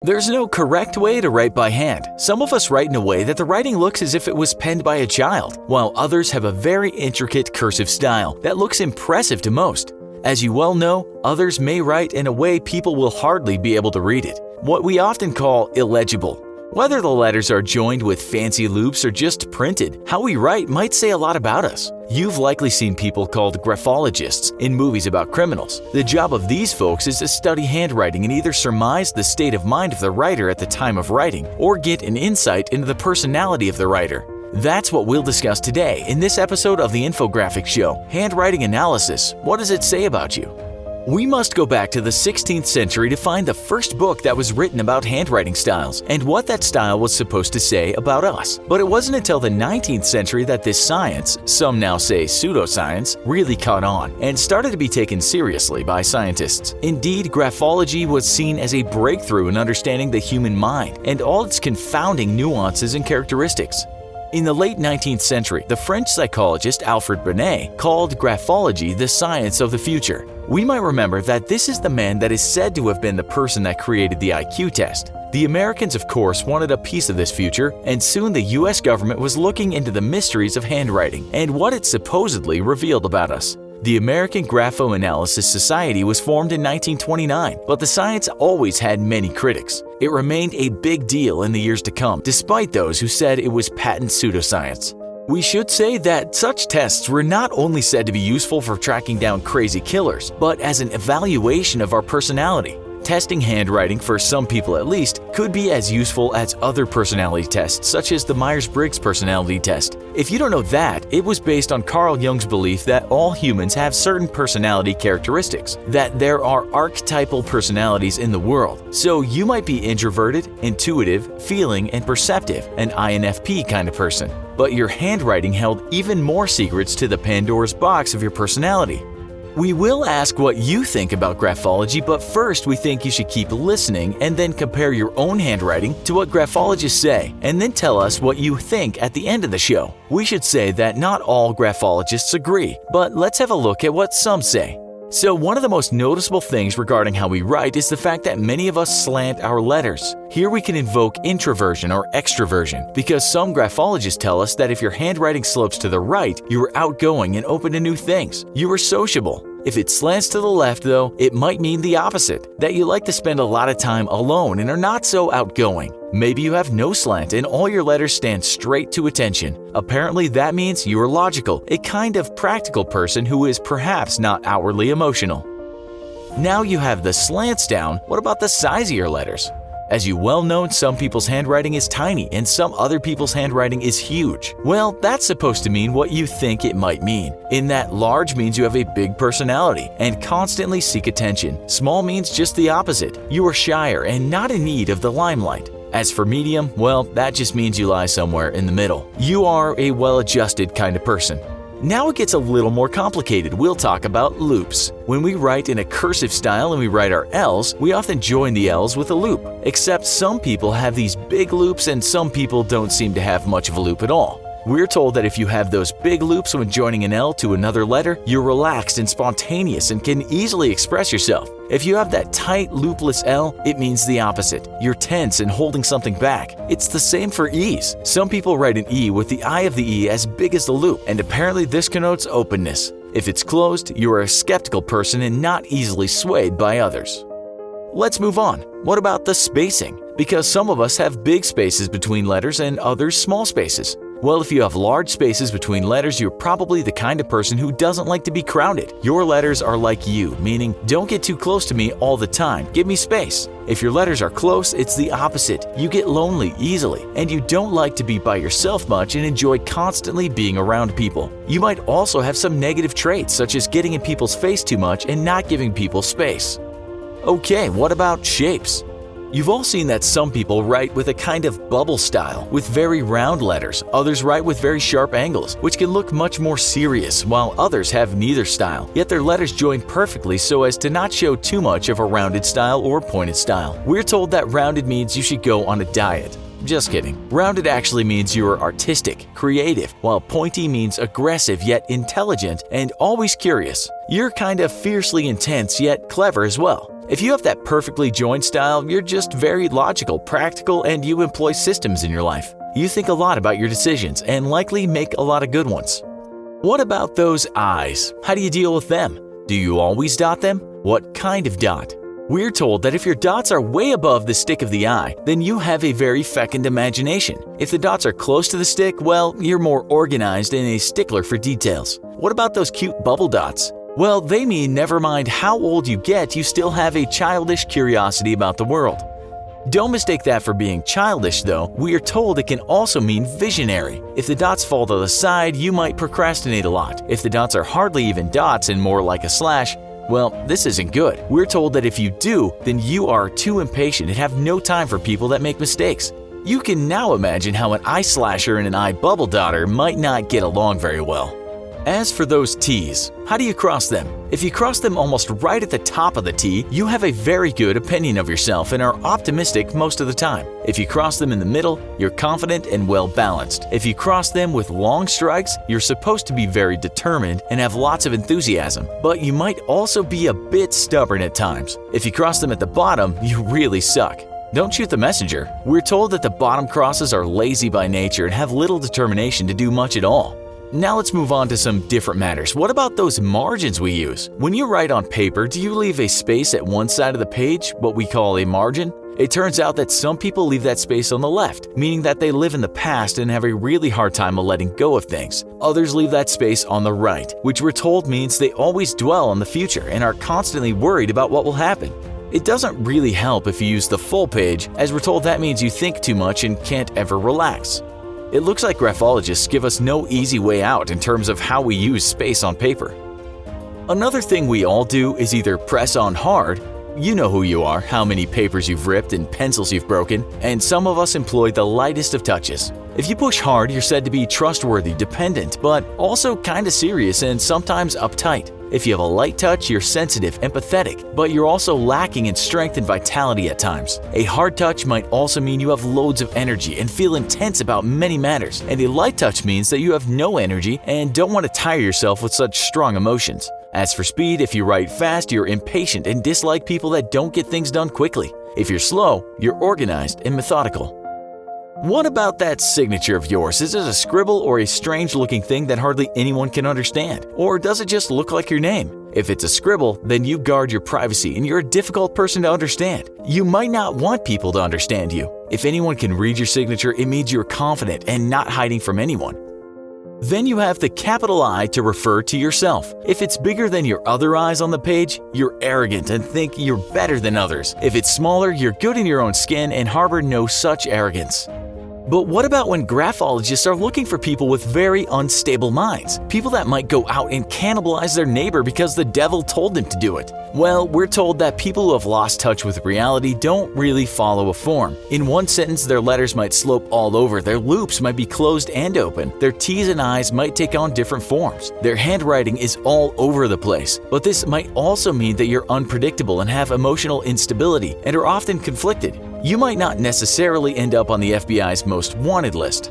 There's no correct way to write by hand. Some of us write in a way that the writing looks as if it was penned by a child, while others have a very intricate cursive style that looks impressive to most. As you well know, others may write in a way people will hardly be able to read it, what we often call illegible. Whether the letters are joined with fancy loops or just printed, how we write might say a lot about us. You've likely seen people called graphologists in movies about criminals. The job of these folks is to study handwriting and either surmise the state of mind of the writer at the time of writing or get an insight into the personality of the writer. That's what we'll discuss today in this episode of the Infographic Show, Handwriting Analysis. What does it say about you? We must go back to the 16th century to find the first book that was written about handwriting styles and what that style was supposed to say about us. But it wasn't until the 19th century that this science, some now say pseudoscience, really caught on and started to be taken seriously by scientists. Indeed, graphology was seen as a breakthrough in understanding the human mind and all its confounding nuances and characteristics. In the late 19th century, the French psychologist Alfred Binet called graphology the science of the future. We might remember that this is the man that is said to have been the person that created the IQ test. The Americans, of course, wanted a piece of this future, and soon the US government was looking into the mysteries of handwriting and what it supposedly revealed about us. The American Graphoanalysis Society was formed in 1929, but the science always had many critics. It remained a big deal in the years to come, despite those who said it was patent pseudoscience. We should say that such tests were not only said to be useful for tracking down crazy killers, but as an evaluation of our personality. Testing handwriting, for some people at least, could be as useful as other personality tests such as the Myers-Briggs personality test. If you don't know that, it was based on Carl Jung's belief that all humans have certain personality characteristics, that there are archetypal personalities in the world. So you might be introverted, intuitive, feeling, and perceptive, an INFP kind of person. But your handwriting held even more secrets to the Pandora's box of your personality. We will ask what you think about graphology, but first we think you should keep listening and then compare your own handwriting to what graphologists say, and then tell us what you think at the end of the show. We should say that not all graphologists agree, but let's have a look at what some say. So one of the most noticeable things regarding how we write is the fact that many of us slant our letters. Here we can invoke introversion or extroversion, because some graphologists tell us that if your handwriting slopes to the right, you are outgoing and open to new things. You are sociable. If it slants to the left, though, it might mean the opposite, that you like to spend a lot of time alone and are not so outgoing. Maybe you have no slant and all your letters stand straight to attention. Apparently that means you are logical, a kind of practical person who is perhaps not outwardly emotional. Now you have the slants down, what about the size of your letters? As you well know, some people's handwriting is tiny and some other people's handwriting is huge. Well, that's supposed to mean what you think it might mean, in that large means you have a big personality and constantly seek attention. Small means just the opposite. You are shyer and not in need of the limelight. As for medium, well, that just means you lie somewhere in the middle. You are a well-adjusted kind of person. Now it gets a little more complicated. We'll talk about loops. When we write in a cursive style and we write our L's, we often join the L's with a loop. Except some people have these big loops and some people don't seem to have much of a loop at all. We're told that if you have those big loops when joining an L to another letter, you're relaxed and spontaneous and can easily express yourself. If you have that tight, loopless L, it means the opposite. You're tense and holding something back. It's the same for E's. Some people write an E with the eye of the E as big as the loop, and apparently this connotes openness. If it's closed, you are a skeptical person and not easily swayed by others. Let's move on. What about the spacing? Because some of us have big spaces between letters and others small spaces. Well, if you have large spaces between letters, you're probably the kind of person who doesn't like to be crowded. Your letters are like you, meaning don't get too close to me all the time, give me space. If your letters are close, it's the opposite. You get lonely easily, and you don't like to be by yourself much and enjoy constantly being around people. You might also have some negative traits, such as getting in people's face too much and not giving people space. Okay, what about shapes? You've all seen that some people write with a kind of bubble style, with very round letters. Others write with very sharp angles, which can look much more serious, while others have neither style. Yet their letters join perfectly so as to not show too much of a rounded style or pointed style. We're told that rounded means you should go on a diet. Just kidding. Rounded actually means you are artistic, creative, while pointy means aggressive yet intelligent and always curious. You're kind of fiercely intense yet clever as well. If you have that perfectly joined style, you're just very logical, practical, and you employ systems in your life. You think a lot about your decisions and likely make a lot of good ones. What about those I's? How do you deal with them? Do you always dot them? What kind of dot? We're told that if your dots are way above the stick of the I, then you have a very fecund imagination. If the dots are close to the stick, well, you're more organized and a stickler for details. What about those cute bubble dots? Well, they mean never mind how old you get, you still have a childish curiosity about the world. Don't mistake that for being childish though, we are told it can also mean visionary. If the dots fall to the side, you might procrastinate a lot. If the dots are hardly even dots and more like a slash, well, this isn't good. We're told that if you do, then you are too impatient and have no time for people that make mistakes. You can now imagine how an eye slasher and an eye bubble dotter might not get along very well. As for those T's, how do you cross them? If you cross them almost right at the top of the T, you have a very good opinion of yourself and are optimistic most of the time. If you cross them in the middle, you're confident and well-balanced. If you cross them with long strikes, you're supposed to be very determined and have lots of enthusiasm, but you might also be a bit stubborn at times. If you cross them at the bottom, you really suck. Don't shoot the messenger. We're told that the bottom crosses are lazy by nature and have little determination to do much at all. Now let's move on to some different matters. What about those margins we use? When you write on paper, do you leave a space at one side of the page, what we call a margin? It turns out that some people leave that space on the left, meaning that they live in the past and have a really hard time of letting go of things. Others leave that space on the right, which we're told means they always dwell on the future and are constantly worried about what will happen. It doesn't really help if you use the full page, as we're told that means you think too much and can't ever relax. It looks like graphologists give us no easy way out in terms of how we use space on paper. Another thing we all do is either press on hard, you know who you are, how many papers you've ripped and pencils you've broken, and some of us employ the lightest of touches. If you push hard, you're said to be trustworthy, dependent, but also kinda serious and sometimes uptight. If you have a light touch, you're sensitive, empathetic, but you're also lacking in strength and vitality at times. A hard touch might also mean you have loads of energy and feel intense about many matters, and a light touch means that you have no energy and don't want to tire yourself with such strong emotions. As for speed, if you write fast, you're impatient and dislike people that don't get things done quickly. If you're slow, you're organized and methodical. What about that signature of yours? Is it a scribble or a strange-looking thing that hardly anyone can understand? Or does it just look like your name? If it's a scribble, then you guard your privacy and you're a difficult person to understand. You might not want people to understand you. If anyone can read your signature, it means you're confident and not hiding from anyone. Then you have the capital I to refer to yourself. If it's bigger than your other I's on the page, you're arrogant and think you're better than others. If it's smaller, you're good in your own skin and harbor no such arrogance. But what about when graphologists are looking for people with very unstable minds? People that might go out and cannibalize their neighbor because the devil told them to do it. Well, we're told that people who have lost touch with reality don't really follow a form. In one sentence, their letters might slope all over, their loops might be closed and open, their T's and I's might take on different forms. Their handwriting is all over the place. But this might also mean that you're unpredictable and have emotional instability and are often conflicted. You might not necessarily end up on the FBI's most wanted list.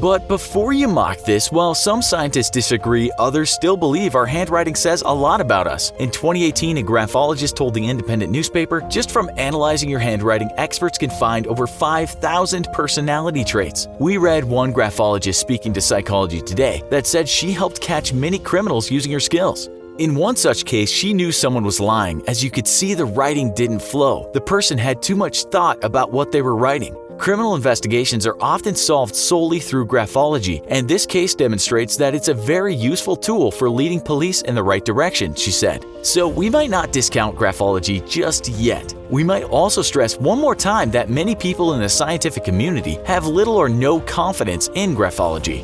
But before you mock this, while some scientists disagree, others still believe our handwriting says a lot about us. In 2018, a graphologist told the Independent newspaper, just from analyzing your handwriting, experts can find over 5,000 personality traits. We read one graphologist speaking to Psychology Today that said she helped catch many criminals using her skills. In one such case, she knew someone was lying, as you could see the writing didn't flow. The person had too much thought about what they were writing. Criminal investigations are often solved solely through graphology, and this case demonstrates that it's a very useful tool for leading police in the right direction, she said. So we might not discount graphology just yet. We might also stress one more time that many people in the scientific community have little or no confidence in graphology.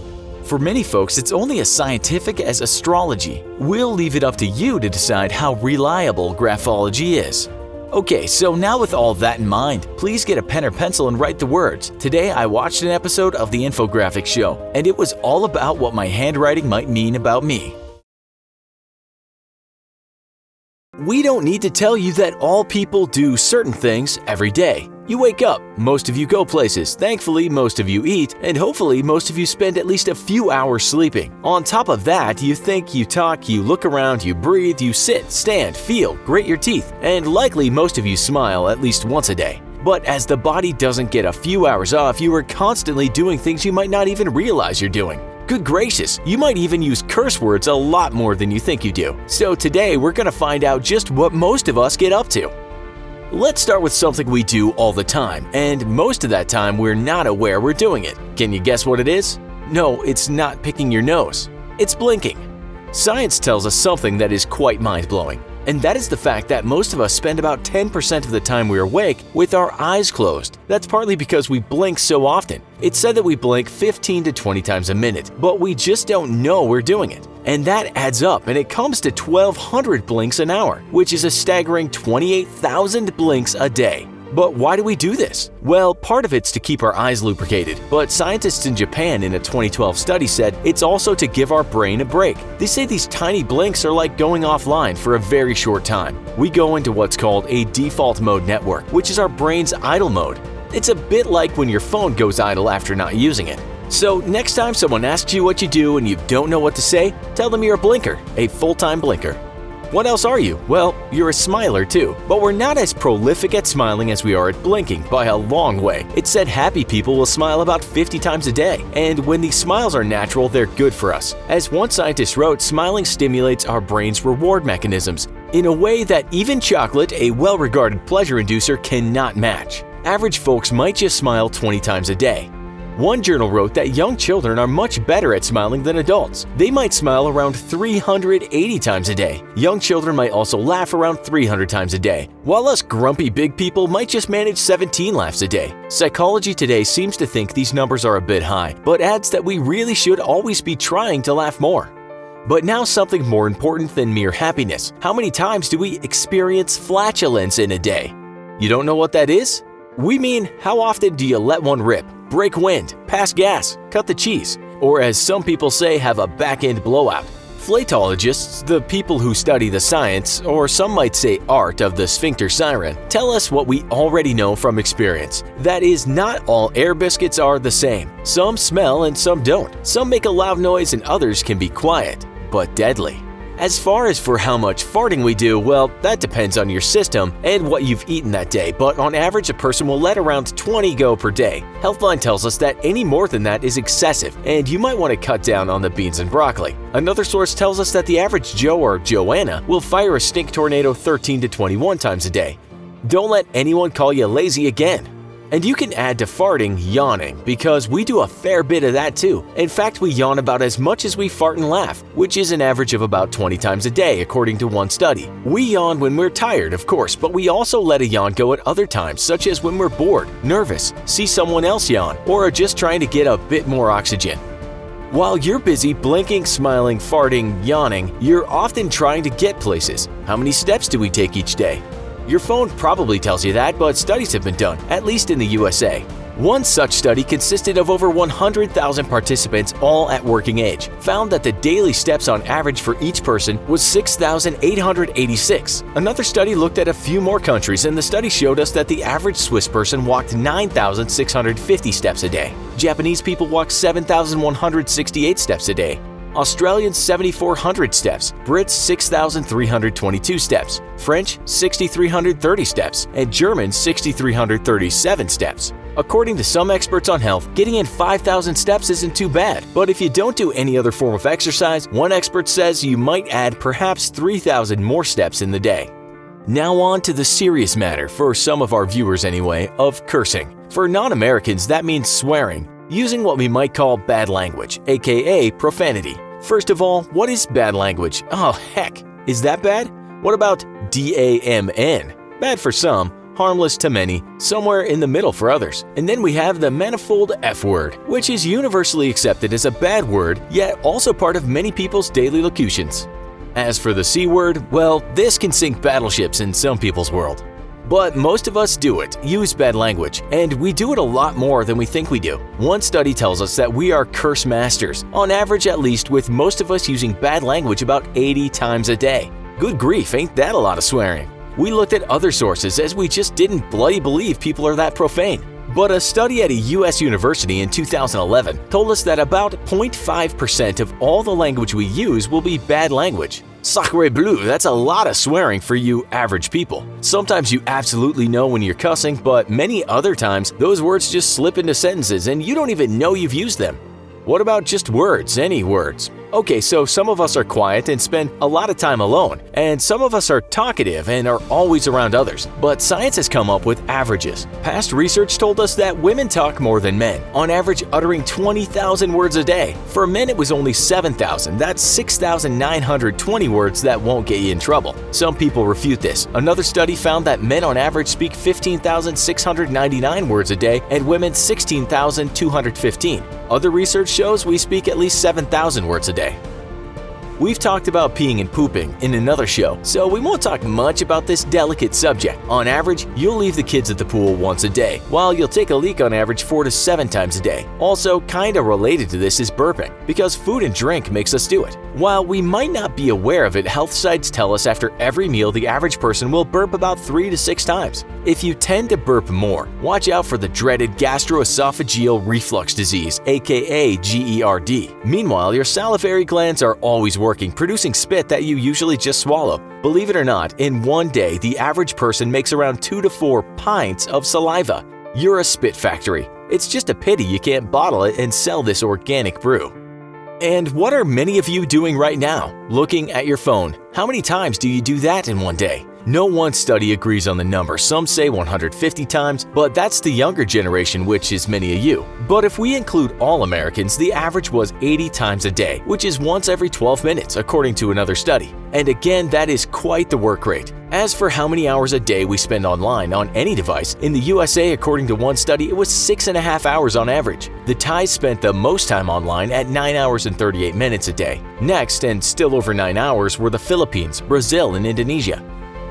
For many folks, it's only as scientific as astrology. We'll leave it up to you to decide how reliable graphology is. Okay, so now with all that in mind, please get a pen or pencil and write the words. Today I watched an episode of the Infographics Show, and it was all about what my handwriting might mean about me. We don't need to tell you that all people do certain things every day. You wake up, most of you go places, thankfully most of you eat, and hopefully most of you spend at least a few hours sleeping. On top of that, you think, you talk, you look around, you breathe, you sit, stand, feel, grate your teeth, and likely most of you smile at least once a day. But as the body doesn't get a few hours off, you are constantly doing things you might not even realize you're doing. Good gracious, you might even use curse words a lot more than you think you do. So today we're going to find out just what most of us get up to. Let's start with something we do all the time, and most of that time we're not aware we're doing it. Can you guess what it is? No, it's not picking your nose. It's blinking. Science tells us something that is quite mind-blowing, and that is the fact that most of us spend about 10% of the time we are awake with our eyes closed. That's partly because we blink so often. It's said that we blink 15 to 20 times a minute, but we just don't know we're doing it. And that adds up, and it comes to 1,200 blinks an hour, which is a staggering 28,000 blinks a day. But why do we do this? Well, part of it's to keep our eyes lubricated, but scientists in Japan in a 2012 study said it's also to give our brain a break. They say these tiny blinks are like going offline for a very short time. We go into what's called a default mode network, which is our brain's idle mode. It's a bit like when your phone goes idle after not using it. So next time someone asks you what you do and you don't know what to say, tell them you're a blinker, a full-time blinker. What else are you? Well, you're a smiler too, but we're not as prolific at smiling as we are at blinking by a long way. It's said happy people will smile about 50 times a day, and when these smiles are natural, they're good for us. As one scientist wrote, smiling stimulates our brain's reward mechanisms in a way that even chocolate, a well-regarded pleasure inducer, cannot match. Average folks might just smile 20 times a day. One journal wrote that young children are much better at smiling than adults. They might smile around 380 times a day. Young children might also laugh around 300 times a day, while us grumpy big people might just manage 17 laughs a day. Psychology Today seems to think these numbers are a bit high, but adds that we really should always be trying to laugh more. But now something more important than mere happiness. How many times do we experience flatulence in a day? You don't know what that is? We mean, how often do you let one rip, break wind, pass gas, cut the cheese, or as some people say, have a back-end blowout? Flatologists, the people who study the science, or some might say art of the sphincter siren, tell us what we already know from experience. That is, not all air biscuits are the same. Some smell and some don't. Some make a loud noise and others can be quiet, but deadly. As far as for how much farting we do, well, that depends on your system and what you've eaten that day, but on average a person will let around 20 go per day. Healthline tells us that any more than that is excessive, and you might want to cut down on the beans and broccoli. Another source tells us that the average Joe or Joanna will fire a stink tornado 13 to 21 times a day. Don't let anyone call you lazy again. And you can add to farting yawning, because we do a fair bit of that too. In fact, we yawn about as much as we fart and laugh, which is an average of about 20 times a day according to one study. We yawn when we're tired, of course, but we also let a yawn go at other times, such as when we're bored, nervous, see someone else yawn, or are just trying to get a bit more oxygen. While you're busy blinking, smiling, farting, yawning, you're often trying to get places. How many steps do we take each day? Your phone probably tells you that, but studies have been done, at least in the USA. One such study consisted of over 100,000 participants, all at working age, found that the daily steps on average for each person was 6,886. Another study looked at a few more countries, and the study showed us that the average Swiss person walked 9,650 steps a day. Japanese people walk 7,168 steps a day. Australians 7,400 steps, Brits 6,322 steps, French 6,330 steps, and Germans 6,337 steps. According to some experts on health, getting in 5,000 steps isn't too bad, but if you don't do any other form of exercise, one expert says you might add perhaps 3,000 more steps in the day. Now on to the serious matter, for some of our viewers anyway, of cursing. For non-Americans, that means swearing, using what we might call bad language, aka profanity. First of all, what is bad language? Oh heck, is that bad? What about DAMN? Bad for some, harmless to many, somewhere in the middle for others. And then we have the manifold F word, which is universally accepted as a bad word, yet also part of many people's daily locutions. As for the C word, well, this can sink battleships in some people's world. But most of us do it, use bad language, and we do it a lot more than we think we do. One study tells us that we are curse masters, on average at least, with most of us using bad language about 80 times a day. Good grief, ain't that a lot of swearing? We looked at other sources as we just didn't bloody believe people are that profane. But a study at a US university in 2011 told us that about 0.5% of all the language we use will be bad language. Sacre bleu, that's a lot of swearing for you average people. Sometimes you absolutely know when you're cussing, but many other times those words just slip into sentences and you don't even know you've used them. What about just words, any words? Okay, so some of us are quiet and spend a lot of time alone, and some of us are talkative and are always around others. But science has come up with averages. Past research told us that women talk more than men, on average uttering 20,000 words a day. For men, it was only 7,000. That's 6,920 words that won't get you in trouble. Some people refute this. Another study found that men on average speak 15,699 words a day and women 16,215. Other research shows we speak at least 7,000 words a day. We've talked about peeing and pooping in another show, so we won't talk much about this delicate subject. On average, you'll leave the kids at the pool once a day, while you'll take a leak on average 4 to 7 times a day. Also, kinda related to this is burping, because food and drink makes us do it. While we might not be aware of it, health sites tell us after every meal the average person will burp about 3 to 6 times. If you tend to burp more, watch out for the dreaded gastroesophageal reflux disease, aka GERD. Meanwhile, your salivary glands are always working, producing spit that you usually just swallow. Believe it or not, in one day, the average person makes around 2 to 4 pints of saliva. You're a spit factory. It's just a pity you can't bottle it and sell this organic brew. And what are many of you doing right now? Looking at your phone. How many times do you do that in one day? No one study agrees on the number. Some say 150 times, but that's the younger generation, which is many of you. But if we include all Americans, the average was 80 times a day, which is once every 12 minutes, according to another study. And again, that is quite the work rate. As for how many hours a day we spend online on any device, in the USA, according to one study, it was 6.5 hours on average. The Thais spent the most time online at 9 hours and 38 minutes a day. Next, and still over 9 hours, were the Philippines, Brazil, and Indonesia.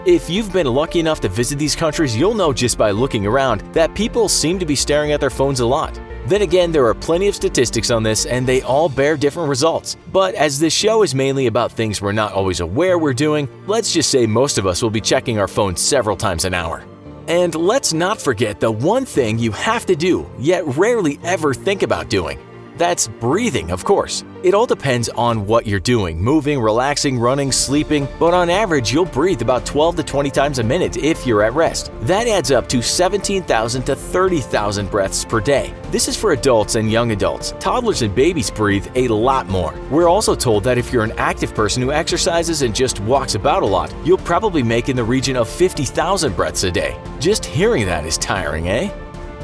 If you've been lucky enough to visit these countries, you'll know just by looking around that people seem to be staring at their phones a lot. Then again, there are plenty of statistics on this and they all bear different results. But as this show is mainly about things we're not always aware we're doing, let's just say most of us will be checking our phones several times an hour. And let's not forget the one thing you have to do, yet rarely ever think about doing. That's breathing, of course. It all depends on what you're doing, moving, relaxing, running, sleeping, but on average you'll breathe about 12 to 20 times a minute if you're at rest. That adds up to 17,000 to 30,000 breaths per day. This is for adults and young adults. Toddlers and babies breathe a lot more. We're also told that if you're an active person who exercises and just walks about a lot, you'll probably make in the region of 50,000 breaths a day. Just hearing that is tiring, eh?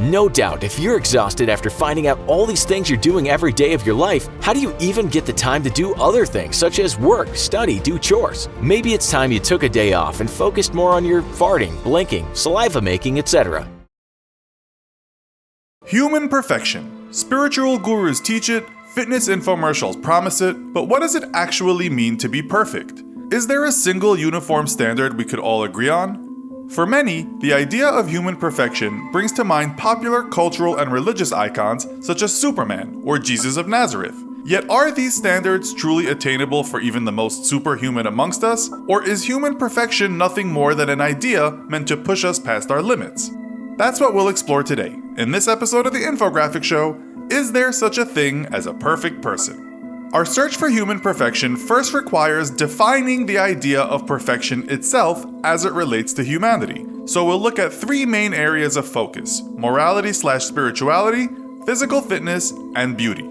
No doubt, if you're exhausted after finding out all these things you're doing every day of your life, how do you even get the time to do other things such as work, study, do chores? Maybe it's time you took a day off and focused more on your farting, blinking, saliva making, etc. Human perfection. Spiritual gurus teach it, fitness infomercials promise it, but what does it actually mean to be perfect? Is there a single uniform standard we could all agree on? For many, the idea of human perfection brings to mind popular cultural and religious icons such as Superman or Jesus of Nazareth. Yet are these standards truly attainable for even the most superhuman amongst us? Or is human perfection nothing more than an idea meant to push us past our limits? That's what we'll explore today. In this episode of the Infographic Show, is there such a thing as a perfect person? Our search for human perfection first requires defining the idea of perfection itself as it relates to humanity. So we'll look at 3 main areas of focus: morality/spirituality, physical fitness, and beauty.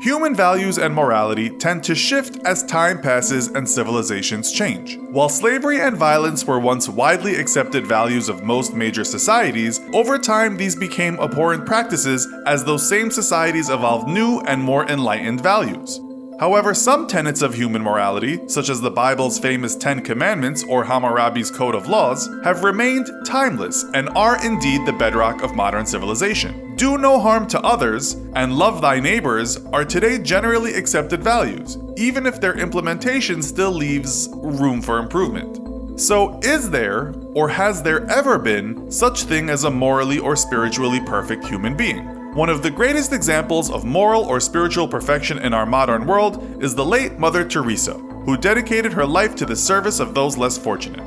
Human values and morality tend to shift as time passes and civilizations change. While slavery and violence were once widely accepted values of most major societies, over time these became abhorrent practices as those same societies evolved new and more enlightened values. However, some tenets of human morality, such as the Bible's famous 10 Commandments or Hammurabi's Code of Laws, have remained timeless and are indeed the bedrock of modern civilization. Do no harm to others and love thy neighbors are today generally accepted values, even if their implementation still leaves room for improvement. So is there, or has there ever been, such thing as a morally or spiritually perfect human being? One of the greatest examples of moral or spiritual perfection in our modern world is the late Mother Teresa, who dedicated her life to the service of those less fortunate.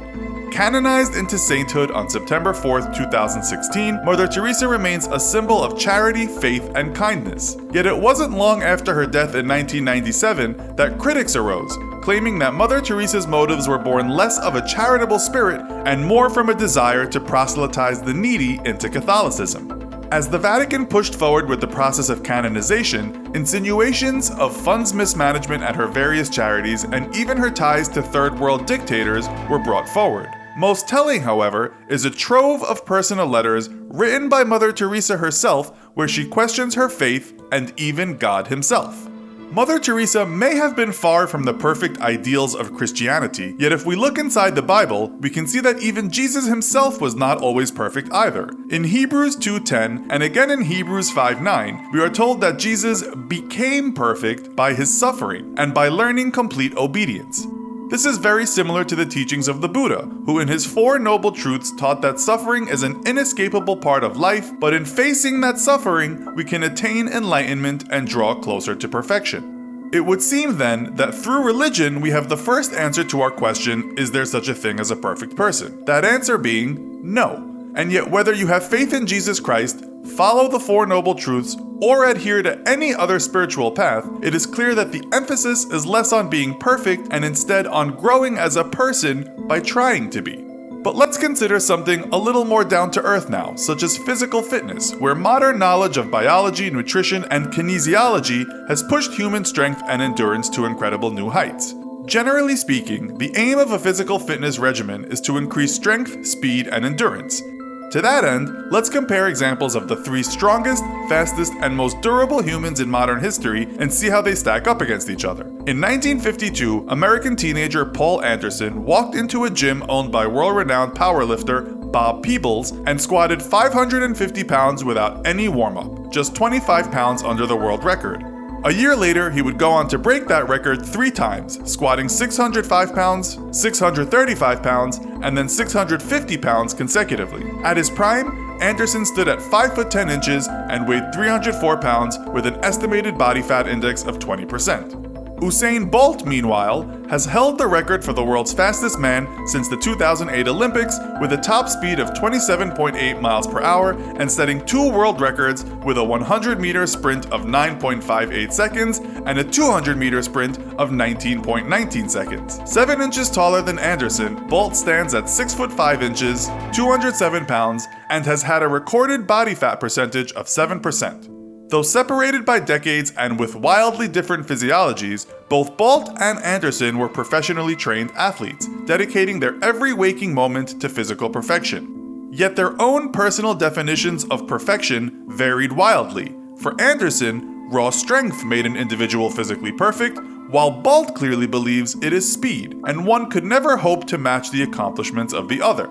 Canonized into sainthood on September 4th, 2016, Mother Teresa remains a symbol of charity, faith, and kindness. Yet it wasn't long after her death in 1997 that critics arose, claiming that Mother Teresa's motives were born less of a charitable spirit and more from a desire to proselytize the needy into Catholicism. As the Vatican pushed forward with the process of canonization, insinuations of funds mismanagement at her various charities and even her ties to third world dictators were brought forward. Most telling, however, is a trove of personal letters written by Mother Teresa herself where she questions her faith and even God himself. Mother Teresa may have been far from the perfect ideals of Christianity, yet if we look inside the Bible, we can see that even Jesus himself was not always perfect either. In Hebrews 2:10 and again in Hebrews 5:9, we are told that Jesus became perfect by his suffering and by learning complete obedience. This is very similar to the teachings of the Buddha, who in his Four Noble Truths taught that suffering is an inescapable part of life, but in facing that suffering, we can attain enlightenment and draw closer to perfection. It would seem then that through religion we have the first answer to our question, is there such a thing as a perfect person? That answer being no. And yet whether you have faith in Jesus Christ, follow the Four Noble Truths, or adhere to any other spiritual path, it is clear that the emphasis is less on being perfect and instead on growing as a person by trying to be. But let's consider something a little more down to earth now, such as physical fitness, where modern knowledge of biology, nutrition, and kinesiology has pushed human strength and endurance to incredible new heights. Generally speaking, the aim of a physical fitness regimen is to increase strength, speed, and endurance. To that end, let's compare examples of the three strongest, fastest, and most durable humans in modern history and see how they stack up against each other. In 1952, American teenager Paul Anderson walked into a gym owned by world-renowned powerlifter Bob Peebles and squatted 550 pounds without any warm-up, just 25 pounds under the world record. A year later, he would go on to break that record 3 times, squatting 605 pounds, 635 pounds, and then 650 pounds consecutively. At his prime, Anderson stood at 5 foot 10 inches and weighed 304 pounds with an estimated body fat index of 20%. Usain Bolt, meanwhile, has held the record for the world's fastest man since the 2008 Olympics with a top speed of 27.8 miles per hour and setting 2 world records with a 100-meter sprint of 9.58 seconds and a 200-meter sprint of 19.19 seconds. 7 inches taller than Anderson, Bolt stands at 6 foot 5 inches, 207 pounds, and has had a recorded body fat percentage of 7%. Though separated by decades and with wildly different physiologies, both Bolt and Anderson were professionally trained athletes, dedicating their every waking moment to physical perfection. Yet their own personal definitions of perfection varied wildly. For Anderson, raw strength made an individual physically perfect, while Bolt clearly believes it is speed, and one could never hope to match the accomplishments of the other.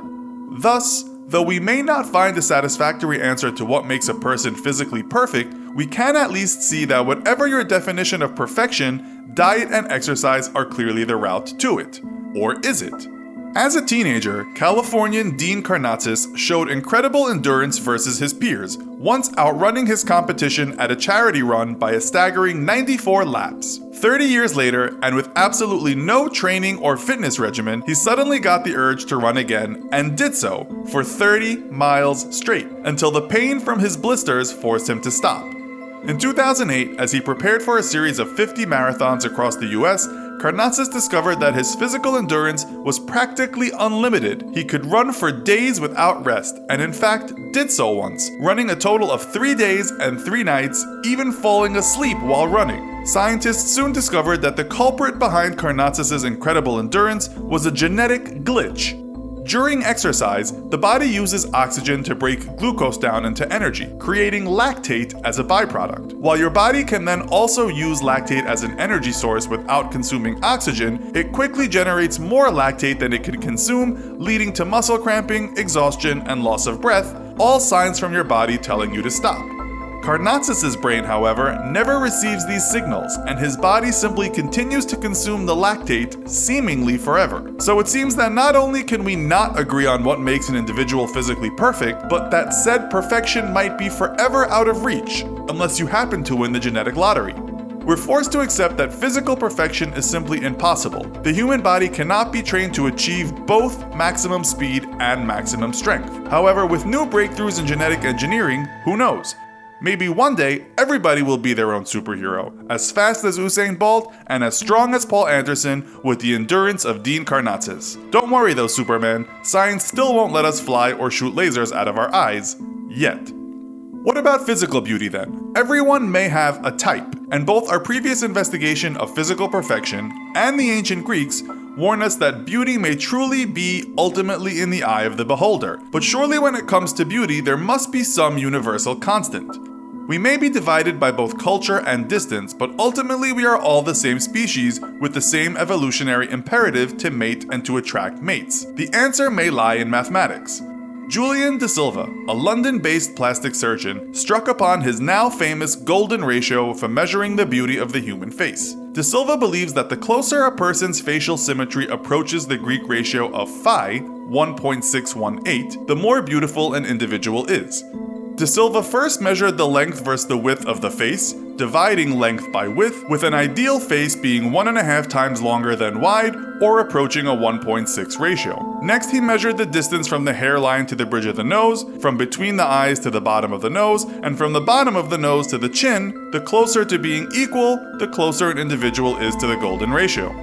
Thus, though we may not find a satisfactory answer to what makes a person physically perfect, we can at least see that whatever your definition of perfection, diet and exercise are clearly the route to it. Or is it? As a teenager, Californian Dean Karnatsis showed incredible endurance versus his peers, once outrunning his competition at a charity run by a staggering 94 laps. 30 years later, and with absolutely no training or fitness regimen, he suddenly got the urge to run again and did so for 30 miles straight, until the pain from his blisters forced him to stop. In 2008, as he prepared for a series of 50 marathons across the US, Karnatsis discovered that his physical endurance was practically unlimited. He could run for days without rest, and in fact did so once, running a total of 3 days and 3 nights, even falling asleep while running. Scientists soon discovered that the culprit behind Karnatsis' incredible endurance was a genetic glitch. During exercise, the body uses oxygen to break glucose down into energy, creating lactate as a byproduct. While your body can then also use lactate as an energy source without consuming oxygen, it quickly generates more lactate than it can consume, leading to muscle cramping, exhaustion, and loss of breath, all signs from your body telling you to stop. Karnatsis' brain, however, never receives these signals, and his body simply continues to consume the lactate, seemingly forever. So it seems that not only can we not agree on what makes an individual physically perfect, but that said perfection might be forever out of reach, unless you happen to win the genetic lottery. we're forced to accept that physical perfection is simply impossible. The human body cannot be trained to achieve both maximum speed and maximum strength. However, with new breakthroughs in genetic engineering, who knows? Maybe one day, everybody will be their own superhero, as fast as Usain Bolt and as strong as Paul Anderson with the endurance of Dean Karnazes. Don't worry though, Superman, science still won't let us fly or shoot lasers out of our eyes, yet. What about physical beauty then? Everyone may have a type, and both our previous investigation of physical perfection and the ancient Greeks warn us that beauty may truly be ultimately in the eye of the beholder. But surely when it comes to beauty, there must be some universal constant. We may be divided by both culture and distance, but ultimately we are all the same species with the same evolutionary imperative to mate and to attract mates. The answer may lie in mathematics. Julian De Silva, a London-based plastic surgeon, struck upon his now famous golden ratio for measuring the beauty of the human face. De Silva believes that the closer a person's facial symmetry approaches the Greek ratio of phi, 1.618, the more beautiful an individual is. De Silva first measured the length versus the width of the face, dividing length by width, with an ideal face being 1.5 times longer than wide, or approaching a 1.6 ratio. Next, he measured the distance from the hairline to the bridge of the nose, from between the eyes to the bottom of the nose, and from the bottom of the nose to the chin. The closer to being equal, the closer an individual is to the golden ratio.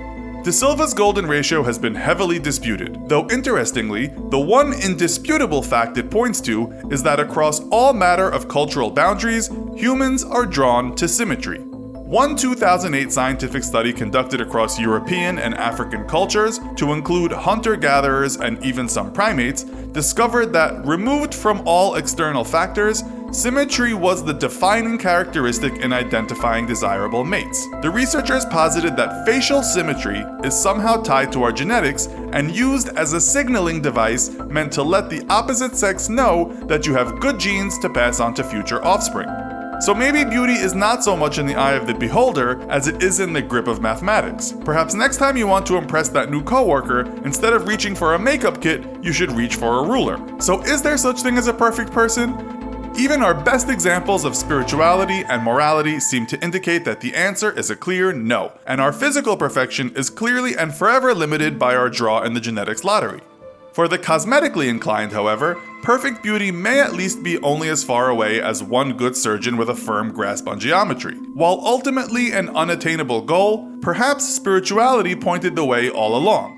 De Silva's golden ratio has been heavily disputed, though interestingly, the one indisputable fact it points to is that across all matter of cultural boundaries, humans are drawn to symmetry. One 2008 scientific study conducted across European and African cultures, to include hunter-gatherers and even some primates, discovered that, removed from all external factors, symmetry was the defining characteristic in identifying desirable mates. The researchers posited that facial symmetry is somehow tied to our genetics and used as a signaling device meant to let the opposite sex know that you have good genes to pass on to future offspring. So maybe beauty is not so much in the eye of the beholder as it is in the grip of mathematics. Perhaps next time you want to impress that new coworker, instead of reaching for a makeup kit, you should reach for a ruler. So is there such thing as a perfect person? Even our best examples of spirituality and morality seem to indicate that the answer is a clear no, and our physical perfection is clearly and forever limited by our draw in the genetics lottery. For the cosmetically inclined, however, perfect beauty may at least be only as far away as one good surgeon with a firm grasp on geometry. While ultimately an unattainable goal, perhaps spirituality pointed the way all along.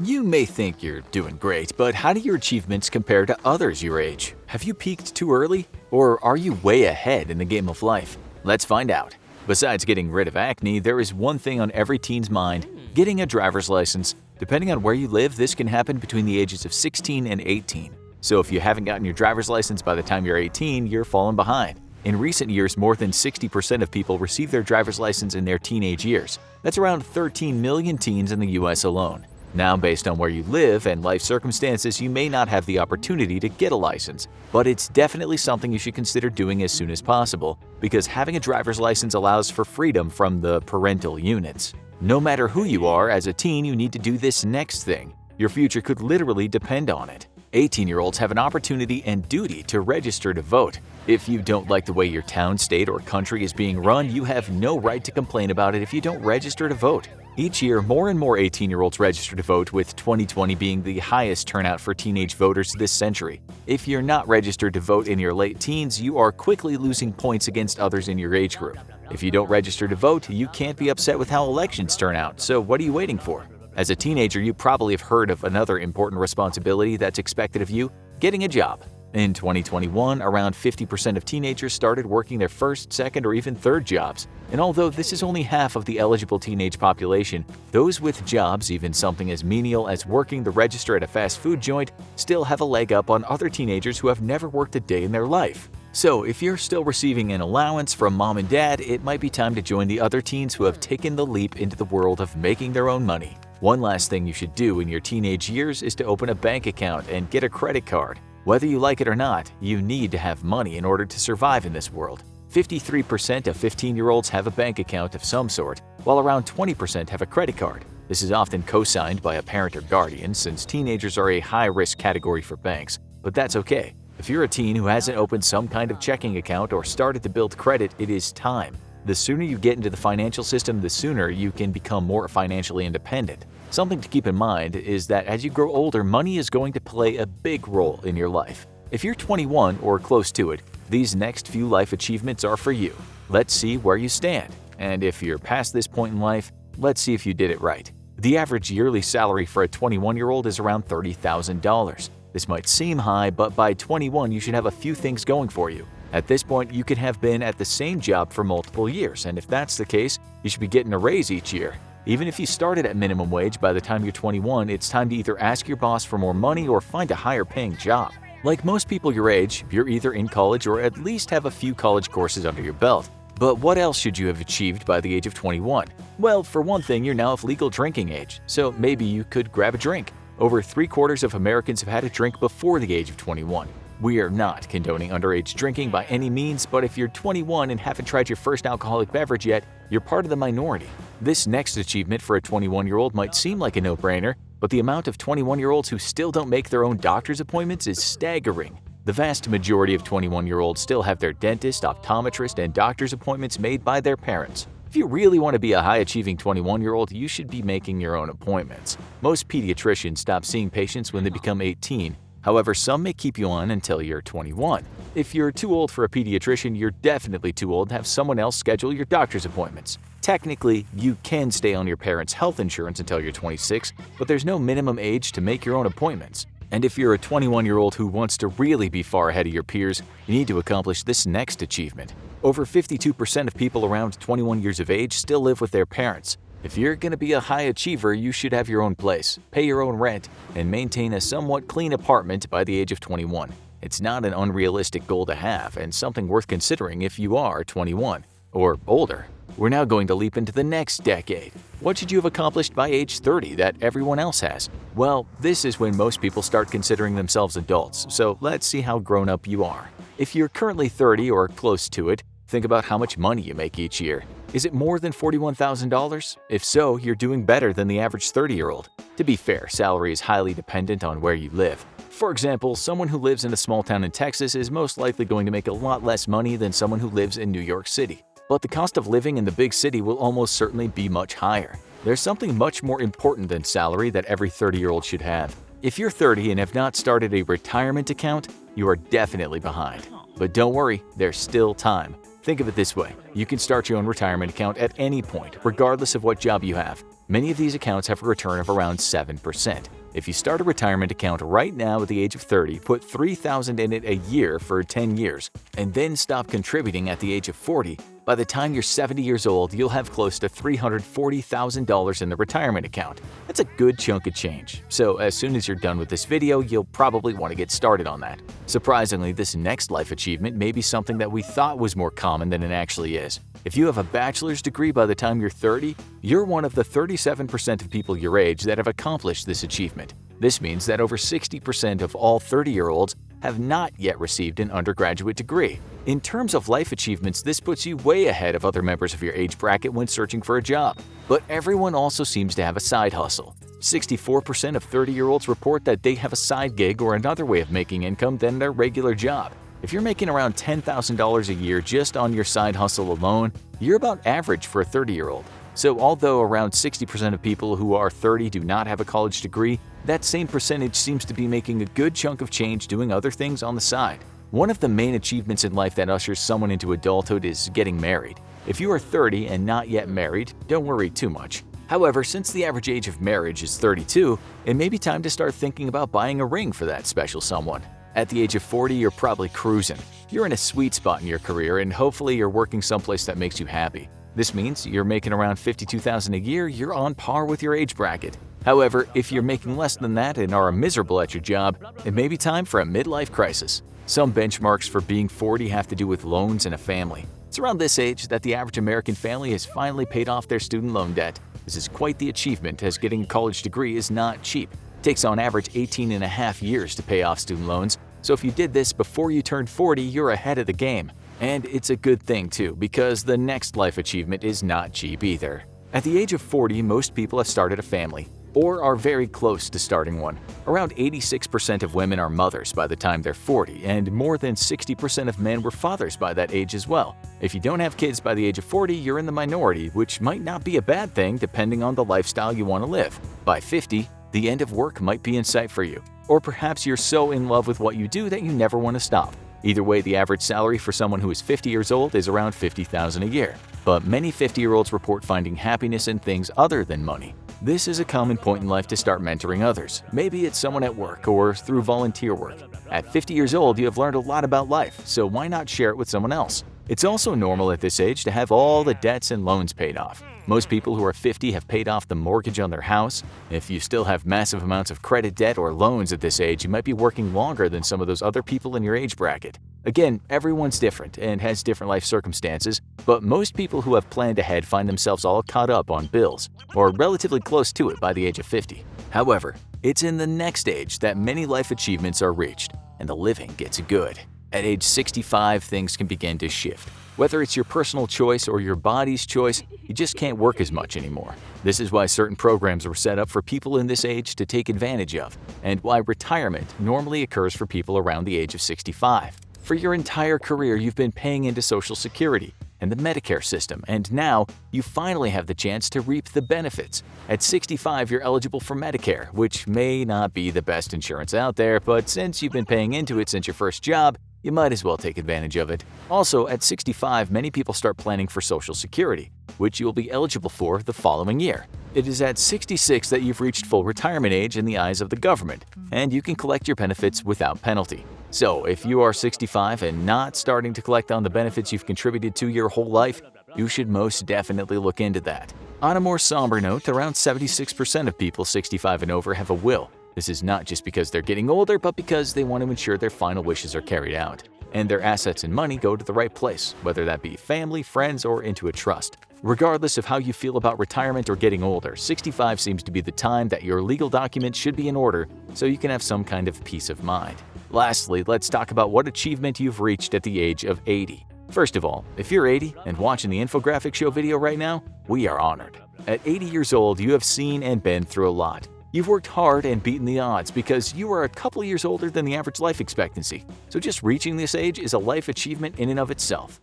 You may think you're doing great, but how do your achievements compare to others your age? Have you peaked too early? Or are you way ahead in the game of life? Let's find out. Besides getting rid of acne, there is one thing on every teen's mind: getting a driver's license. Depending on where you live, this can happen between the ages of 16 and 18. So if you haven't gotten your driver's license by the time you're 18, you're falling behind. In recent years, more than 60% of people receive their driver's license in their teenage years. That's around 13 million teens in the US alone. Now, based on where you live and life circumstances, you may not have the opportunity to get a license, but it's definitely something you should consider doing as soon as possible, because having a driver's license allows for freedom from the parental units. No matter who you are, as a teen, you need to do this next thing. Your future could literally depend on it. 18-year-olds have an opportunity and duty to register to vote. If you don't like the way your town, state, or country is being run, you have no right to complain about it if you don't register to vote. Each year, more and more 18-year-olds register to vote, with 2020 being the highest turnout for teenage voters this century. If you're not registered to vote in your late teens, you are quickly losing points against others in your age group. If you don't register to vote, you can't be upset with how elections turn out, so what are you waiting for? As a teenager, you probably have heard of another important responsibility that's expected of you: getting a job. In 2021, around 50% of teenagers started working their first, second, or even third jobs. And although this is only half of the eligible teenage population, those with jobs, even something as menial as working the register at a fast food joint, still have a leg up on other teenagers who have never worked a day in their life. So if you're still receiving an allowance from mom and dad, it might be time to join the other teens who have taken the leap into the world of making their own money. One last thing you should do in your teenage years is to open a bank account and get a credit card. Whether you like it or not, you need to have money in order to survive in this world. 53% of 15-year-olds have a bank account of some sort, while around 20% have a credit card. This is often co-signed by a parent or guardian, since teenagers are a high-risk category for banks. But that's okay. If you're a teen who hasn't opened some kind of checking account or started to build credit, it is time. The sooner you get into the financial system, the sooner you can become more financially independent. Something to keep in mind is that as you grow older, money is going to play a big role in your life. If you're 21 or close to it, these next few life achievements are for you. Let's see where you stand. And if you're past this point in life, let's see if you did it right. The average yearly salary for a 21-year-old is around $30,000. This might seem high, but by 21 you should have a few things going for you. At this point, you could have been at the same job for multiple years, and if that's the case, you should be getting a raise each year. Even if you started at minimum wage, by the time you're 21, it's time to either ask your boss for more money or find a higher paying job. Like most people your age, you're either in college or at least have a few college courses under your belt. But what else should you have achieved by the age of 21? Well, for one thing, you're now of legal drinking age, so maybe you could grab a drink. Over 3/4 of Americans have had a drink before the age of 21. We are not condoning underage drinking by any means, but if you're 21 and haven't tried your first alcoholic beverage yet, you're part of the minority. This next achievement for a 21-year-old might seem like a no-brainer, but the amount of 21-year-olds who still don't make their own doctor's appointments is staggering. The vast majority of 21-year-olds still have their dentist, optometrist, and doctor's appointments made by their parents. If you really want to be a high-achieving 21-year-old, you should be making your own appointments. Most pediatricians stop seeing patients when they become 18. However, some may keep you on until you're 21. If you're too old for a pediatrician, you're definitely too old to have someone else schedule your doctor's appointments. Technically, you can stay on your parents' health insurance until you're 26, but there's no minimum age to make your own appointments. And if you're a 21-year-old who wants to really be far ahead of your peers, you need to accomplish this next achievement. Over 52% of people around 21 years of age still live with their parents. If you're going to be a high achiever, you should have your own place, pay your own rent, and maintain a somewhat clean apartment by the age of 21. It's not an unrealistic goal to have, and something worth considering if you are 21 or older. We're now going to leap into the next decade. What should you have accomplished by age 30 that everyone else has? Well, this is when most people start considering themselves adults, so let's see how grown up you are. If you're currently 30 or close to it, think about how much money you make each year. Is it more than $41,000? If so, you're doing better than the average 30-year-old. To be fair, salary is highly dependent on where you live. For example, someone who lives in a small town in Texas is most likely going to make a lot less money than someone who lives in New York City. But the cost of living in the big city will almost certainly be much higher. There's something much more important than salary that every 30-year-old should have. If you're 30 and have not started a retirement account, you are definitely behind. But don't worry, there's still time. Think of it this way, you can start your own retirement account at any point, regardless of what job you have. Many of these accounts have a return of around 7%. If you start a retirement account right now at the age of 30, put $3,000 in it a year for 10 years, and then stop contributing at the age of 40, by the time you're 70 years old, you'll have close to $340,000 in the retirement account. That's a good chunk of change. So as soon as you're done with this video, you'll probably want to get started on that. Surprisingly, this next life achievement may be something that we thought was more common than it actually is. If you have a bachelor's degree by the time you're 30, you're one of the 37% of people your age that have accomplished this achievement. This means that over 60% of all 30-year-olds have not yet received an undergraduate degree. In terms of life achievements, this puts you way ahead of other members of your age bracket when searching for a job. But everyone also seems to have a side hustle. 64% of 30-year-olds report that they have a side gig or another way of making income than their regular job. If you're making around $10,000 a year just on your side hustle alone, you're about average for a 30-year-old. So although around 60% of people who are 30 do not have a college degree, that same percentage seems to be making a good chunk of change doing other things on the side. One of the main achievements in life that ushers someone into adulthood is getting married. If you are 30 and not yet married, don't worry too much. However, since the average age of marriage is 32, it may be time to start thinking about buying a ring for that special someone. At the age of 40, you're probably cruising. You're in a sweet spot in your career and hopefully you're working someplace that makes you happy. This means you're making around $52,000 a year, you're on par with your age bracket. However, if you're making less than that and are miserable at your job, it may be time for a midlife crisis. Some benchmarks for being 40 have to do with loans and a family. It's around this age that the average American family has finally paid off their student loan debt. This is quite the achievement, as getting a college degree is not cheap. It takes on average 18.5 years to pay off student loans, so if you did this before you turned 40, you're ahead of the game. And it's a good thing too, because the next life achievement is not cheap either. At the age of 40, most people have started a family. or are very close to starting one. Around 86% of women are mothers by the time they're 40, and more than 60% of men were fathers by that age as well. If you don't have kids by the age of 40, you're in the minority, which might not be a bad thing depending on the lifestyle you want to live. By 50, the end of work might be in sight for you. Or perhaps you're so in love with what you do that you never want to stop. Either way, the average salary for someone who is 50 years old is around $50,000 a year. But many 50-year-olds report finding happiness in things other than money. This is a common point in life to start mentoring others. Maybe it's someone at work or through volunteer work. At 50 years old, you have learned a lot about life, so why not share it with someone else? It's also normal at this age to have all the debts and loans paid off. Most people who are 50 have paid off the mortgage on their house. If you still have massive amounts of credit debt or loans at this age, you might be working longer than some of those other people in your age bracket. Again, everyone's different and has different life circumstances, but most people who have planned ahead find themselves all caught up on bills, or relatively close to it by the age of 50. However, it's in the next age that many life achievements are reached, and the living gets good. At age 65, things can begin to shift. Whether it's your personal choice or your body's choice, you just can't work as much anymore. This is why certain programs were set up for people in this age to take advantage of, and why retirement normally occurs for people around the age of 65. For your entire career, you've been paying into Social Security and the Medicare system, and now you finally have the chance to reap the benefits. At 65, you're eligible for Medicare, which may not be the best insurance out there, but since you've been paying into it since your first job, you might as well take advantage of it. Also, at 65, many people start planning for Social Security, which you will be eligible for the following year. It is at 66 that you've reached full retirement age in the eyes of the government, and you can collect your benefits without penalty. So, if you are 65 and not starting to collect on the benefits you've contributed to your whole life, you should most definitely look into that. On a more somber note, around 76% of people 65 and over have a will. This is not just because they're getting older, but because they want to ensure their final wishes are carried out, and their assets and money go to the right place, whether that be family, friends, or into a trust. Regardless of how you feel about retirement or getting older, 65 seems to be the time that your legal documents should be in order so you can have some kind of peace of mind. Lastly, let's talk about what achievement you've reached at the age of 80. First of all, if you're 80 and watching the infographic show video right now, we are honored. At 80 years old, you have seen and been through a lot. You've worked hard and beaten the odds because you are a couple years older than the average life expectancy. So just reaching this age is a life achievement in and of itself.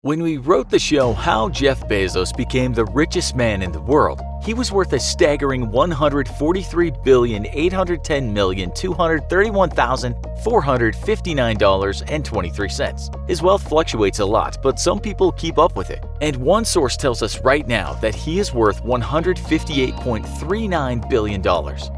When we wrote the show How Jeff Bezos Became the Richest Man in the World, he was worth a staggering $143,810,231,459.23. His wealth fluctuates a lot, but some people keep up with it. And one source tells us right now that he is worth $158.39 billion.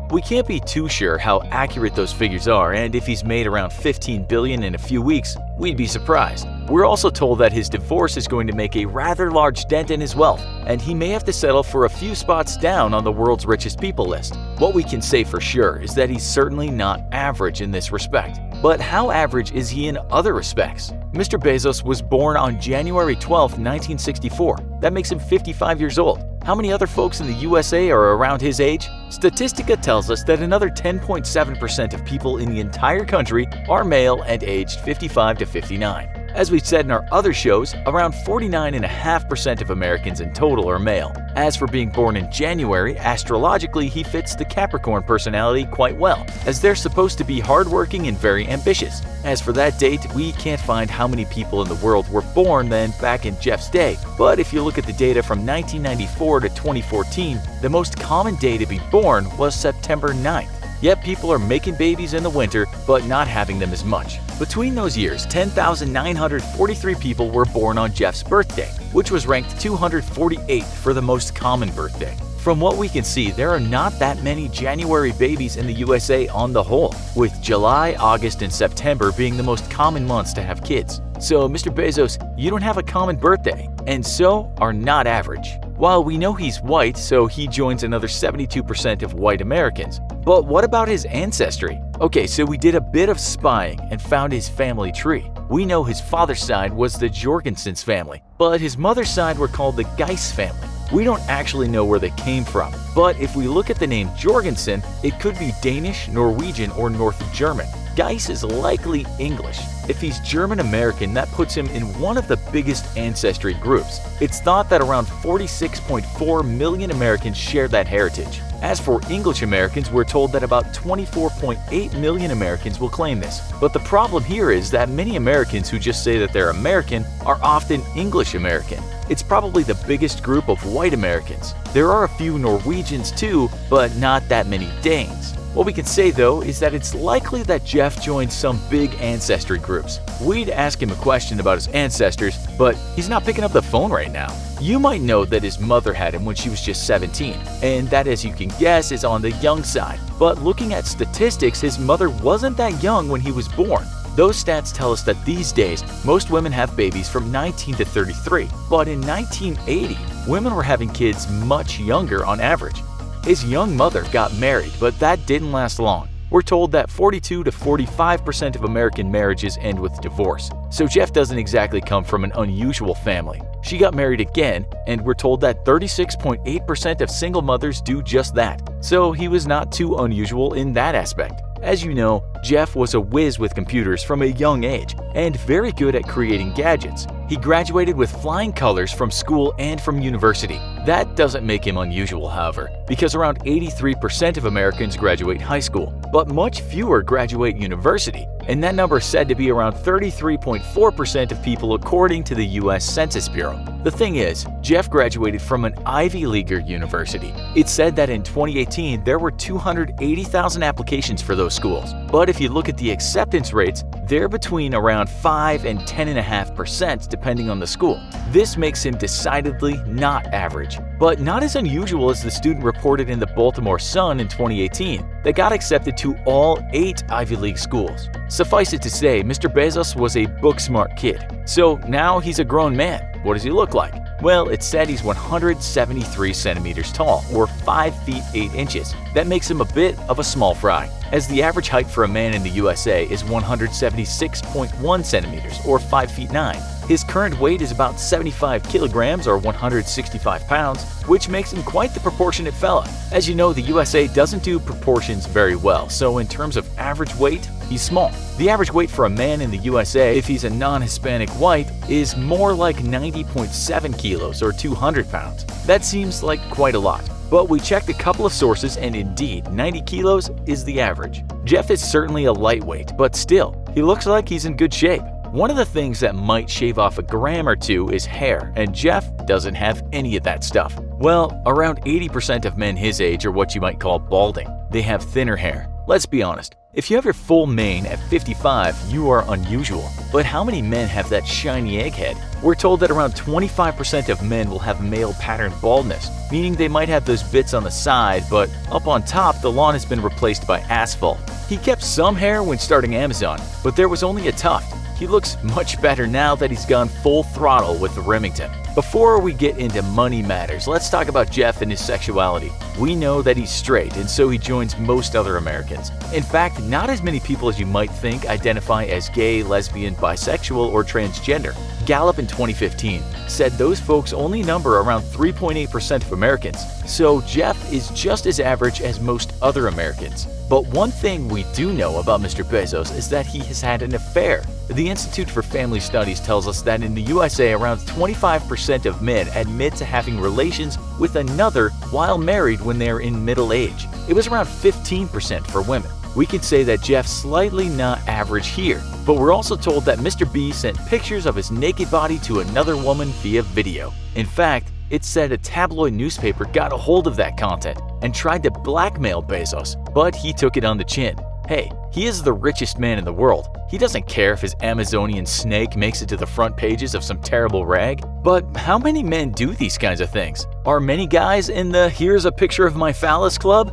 We can't be too sure how accurate those figures are, and if he's made around $15 billion in a few weeks, we'd be surprised. We're also told that his divorce is going to make a rather large dent in his wealth, and he may have to settle for a few spots down on the world's richest people list. What we can say for sure is that he's certainly not average in this respect. But how average is he in other respects? Mr. Bezos was born on January 12, 1964. That makes him 55 years old. How many other folks in the USA are around his age? Statistica tells us that another 10.7% of people in the entire country are male and aged 55 to 59. As we've said in our other shows, around 49.5% of Americans in total are male. As for being born in January, astrologically he fits the Capricorn personality quite well, as they're supposed to be hardworking and very ambitious. As for that date, we can't find how many people in the world were born then back in Jeff's day, but if you look at the data from 1994 to 2014, the most common day to be born was September 9th. Yet people are making babies in the winter, but not having them as much. Between those years, 10,943 people were born on Jeff's birthday, which was ranked 248th for the most common birthday. From what we can see, there are not that many January babies in the USA on the whole, with July, August, and September being the most common months to have kids. So, Mr. Bezos, you don't have a common birthday, and so are not average. While we know he's white, so he joins another 72% of white Americans. But what about his ancestry? Okay, so we did a bit of spying and found his family tree. We know his father's side was the Jorgensen's family, but his mother's side were called the Geis family. We don't actually know where they came from, but if we look at the name Jorgensen, it could be Danish, Norwegian, or North German. Geis is likely English. If he's German-American, that puts him in one of the biggest ancestry groups. It's thought that around 46.4 million Americans share that heritage. As for English Americans, we're told that about 24.8 million Americans will claim this. But the problem here is that many Americans who just say that they're American are often English American. It's probably the biggest group of white Americans. There are a few Norwegians too, but not that many Danes. What we can say though is that it's likely that Jeff joined some big ancestry groups. We'd ask him a question about his ancestors, but he's not picking up the phone right now. You might know that his mother had him when she was just 17, and that, as you can guess, is on the young side. But looking at statistics, his mother wasn't that young when he was born. Those stats tell us that these days, most women have babies from 19 to 33, but in 1980, women were having kids much younger on average. His young mother got married, but that didn't last long. We're told that 42 to 45% of American marriages end with divorce, so Jeff doesn't exactly come from an unusual family. She got married again, and we're told that 36.8% of single mothers do just that, so he was not too unusual in that aspect. As you know, Jeff was a whiz with computers from a young age and very good at creating gadgets. He graduated with flying colors from school and from university. That doesn't make him unusual, however, because around 83% of Americans graduate high school, but much fewer graduate university, and that number is said to be around 33.4% of people according to the US Census Bureau. The thing is, Jeff graduated from an Ivy Leaguer university. It's said that in 2018 there were 280,000 applications for those schools, but if you look at the acceptance rates, they're between around 5 and 10.5% depending on the school. This makes him decidedly not average, but not as unusual as the student reported in the Baltimore Sun in 2018 that got accepted to all 8 Ivy League schools. Suffice it to say, Mr. Bezos was a book-smart kid. So now he's a grown man. What does he look like? Well, it's said he's 173 centimeters tall, or 5 feet 8 inches. That makes him a bit of a small fry, as the average height for a man in the USA is 176.1 centimeters, or 5 feet 9. His current weight is about 75 kilograms, or 165 pounds, which makes him quite the proportionate fella. As you know, the USA doesn't do proportions very well, so in terms of average weight, he's small. The average weight for a man in the USA, if he's a non-Hispanic white, is more like 90.7 kilos or 200 pounds. That seems like quite a lot. But we checked a couple of sources and indeed, 90 kilos is the average. Jeff is certainly a lightweight, but still, he looks like he's in good shape. One of the things that might shave off a gram or two is hair, and Jeff doesn't have any of that stuff. Well, around 80% of men his age are what you might call balding. They have thinner hair. Let's be honest, if you have your full mane at 55, you are unusual. But how many men have that shiny egghead? We're told that around 25% of men will have male pattern baldness, meaning they might have those bits on the side, but up on top the lawn has been replaced by asphalt. He kept some hair when starting Amazon, but there was only a tuft. He looks much better now that he's gone full throttle with the Remington. Before we get into money matters, let's talk about Jeff and his sexuality. We know that he's straight, and so he joins most other Americans. In fact, not as many people as you might think identify as gay, lesbian, bisexual, or transgender. Gallup in 2015 said those folks only number around 3.8% of Americans, so Jeff is just as average as most other Americans. But one thing we do know about Mr. Bezos is that he has had an affair. The Institute for Family Studies tells us that in the USA, around 25% of men admit to having relations with another while married when they're in middle age. It was around 15% for women. We could say that Jeff's slightly not average here, but we're also told that Mr. B sent pictures of his naked body to another woman via video. In fact, it said a tabloid newspaper got a hold of that content and tried to blackmail Bezos, but he took it on the chin. Hey, he is the richest man in the world. He doesn't care if his Amazonian snake makes it to the front pages of some terrible rag. But how many men do these kinds of things? Are many guys in the "here's a picture of my phallus" club?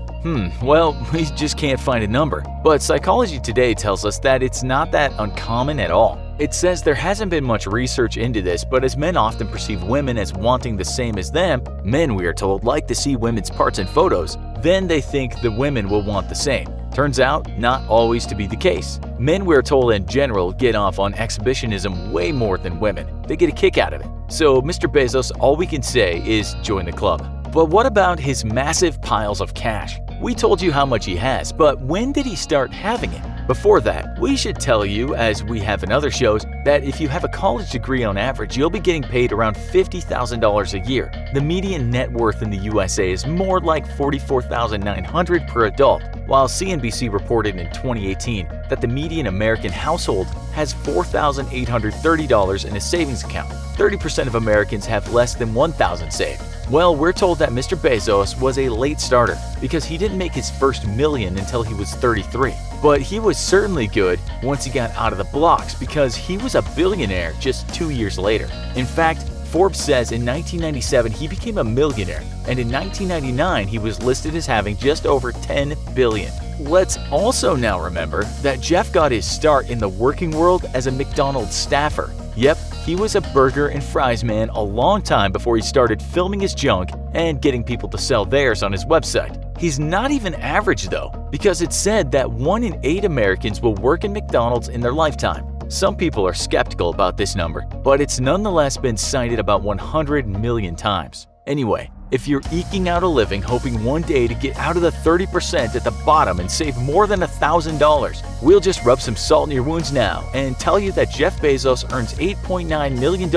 Well, we just can't find a number. But Psychology Today tells us that it's not that uncommon at all. It says there hasn't been much research into this, but as men often perceive women as wanting the same as them, men, we are told, like to see women's parts in photos, then they think the women will want the same. Turns out, not always to be the case. Men, we're told in general, get off on exhibitionism way more than women. They get a kick out of it. So Mr. Bezos, all we can say is join the club. But what about his massive piles of cash? We told you how much he has, but when did he start having it? Before that, we should tell you, as we have in other shows, that if you have a college degree on average, you'll be getting paid around $50,000 a year. The median net worth in the USA is more like $44,900 per adult, while CNBC reported in 2018 that the median American household has $4,830 in a savings account. 30% of Americans have less than $1,000 saved. Well, we're told that Mr. Bezos was a late starter because he didn't make his first million until he was 33. But he was certainly good once he got out of the blocks because he was a billionaire just 2 years later. In fact, Forbes says in 1997 he became a millionaire, and in 1999 he was listed as having just over $10 billion. Let's also now remember that Jeff got his start in the working world as a McDonald's staffer. Yep, he was a burger and fries man a long time before he started filming his junk and getting people to sell theirs on his website. He's not even average though, because it's said that 1 in 8 Americans will work in McDonald's in their lifetime. Some people are skeptical about this number, but it's nonetheless been cited about 100 million times. Anyway, if you're eking out a living hoping one day to get out of the 30% at the bottom and save more than $1,000, we'll just rub some salt in your wounds now and tell you that Jeff Bezos earns $8.9 million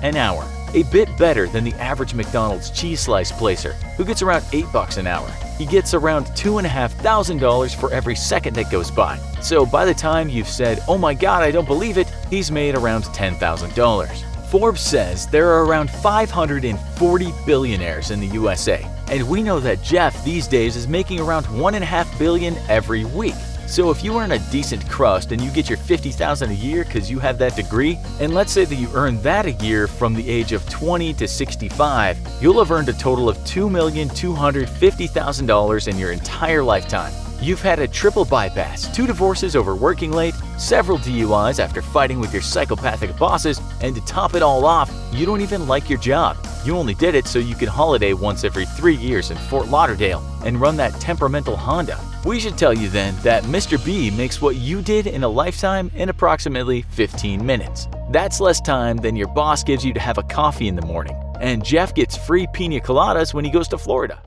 an hour, a bit better than the average McDonald's cheese slice placer, who gets around $8 an hour. He gets around $2,500 for every second that goes by. So by the time you've said, "Oh my God, I don't believe it," he's made around $10,000. Forbes says there are around 540 billionaires in the USA, and we know that Jeff these days is making around $1.5 billion every week. So if you earn a decent crust and you get your $50,000 a year because you have that degree, and let's say that you earn that a year from the age of 20 to 65, you'll have earned a total of $2,250,000 in your entire lifetime. You've had a triple bypass, 2 divorces over working late, several DUIs after fighting with your psychopathic bosses, and to top it all off, you don't even like your job. You only did it so you could holiday once every 3 years in Fort Lauderdale and run that temperamental Honda. We should tell you then that Mr. B makes what you did in a lifetime in approximately 15 minutes. That's less time than your boss gives you to have a coffee in the morning, and Jeff gets free pina coladas when he goes to Florida.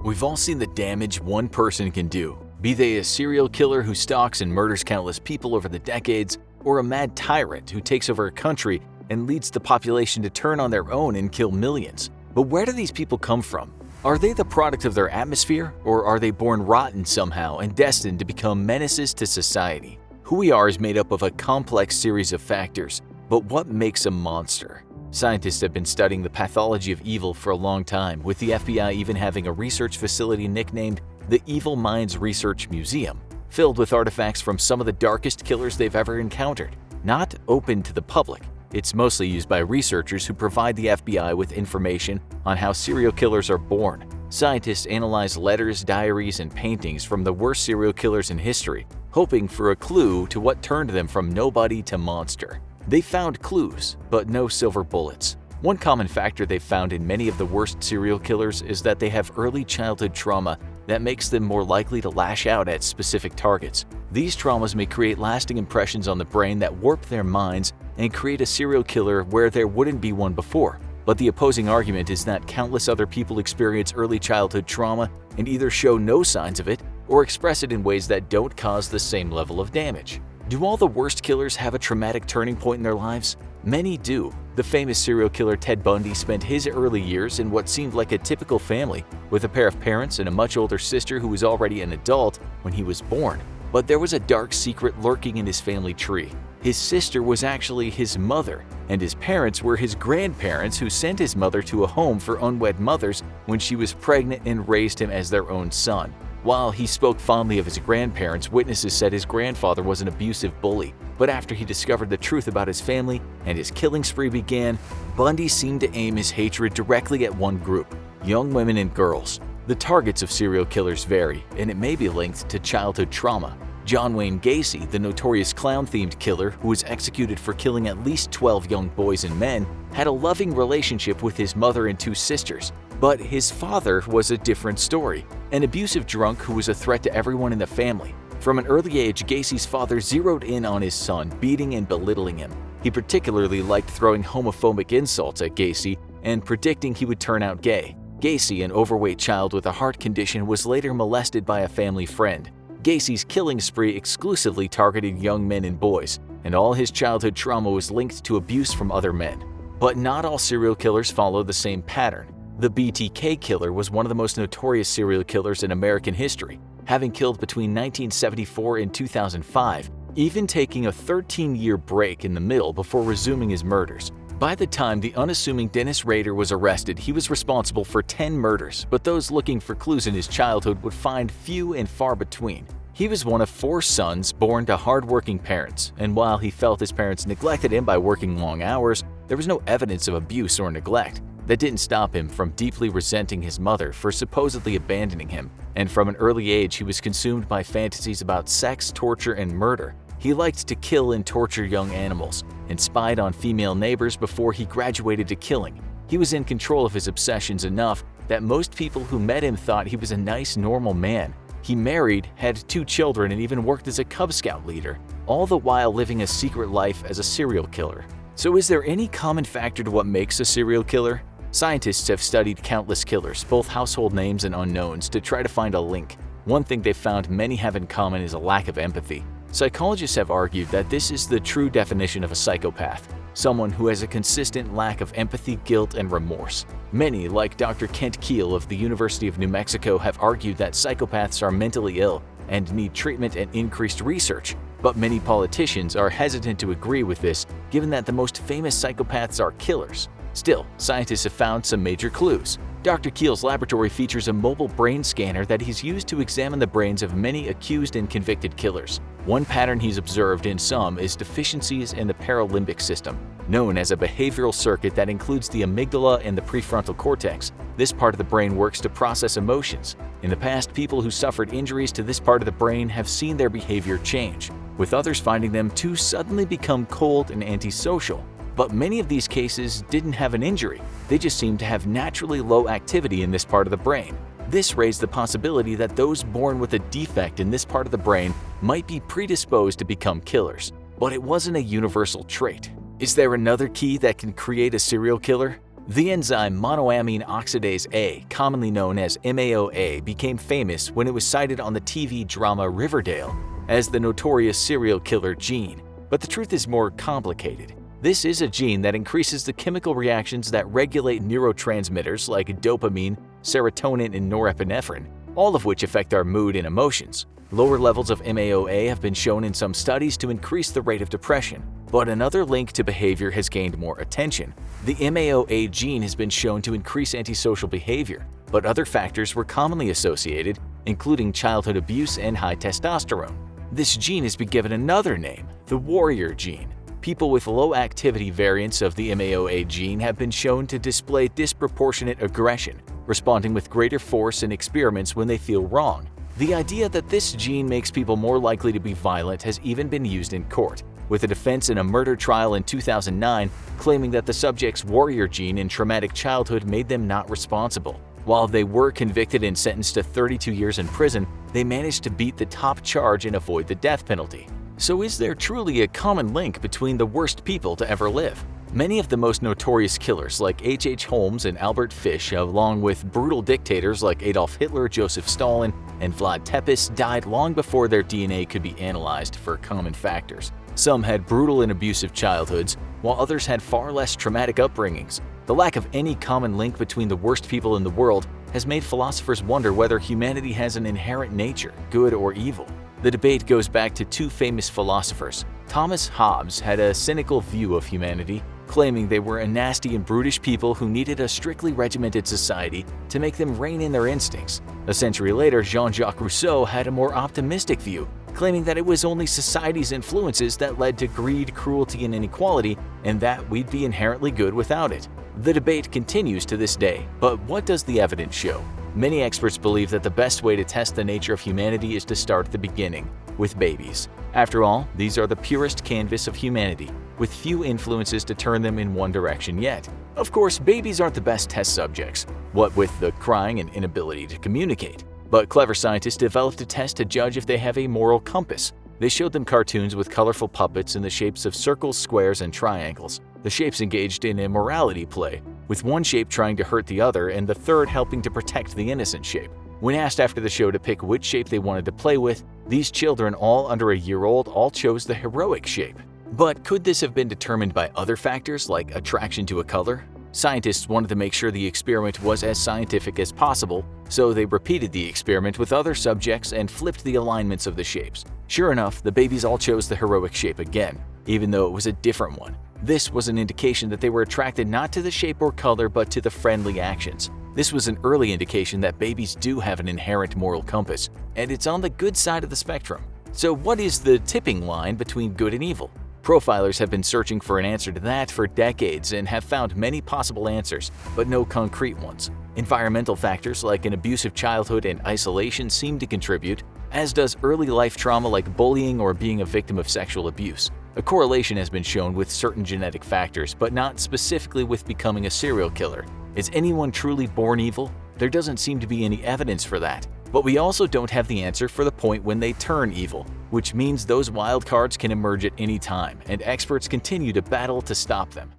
We've all seen the damage one person can do, be they a serial killer who stalks and murders countless people over the decades, or a mad tyrant who takes over a country and leads the population to turn on their own and kill millions. But where do these people come from? Are they the product of their atmosphere, or are they born rotten somehow and destined to become menaces to society? Who we are is made up of a complex series of factors, but what makes a monster? Scientists have been studying the pathology of evil for a long time, with the FBI even having a research facility nicknamed the Evil Minds Research Museum, filled with artifacts from some of the darkest killers they've ever encountered. Not open to the public, it's mostly used by researchers who provide the FBI with information on how serial killers are born. Scientists analyze letters, diaries, and paintings from the worst serial killers in history, hoping for a clue to what turned them from nobody to monster. They found clues, but no silver bullets. One common factor they've found in many of the worst serial killers is that they have early childhood trauma that makes them more likely to lash out at specific targets. These traumas may create lasting impressions on the brain that warp their minds and create a serial killer where there wouldn't be one before. But the opposing argument is that countless other people experience early childhood trauma and either show no signs of it or express it in ways that don't cause the same level of damage. Do all the worst killers have a traumatic turning point in their lives? Many do. The famous serial killer Ted Bundy spent his early years in what seemed like a typical family, with a pair of parents and a much older sister who was already an adult when he was born. But there was a dark secret lurking in his family tree. His sister was actually his mother, and his parents were his grandparents who sent his mother to a home for unwed mothers when she was pregnant and raised him as their own son. While he spoke fondly of his grandparents, witnesses said his grandfather was an abusive bully. But after he discovered the truth about his family and his killing spree began, Bundy seemed to aim his hatred directly at one group: young women and girls. The targets of serial killers vary, and it may be linked to childhood trauma. John Wayne Gacy, the notorious clown-themed killer who was executed for killing at least 12 young boys and men, had a loving relationship with his mother and 2 sisters. But his father was a different story, an abusive drunk who was a threat to everyone in the family. From an early age, Gacy's father zeroed in on his son, beating and belittling him. He particularly liked throwing homophobic insults at Gacy and predicting he would turn out gay. Gacy, an overweight child with a heart condition, was later molested by a family friend. Gacy's killing spree exclusively targeted young men and boys, and all his childhood trauma was linked to abuse from other men. But not all serial killers follow the same pattern. The BTK killer was one of the most notorious serial killers in American history, having killed between 1974 and 2005, even taking a 13-year break in the middle before resuming his murders. By the time the unassuming Dennis Rader was arrested, he was responsible for 10 murders, but those looking for clues in his childhood would find few and far between. He was one of 4 sons born to hard-working parents, and while he felt his parents neglected him by working long hours, there was no evidence of abuse or neglect. That didn't stop him from deeply resenting his mother for supposedly abandoning him, and from an early age he was consumed by fantasies about sex, torture, and murder. He liked to kill and torture young animals, and spied on female neighbors before he graduated to killing. He was in control of his obsessions enough that most people who met him thought he was a nice, normal man. He married, had 2 children, and even worked as a Cub Scout leader, all the while living a secret life as a serial killer. So is there any common factor to what makes a serial killer? Scientists have studied countless killers, both household names and unknowns, to try to find a link. One thing they've found many have in common is a lack of empathy. Psychologists have argued that this is the true definition of a psychopath, someone who has a consistent lack of empathy, guilt, and remorse. Many, like Dr. Kent Keel of the University of New Mexico, have argued that psychopaths are mentally ill and need treatment and increased research. But many politicians are hesitant to agree with this, given that the most famous psychopaths are killers. Still, scientists have found some major clues. Dr. Keel's laboratory features a mobile brain scanner that he's used to examine the brains of many accused and convicted killers. One pattern he's observed in some is deficiencies in the paralimbic system, known as a behavioral circuit that includes the amygdala and the prefrontal cortex. This part of the brain works to process emotions. In the past, people who suffered injuries to this part of the brain have seen their behavior change, with others finding them to suddenly become cold and antisocial. But many of these cases didn't have an injury, they just seemed to have naturally low activity in this part of the brain. This raised the possibility that those born with a defect in this part of the brain might be predisposed to become killers. But it wasn't a universal trait. Is there another key that can create a serial killer? The enzyme monoamine oxidase A, commonly known as MAOA, became famous when it was cited on the TV drama Riverdale as the notorious serial killer gene. But the truth is more complicated. This is a gene that increases the chemical reactions that regulate neurotransmitters like dopamine, serotonin, and norepinephrine, all of which affect our mood and emotions. Lower levels of MAOA have been shown in some studies to increase the rate of depression. But another link to behavior has gained more attention. The MAOA gene has been shown to increase antisocial behavior, but other factors were commonly associated, including childhood abuse and high testosterone. This gene has been given another name, the warrior gene. People with low activity variants of the MAOA gene have been shown to display disproportionate aggression, responding with greater force in experiments when they feel wrong. The idea that this gene makes people more likely to be violent has even been used in court, with a defense in a murder trial in 2009 claiming that the subject's warrior gene in traumatic childhood made them not responsible. While they were convicted and sentenced to 32 years in prison, they managed to beat the top charge and avoid the death penalty. So is there truly a common link between the worst people to ever live? Many of the most notorious killers like H.H. Holmes and Albert Fish, along with brutal dictators like Adolf Hitler, Joseph Stalin, and Vlad Tepes, died long before their DNA could be analyzed for common factors. Some had brutal and abusive childhoods, while others had far less traumatic upbringings. The lack of any common link between the worst people in the world has made philosophers wonder whether humanity has an inherent nature, good or evil. The debate goes back to 2 famous philosophers. Thomas Hobbes had a cynical view of humanity, claiming they were a nasty and brutish people who needed a strictly regimented society to make them rein in their instincts. A century later, Jean-Jacques Rousseau had a more optimistic view, claiming that it was only society's influences that led to greed, cruelty, and inequality, and that we'd be inherently good without it. The debate continues to this day, but what does the evidence show? Many experts believe that the best way to test the nature of humanity is to start at the beginning, with babies. After all, these are the purest canvas of humanity, with few influences to turn them in one direction yet. Of course, babies aren't the best test subjects, what with the crying and inability to communicate. But clever scientists developed a test to judge if they have a moral compass. They showed them cartoons with colorful puppets in the shapes of circles, squares, and triangles. The shapes engaged in a morality play, with one shape trying to hurt the other and the third helping to protect the innocent shape. When asked after the show to pick which shape they wanted to play with, these children, all under a year old, all chose the heroic shape. But could this have been determined by other factors like attraction to a color? Scientists wanted to make sure the experiment was as scientific as possible, so they repeated the experiment with other subjects and flipped the alignments of the shapes. Sure enough, the babies all chose the heroic shape again, even though it was a different one. This was an indication that they were attracted not to the shape or color but to the friendly actions. This was an early indication that babies do have an inherent moral compass, and it's on the good side of the spectrum. So what is the tipping line between good and evil? Profilers have been searching for an answer to that for decades and have found many possible answers, but no concrete ones. Environmental factors like an abusive childhood and isolation seem to contribute, as does early life trauma like bullying or being a victim of sexual abuse. A correlation has been shown with certain genetic factors, but not specifically with becoming a serial killer. Is anyone truly born evil? There doesn't seem to be any evidence for that. But we also don't have the answer for the point when they turn evil, which means those wild cards can emerge at any time, and experts continue to battle to stop them.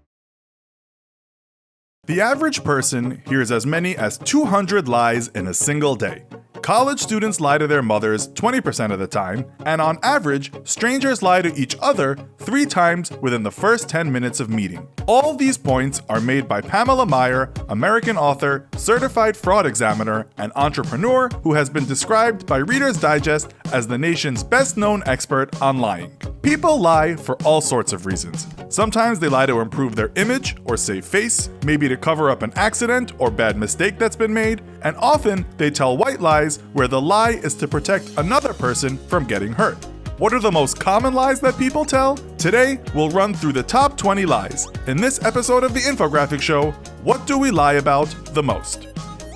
The average person hears as many as 200 lies in a single day. College students lie to their mothers 20% of the time, and on average, strangers lie to each other 3 times within the first 10 minutes of meeting. All these points are made by Pamela Meyer, American author, certified fraud examiner, and entrepreneur who has been described by Reader's Digest as the nation's best-known expert on lying. People lie for all sorts of reasons. Sometimes they lie to improve their image or save face, maybe to cover up an accident or bad mistake that's been made, and often they tell white lies where the lie is to protect another person from getting hurt. What are the most common lies that people tell? Today, we'll run through the top 20 lies. In this episode of the Infographic Show, what do we lie about the most?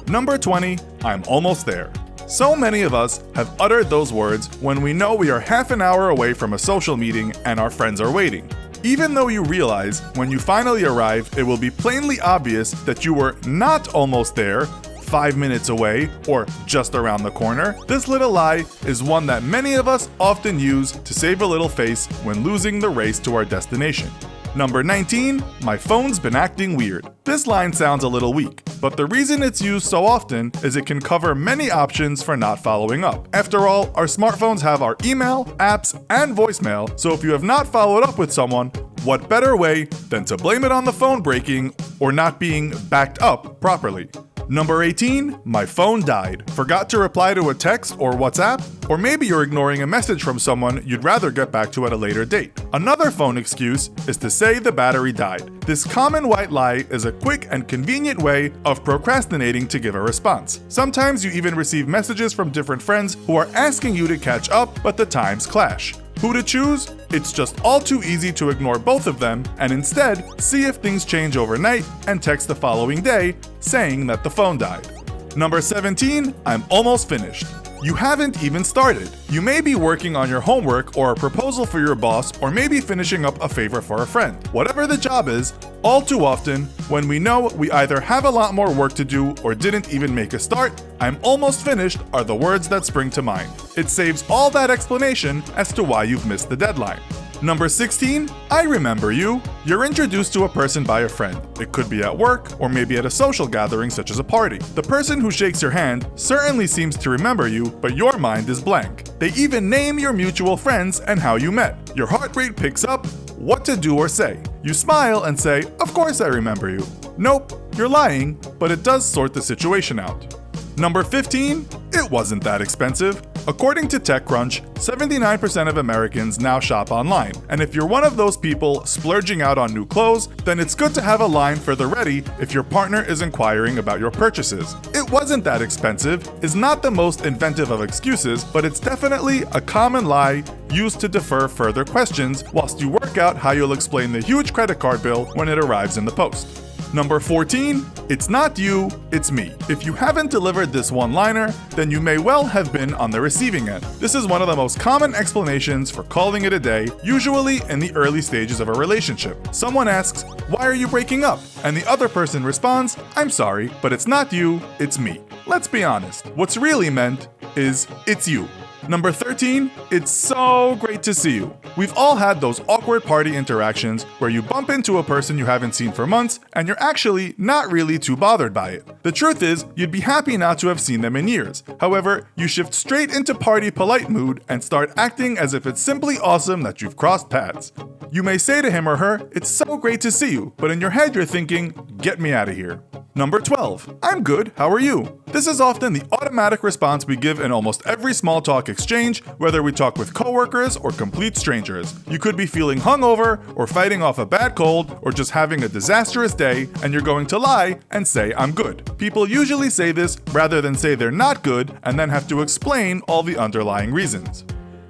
Number 20, I'm almost there. So many of us have uttered those words when we know we are half an hour away from a social meeting and our friends are waiting. Even though you realize when you finally arrive, it will be plainly obvious that you were not almost there, 5 minutes away, or just around the corner, this little lie is one that many of us often use to save a little face when losing the race to our destination. Number 19, my phone's been acting weird. This line sounds a little weak, but the reason it's used so often is it can cover many options for not following up. After all, our smartphones have our email, apps, and voicemail, so if you have not followed up with someone, what better way than to blame it on the phone breaking or not being backed up properly? Number 18, my phone died. Forgot to reply to a text or WhatsApp? Or maybe you're ignoring a message from someone you'd rather get back to at a later date. Another phone excuse is to say the battery died. This common white lie is a quick and convenient way of procrastinating to give a response. Sometimes you even receive messages from different friends who are asking you to catch up, but the times clash. Who to choose? It's just all too easy to ignore both of them and instead see if things change overnight and text the following day saying that the phone died. Number 17, I'm almost finished. You haven't even started. You may be working on your homework or a proposal for your boss, or maybe finishing up a favor for a friend. Whatever the job is, all too often, when we know we either have a lot more work to do or didn't even make a start, I'm almost finished are the words that spring to mind. It saves all that explanation as to why you've missed the deadline. Number 16, I remember you. You're introduced to a person by a friend. It could be at work or maybe at a social gathering such as a party. The person who shakes your hand certainly seems to remember you, but your mind is blank. They even name your mutual friends and how you met. Your heart rate picks up what to do or say. You smile and say, of course I remember you. Nope, you're lying, but it does sort the situation out. Number 15, it wasn't that expensive. According to TechCrunch, 79% of Americans now shop online, and if you're one of those people splurging out on new clothes, then it's good to have a line for the ready if your partner is inquiring about your purchases. It wasn't that expensive is not the most inventive of excuses, but it's definitely a common lie used to defer further questions whilst you work out how you'll explain the huge credit card bill when it arrives in the post. Number 14, it's not you, it's me. If you haven't delivered this one-liner, then you may well have been on the receiving end. This is one of the most common explanations for calling it a day, usually in the early stages of a relationship. Someone asks, why are you breaking up? And the other person responds, I'm sorry, but it's not you, it's me. Let's be honest, what's really meant is, it's you. Number 13, it's so great to see you. We've all had those awkward party interactions where you bump into a person you haven't seen for months and you're actually not really too bothered by it. The truth is, you'd be happy not to have seen them in years. However, you shift straight into party polite mood and start acting as if it's simply awesome that you've crossed paths. You may say to him or her, "It's so great to see you," but in your head you're thinking, "Get me out of here." Number 12, I'm good, how are you? This is often the automatic response we give in almost every small talk exchange, whether we talk with coworkers or complete strangers. You could be feeling hungover, or fighting off a bad cold, or just having a disastrous day, and you're going to lie and say, "I'm good." People usually say this rather than say they're not good and then have to explain all the underlying reasons.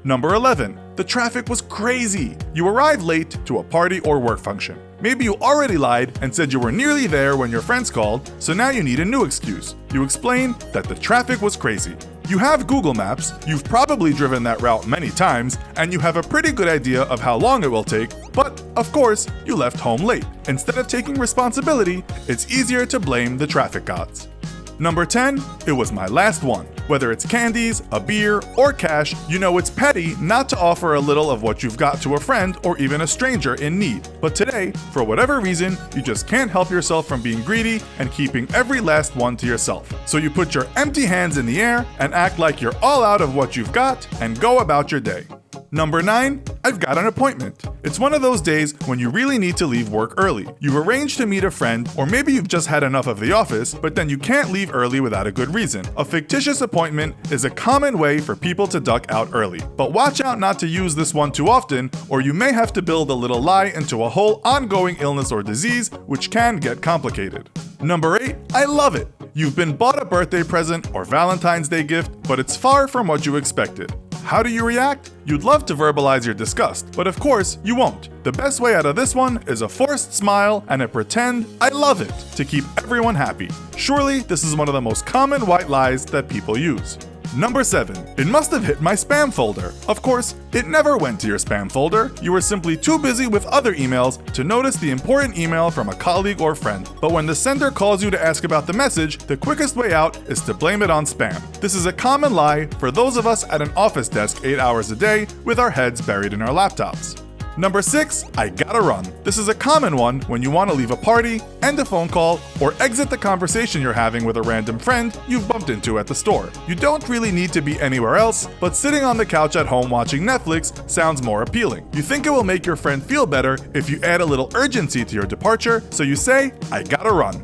Number 11, the traffic was crazy. You arrived late to a party or work function. Maybe you already lied and said you were nearly there when your friends called, so now you need a new excuse. You explain that the traffic was crazy. You have Google Maps, you've probably driven that route many times, and you have a pretty good idea of how long it will take, but of course, you left home late. Instead of taking responsibility, it's easier to blame the traffic gods. Number 10, it was my last one. Whether it's candies, a beer, or cash, you know it's petty not to offer a little of what you've got to a friend or even a stranger in need. But today, for whatever reason, you just can't help yourself from being greedy and keeping every last one to yourself. So you put your empty hands in the air and act like you're all out of what you've got and go about your day. Number 9, I've got an appointment. It's one of those days when you really need to leave work early. You've arranged to meet a friend, or maybe you've just had enough of the office, but then you can't leave early without a good reason. A fictitious appointment is a common way for people to duck out early. But watch out not to use this one too often, or you may have to build a little lie into a whole ongoing illness or disease, which can get complicated. Number 8, I love it. You've been bought a birthday present or Valentine's Day gift, but it's far from what you expected. How do you react? You'd love to verbalize your disgust, but of course, you won't. The best way out of this one is a forced smile and a pretend, "I love it," to keep everyone happy. Surely, this is one of the most common white lies that people use. Number 7, it must have hit my spam folder. Of course, it never went to your spam folder. You were simply too busy with other emails to notice the important email from a colleague or friend. But when the sender calls you to ask about the message, the quickest way out is to blame it on spam. This is a common lie for those of us at an office desk 8 hours a day with our heads buried in our laptops. Number 6, I gotta run. This is a common one when you want to leave a party, end a phone call, or exit the conversation you're having with a random friend you've bumped into at the store. You don't really need to be anywhere else, but sitting on the couch at home watching Netflix sounds more appealing. You think it will make your friend feel better if you add a little urgency to your departure, so you say, "I gotta run."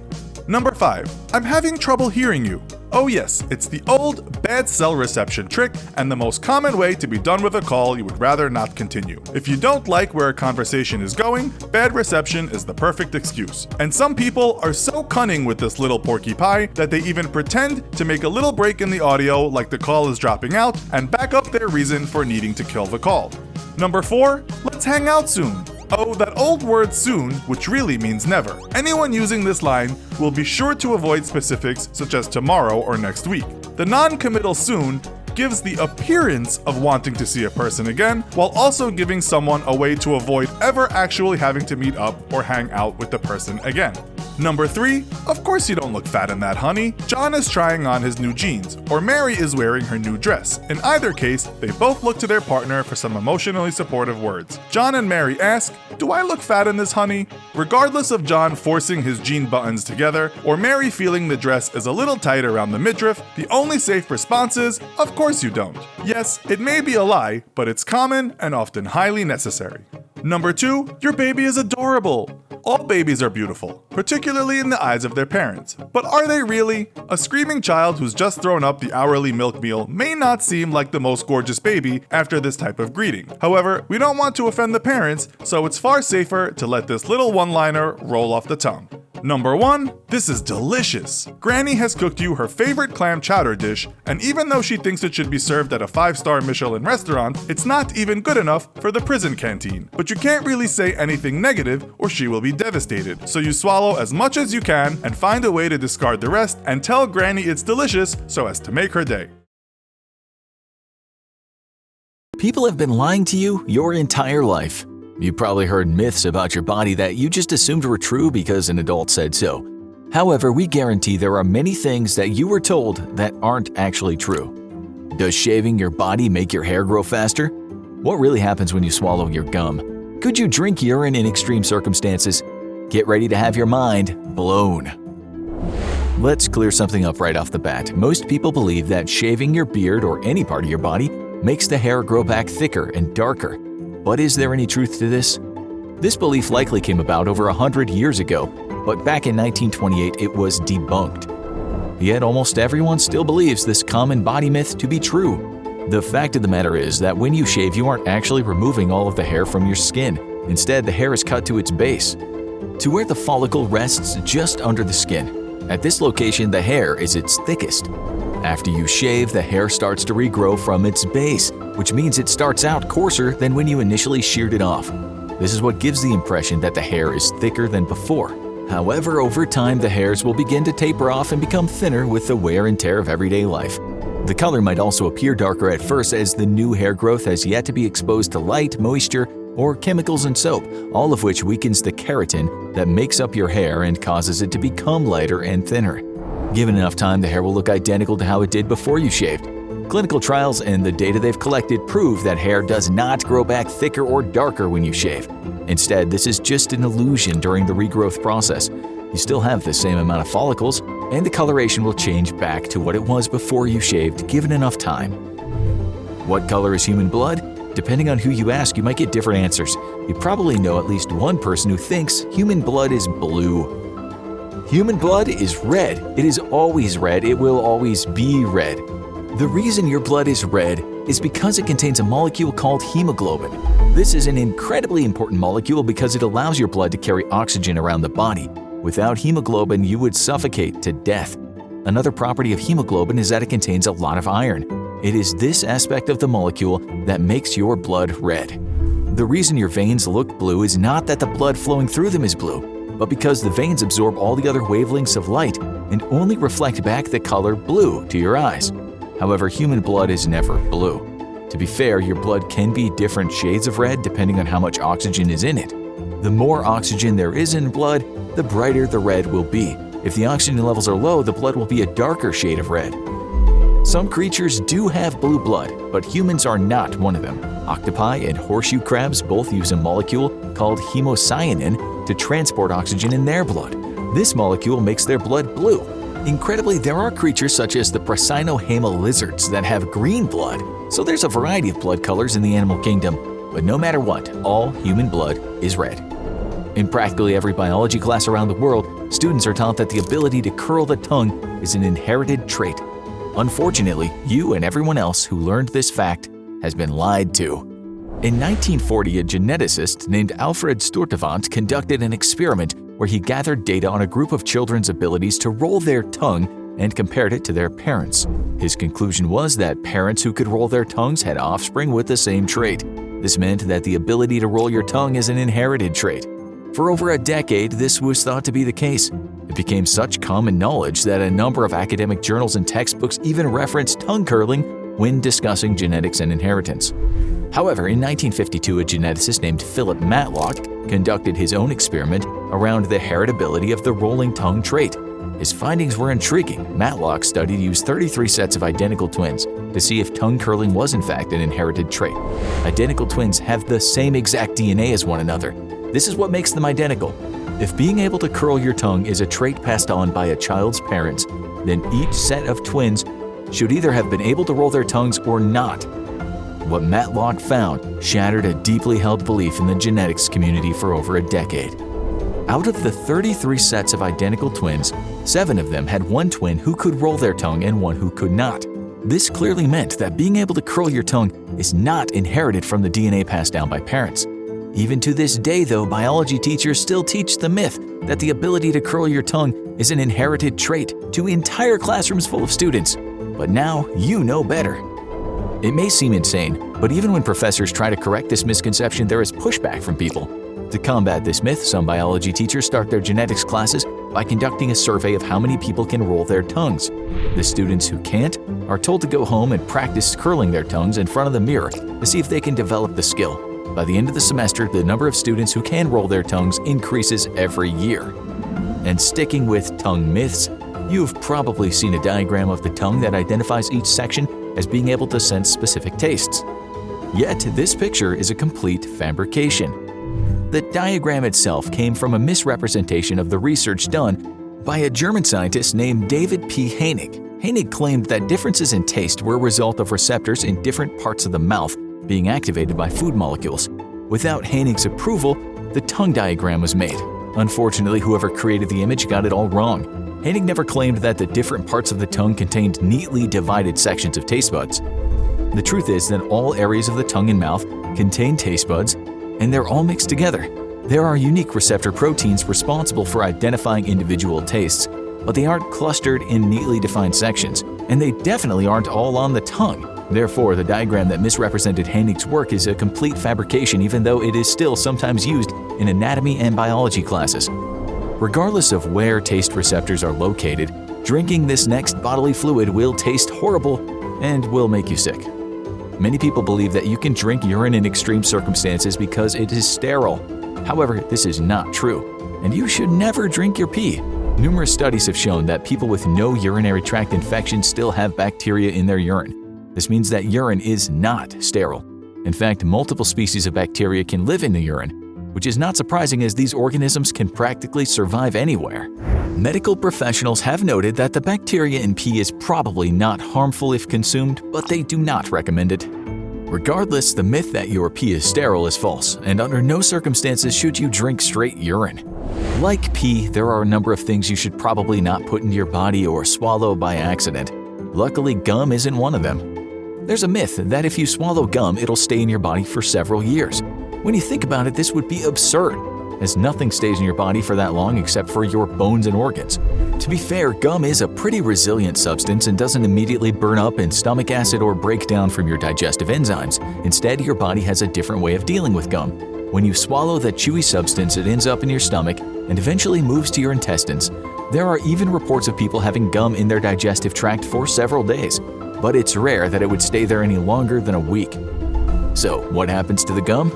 Number 5, I'm having trouble hearing you. Oh yes, it's the old bad cell reception trick and the most common way to be done with a call you would rather not continue. If you don't like where a conversation is going, bad reception is the perfect excuse. And some people are so cunning with this little porky pie that they even pretend to make a little break in the audio like the call is dropping out and back up their reason for needing to kill the call. Number 4, let's hang out soon. Oh, that old word soon, which really means never. Anyone using this line will be sure to avoid specifics such as tomorrow or next week. The non-committal soon gives the appearance of wanting to see a person again, while also giving someone a way to avoid ever actually having to meet up or hang out with the person again. Number 3, of course you don't look fat in that, honey. John is trying on his new jeans, or Mary is wearing her new dress. In either case, they both look to their partner for some emotionally supportive words. John and Mary ask, "Do I look fat in this, honey?" Regardless of John forcing his jean buttons together, or Mary feeling the dress is a little tight around the midriff, the only safe response is, of course you don't. Yes, it may be a lie, but it's common and often highly necessary. Number 2, your baby is adorable. All babies are beautiful, particularly in the eyes of their parents. But are they really? A screaming child who's just thrown up the hourly milk meal may not seem like the most gorgeous baby after this type of greeting. However, we don't want to offend the parents, so it's far safer to let this little one-liner roll off the tongue. Number 1, this is delicious. Granny has cooked you her favorite clam chowder dish, and even though she thinks it should be served at a 5-star Michelin restaurant, it's not even good enough for the prison canteen. But you can't really say anything negative or she will be devastated. So you swallow as much as you can and find a way to discard the rest and tell Granny it's delicious so as to make her day. People have been lying to you your entire life. You've probably heard myths about your body that you just assumed were true because an adult said so. However, we guarantee there are many things that you were told that aren't actually true. Does shaving your body make your hair grow faster? What really happens when you swallow your gum? Could you drink urine in extreme circumstances? Get ready to have your mind blown. Let's clear something up right off the bat. Most people believe that shaving your beard or any part of your body makes the hair grow back thicker and darker. But is there any truth to this? This belief likely came about over 100 years ago, but back in 1928 it was debunked. Yet almost everyone still believes this common body myth to be true. The fact of the matter is that when you shave, you aren't actually removing all of the hair from your skin. Instead, the hair is cut to its base, to where the follicle rests just under the skin. At this location, the hair is its thickest. After you shave, the hair starts to regrow from its base, which means it starts out coarser than when you initially sheared it off. This is what gives the impression that the hair is thicker than before. However, over time, the hairs will begin to taper off and become thinner with the wear and tear of everyday life. The color might also appear darker at first as the new hair growth has yet to be exposed to light, moisture, or chemicals and soap, all of which weakens the keratin that makes up your hair and causes it to become lighter and thinner. Given enough time, the hair will look identical to how it did before you shaved. Clinical trials and the data they've collected prove that hair does not grow back thicker or darker when you shave. Instead, this is just an illusion during the regrowth process. You still have the same amount of follicles, and the coloration will change back to what it was before you shaved, given enough time. What color is human blood? Depending on who you ask, you might get different answers. You probably know at least one person who thinks human blood is blue. Human blood is red. It is always red. It will always be red. The reason your blood is red is because it contains a molecule called hemoglobin. This is an incredibly important molecule because it allows your blood to carry oxygen around the body. Without hemoglobin, you would suffocate to death. Another property of hemoglobin is that it contains a lot of iron. It is this aspect of the molecule that makes your blood red. The reason your veins look blue is not that the blood flowing through them is blue, but because the veins absorb all the other wavelengths of light and only reflect back the color blue to your eyes. However, human blood is never blue. To be fair, your blood can be different shades of red depending on how much oxygen is in it. The more oxygen there is in blood, the brighter the red will be. If the oxygen levels are low, the blood will be a darker shade of red. Some creatures do have blue blood, but humans are not one of them. Octopi and horseshoe crabs both use a molecule called hemocyanin to transport oxygen in their blood. This molecule makes their blood blue. Incredibly, there are creatures such as the Prasinohama lizards that have green blood, so there's a variety of blood colors in the animal kingdom. But no matter what, all human blood is red. In practically every biology class around the world, students are taught that the ability to curl the tongue is an inherited trait. Unfortunately, you and everyone else who learned this fact has been lied to. In 1940, a geneticist named Alfred Sturtevant conducted an experiment where he gathered data on a group of children's abilities to roll their tongue and compared it to their parents. His conclusion was that parents who could roll their tongues had offspring with the same trait. This meant that the ability to roll your tongue is an inherited trait. For over a decade, this was thought to be the case. It became such common knowledge that a number of academic journals and textbooks even referenced tongue curling when discussing genetics and inheritance. However, in 1952, a geneticist named Philip Matlock conducted his own experiment around the heritability of the rolling tongue trait. His findings were intriguing. Matlock studied used 33 sets of identical twins to see if tongue curling was in fact an inherited trait. Identical twins have the same exact DNA as one another. This is what makes them identical. If being able to curl your tongue is a trait passed on by a child's parents, then each set of twins should either have been able to roll their tongues or not. What Matlock found shattered a deeply held belief in the genetics community for over a decade. Out of the 33 sets of identical twins, 7 of them had one twin who could roll their tongue and one who could not. This clearly meant that being able to curl your tongue is not inherited from the DNA passed down by parents. Even to this day, though, biology teachers still teach the myth that the ability to curl your tongue is an inherited trait to entire classrooms full of students. But now you know better. It may seem insane, but even when professors try to correct this misconception, there is pushback from people. To combat this myth, some biology teachers start their genetics classes by conducting a survey of how many people can roll their tongues. The students who can't are told to go home and practice curling their tongues in front of the mirror to see if they can develop the skill. By the end of the semester, the number of students who can roll their tongues increases every year. And sticking with tongue myths, you've probably seen a diagram of the tongue that identifies each section as being able to sense specific tastes. Yet, this picture is a complete fabrication. The diagram itself came from a misrepresentation of the research done by a German scientist named David P. Hainig. Hainig claimed that differences in taste were a result of receptors in different parts of the mouth being activated by food molecules. Without Hainig's approval, the tongue diagram was made. Unfortunately, whoever created the image got it all wrong. Hainig never claimed that the different parts of the tongue contained neatly divided sections of taste buds. The truth is that all areas of the tongue and mouth contain taste buds, and they're all mixed together. There are unique receptor proteins responsible for identifying individual tastes, but they aren't clustered in neatly defined sections, and they definitely aren't all on the tongue. Therefore, the diagram that misrepresented Hainig's work is a complete fabrication, even though it is still sometimes used in anatomy and biology classes. Regardless of where taste receptors are located, drinking this next bodily fluid will taste horrible and will make you sick. Many people believe that you can drink urine in extreme circumstances because it is sterile. However, this is not true, and you should never drink your pee. Numerous studies have shown that people with no urinary tract infection still have bacteria in their urine. This means that urine is not sterile. In fact, multiple species of bacteria can live in the urine, which is not surprising as these organisms can practically survive anywhere. Medical professionals have noted that the bacteria in pee is probably not harmful if consumed, but they do not recommend it. Regardless, the myth that your pee is sterile is false, and under no circumstances should you drink straight urine. Like pee, there are a number of things you should probably not put into your body or swallow by accident. Luckily, gum isn't one of them. There's a myth that if you swallow gum, it'll stay in your body for several years. When you think about it, this would be absurd, as nothing stays in your body for that long except for your bones and organs. To be fair, gum is a pretty resilient substance and doesn't immediately burn up in stomach acid or break down from your digestive enzymes. Instead, your body has a different way of dealing with gum. When you swallow that chewy substance, it ends up in your stomach and eventually moves to your intestines. There are even reports of people having gum in their digestive tract for several days, but it's rare that it would stay there any longer than a week. So, what happens to the gum?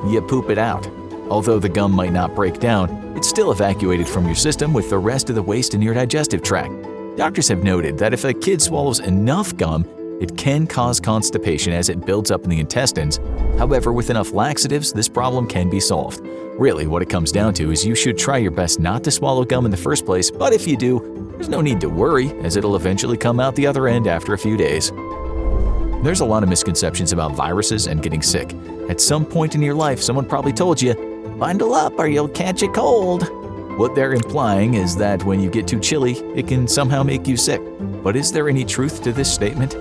You poop it out. Although the gum might not break down, it's still evacuated from your system with the rest of the waste in your digestive tract. Doctors have noted that if a kid swallows enough gum, it can cause constipation as it builds up in the intestines. However, with enough laxatives, this problem can be solved. Really, what it comes down to is you should try your best not to swallow gum in the first place, but if you do, there's no need to worry, as it'll eventually come out the other end after a few days. There's a lot of misconceptions about viruses and getting sick. At some point in your life, someone probably told you, "Bundle up or you'll catch a cold." What they're implying is that when you get too chilly, it can somehow make you sick. But is there any truth to this statement?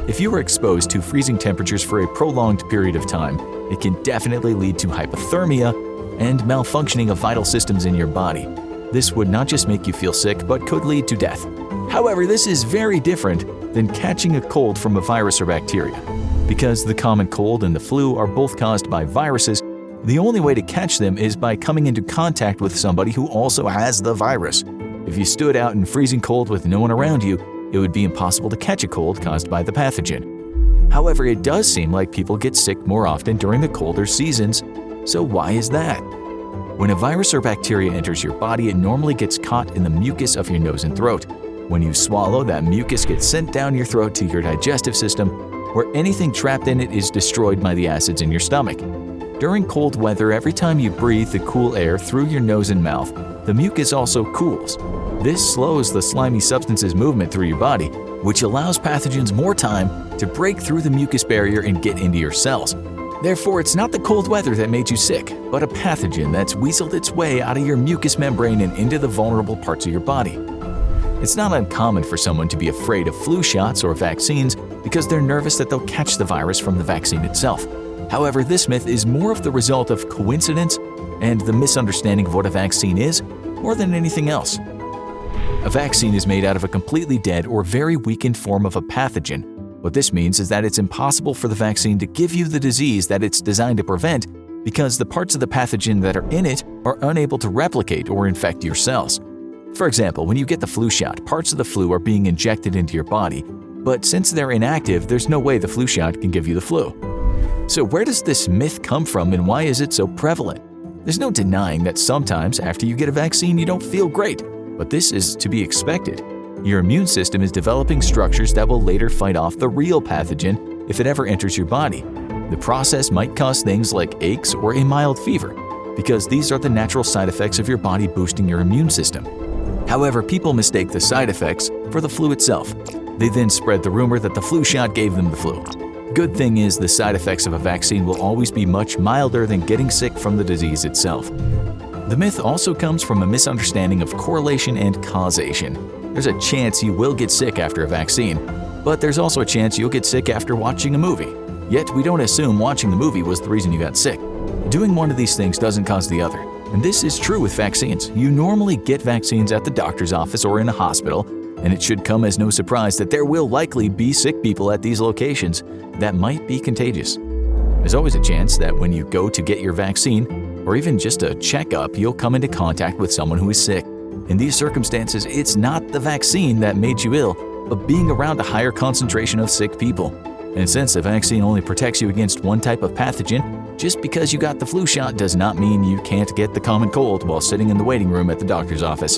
If you are exposed to freezing temperatures for a prolonged period of time, it can definitely lead to hypothermia and malfunctioning of vital systems in your body. This would not just make you feel sick, but could lead to death. However, this is very different than catching a cold from a virus or bacteria. Because the common cold and the flu are both caused by viruses, the only way to catch them is by coming into contact with somebody who also has the virus. If you stood out in freezing cold with no one around you, it would be impossible to catch a cold caused by the pathogen. However, it does seem like people get sick more often during the colder seasons. So why is that? When a virus or bacteria enters your body, it normally gets caught in the mucus of your nose and throat. When you swallow, that mucus gets sent down your throat to your digestive system, where anything trapped in it is destroyed by the acids in your stomach. During cold weather, every time you breathe the cool air through your nose and mouth, the mucus also cools. This slows the slimy substance's movement through your body, which allows pathogens more time to break through the mucus barrier and get into your cells. Therefore, it's not the cold weather that made you sick, but a pathogen that's weaseled its way out of your mucous membrane and into the vulnerable parts of your body. It's not uncommon for someone to be afraid of flu shots or vaccines because they're nervous that they'll catch the virus from the vaccine itself. However, this myth is more of the result of coincidence and the misunderstanding of what a vaccine is more than anything else. A vaccine is made out of a completely dead or very weakened form of a pathogen. What this means is that it's impossible for the vaccine to give you the disease that it's designed to prevent because the parts of the pathogen that are in it are unable to replicate or infect your cells. For example, when you get the flu shot, parts of the flu are being injected into your body, but since they're inactive, there's no way the flu shot can give you the flu. So where does this myth come from and why is it so prevalent? There's no denying that sometimes after you get a vaccine you don't feel great, but this is to be expected. Your immune system is developing structures that will later fight off the real pathogen if it ever enters your body. The process might cause things like aches or a mild fever, because these are the natural side effects of your body boosting your immune system. However, people mistake the side effects for the flu itself. They then spread the rumor that the flu shot gave them the flu. Good thing is, the side effects of a vaccine will always be much milder than getting sick from the disease itself. The myth also comes from a misunderstanding of correlation and causation. There's a chance you will get sick after a vaccine, but there's also a chance you'll get sick after watching a movie. Yet we don't assume watching the movie was the reason you got sick. Doing one of these things doesn't cause the other. And this is true with vaccines. You normally get vaccines at the doctor's office or in a hospital, and it should come as no surprise that there will likely be sick people at these locations that might be contagious. There's always a chance that when you go to get your vaccine, or even just a checkup, you'll come into contact with someone who is sick. In these circumstances, it's not the vaccine that made you ill, but being around a higher concentration of sick people. And since the vaccine only protects you against one type of pathogen, just because you got the flu shot does not mean you can't get the common cold while sitting in the waiting room at the doctor's office.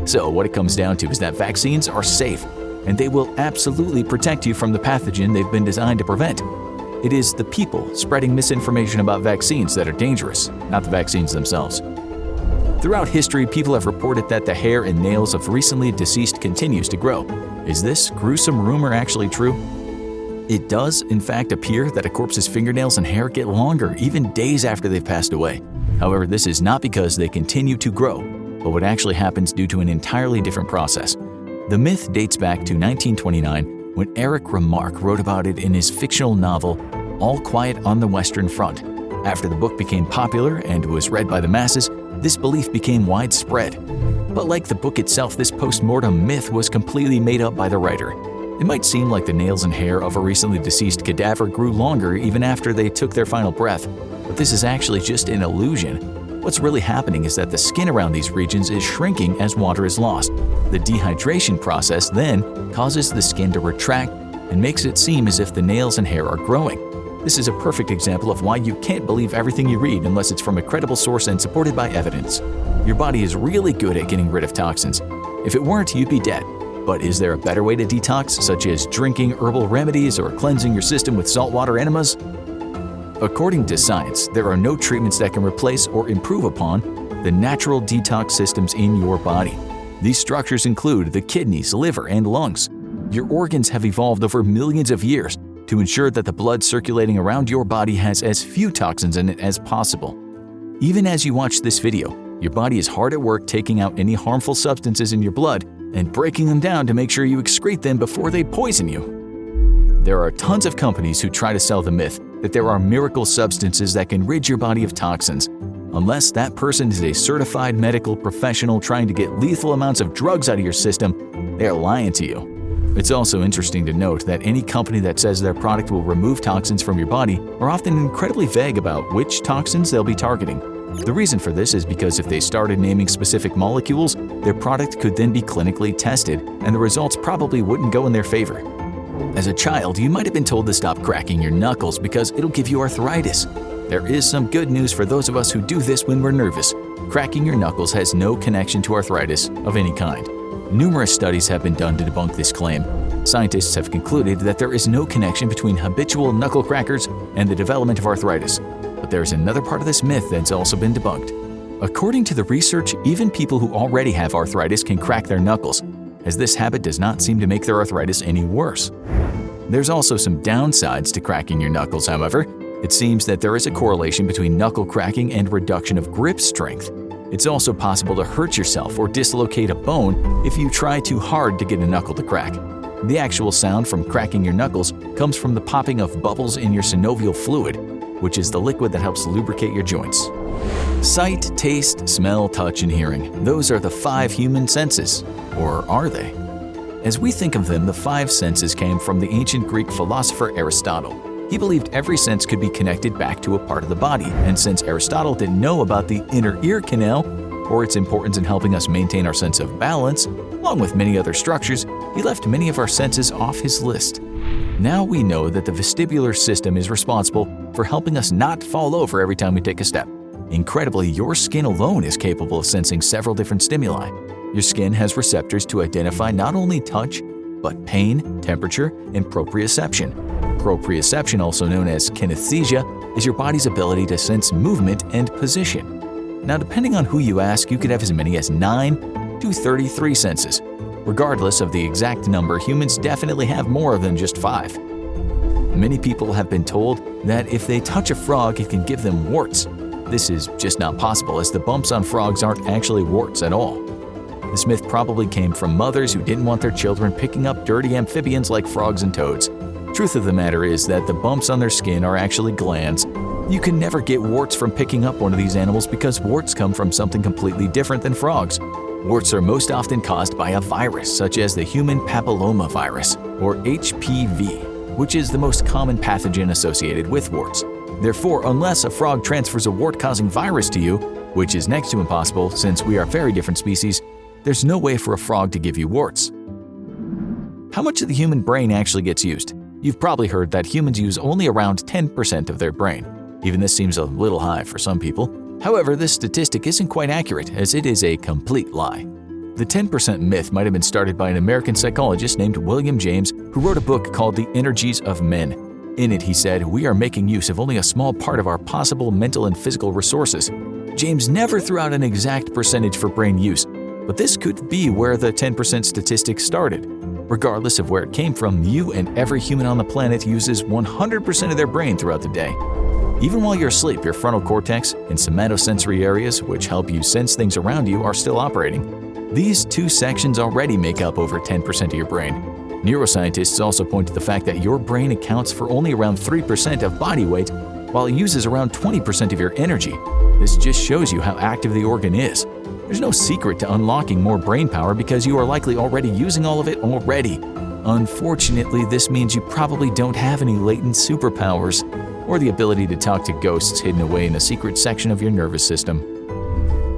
So what it comes down to is that vaccines are safe, and they will absolutely protect you from the pathogen they've been designed to prevent. It is the people spreading misinformation about vaccines that are dangerous, not the vaccines themselves. Throughout history, people have reported that the hair and nails of recently deceased continues to grow. Is this gruesome rumor actually true? It does, in fact, appear that a corpse's fingernails and hair get longer even days after they've passed away. However, this is not because they continue to grow, but what actually happens due to an entirely different process. The myth dates back to 1929 when Eric Remarque wrote about it in his fictional novel, All Quiet on the Western Front. After the book became popular and was read by the masses, this belief became widespread. But like the book itself, this post-mortem myth was completely made up by the writer. It might seem like the nails and hair of a recently deceased cadaver grew longer even after they took their final breath, but this is actually just an illusion. What's really happening is that the skin around these regions is shrinking as water is lost. The dehydration process then causes the skin to retract and makes it seem as if the nails and hair are growing. This is a perfect example of why you can't believe everything you read unless it's from a credible source and supported by evidence. Your body is really good at getting rid of toxins. If it weren't, you'd be dead. But is there a better way to detox, such as drinking herbal remedies or cleansing your system with saltwater enemas? According to science, there are no treatments that can replace or improve upon the natural detox systems in your body. These structures include the kidneys, liver, and lungs. Your organs have evolved over millions of years to ensure that the blood circulating around your body has as few toxins in it as possible. Even as you watch this video, your body is hard at work taking out any harmful substances in your blood and breaking them down to make sure you excrete them before they poison you. There are tons of companies who try to sell the myth that there are miracle substances that can rid your body of toxins. Unless that person is a certified medical professional trying to get lethal amounts of drugs out of your system, they're lying to you. It's also interesting to note that any company that says their product will remove toxins from your body are often incredibly vague about which toxins they'll be targeting. The reason for this is because if they started naming specific molecules, their product could then be clinically tested, and the results probably wouldn't go in their favor. As a child, you might have been told to stop cracking your knuckles because it'll give you arthritis. There is some good news for those of us who do this when we're nervous. Cracking your knuckles has no connection to arthritis of any kind. Numerous studies have been done to debunk this claim. Scientists have concluded that there is no connection between habitual knuckle crackers and the development of arthritis. But there is another part of this myth that's also been debunked. According to the research, even people who already have arthritis can crack their knuckles, as this habit does not seem to make their arthritis any worse. There's also some downsides to cracking your knuckles, however. It seems that there is a correlation between knuckle cracking and reduction of grip strength. It's also possible to hurt yourself or dislocate a bone if you try too hard to get a knuckle to crack. The actual sound from cracking your knuckles comes from the popping of bubbles in your synovial fluid, which is the liquid that helps lubricate your joints. Sight, taste, smell, touch, and hearing. Those are the 5 human senses. Or are they? As we think of them, the 5 senses came from the ancient Greek philosopher Aristotle. He believed every sense could be connected back to a part of the body, and since Aristotle didn't know about the inner ear canal or its importance in helping us maintain our sense of balance, along with many other structures, he left many of our senses off his list. Now we know that the vestibular system is responsible for helping us not fall over every time we take a step. Incredibly, your skin alone is capable of sensing several different stimuli. Your skin has receptors to identify not only touch, but pain, temperature, and proprioception. Proprioception, also known as kinesthesia, is your body's ability to sense movement and position. Now, depending on who you ask, you could have as many as 9 to 33 senses. Regardless of the exact number, humans definitely have more than just 5. Many people have been told that if they touch a frog, it can give them warts. This is just not possible, as the bumps on frogs aren't actually warts at all. This myth probably came from mothers who didn't want their children picking up dirty amphibians like frogs and toads. Truth of the matter is that the bumps on their skin are actually glands. You can never get warts from picking up one of these animals because warts come from something completely different than frogs. Warts are most often caused by a virus, such as the human papillomavirus, or HPV, which is the most common pathogen associated with warts. Therefore, unless a frog transfers a wart-causing virus to you, which is next to impossible since we are very different species, there's no way for a frog to give you warts. How much of the human brain actually gets used? You've probably heard that humans use only around 10% of their brain. Even this seems a little high for some people. However, this statistic isn't quite accurate, as it is a complete lie. The 10% myth might have been started by an American psychologist named William James, who wrote a book called The Energies of Men. In it, he said, "We are making use of only a small part of our possible mental and physical resources." James never threw out an exact percentage for brain use, but this could be where the 10% statistic started. Regardless of where it came from, you and every human on the planet uses 100% of their brain throughout the day. Even while you're asleep, your frontal cortex and somatosensory areas, which help you sense things around you, are still operating. These two sections already make up over 10% of your brain. Neuroscientists also point to the fact that your brain accounts for only around 3% of body weight, while it uses around 20% of your energy. This just shows you how active the organ is. There's no secret to unlocking more brain power because you are likely already using all of it already. Unfortunately, this means you probably don't have any latent superpowers or the ability to talk to ghosts hidden away in a secret section of your nervous system.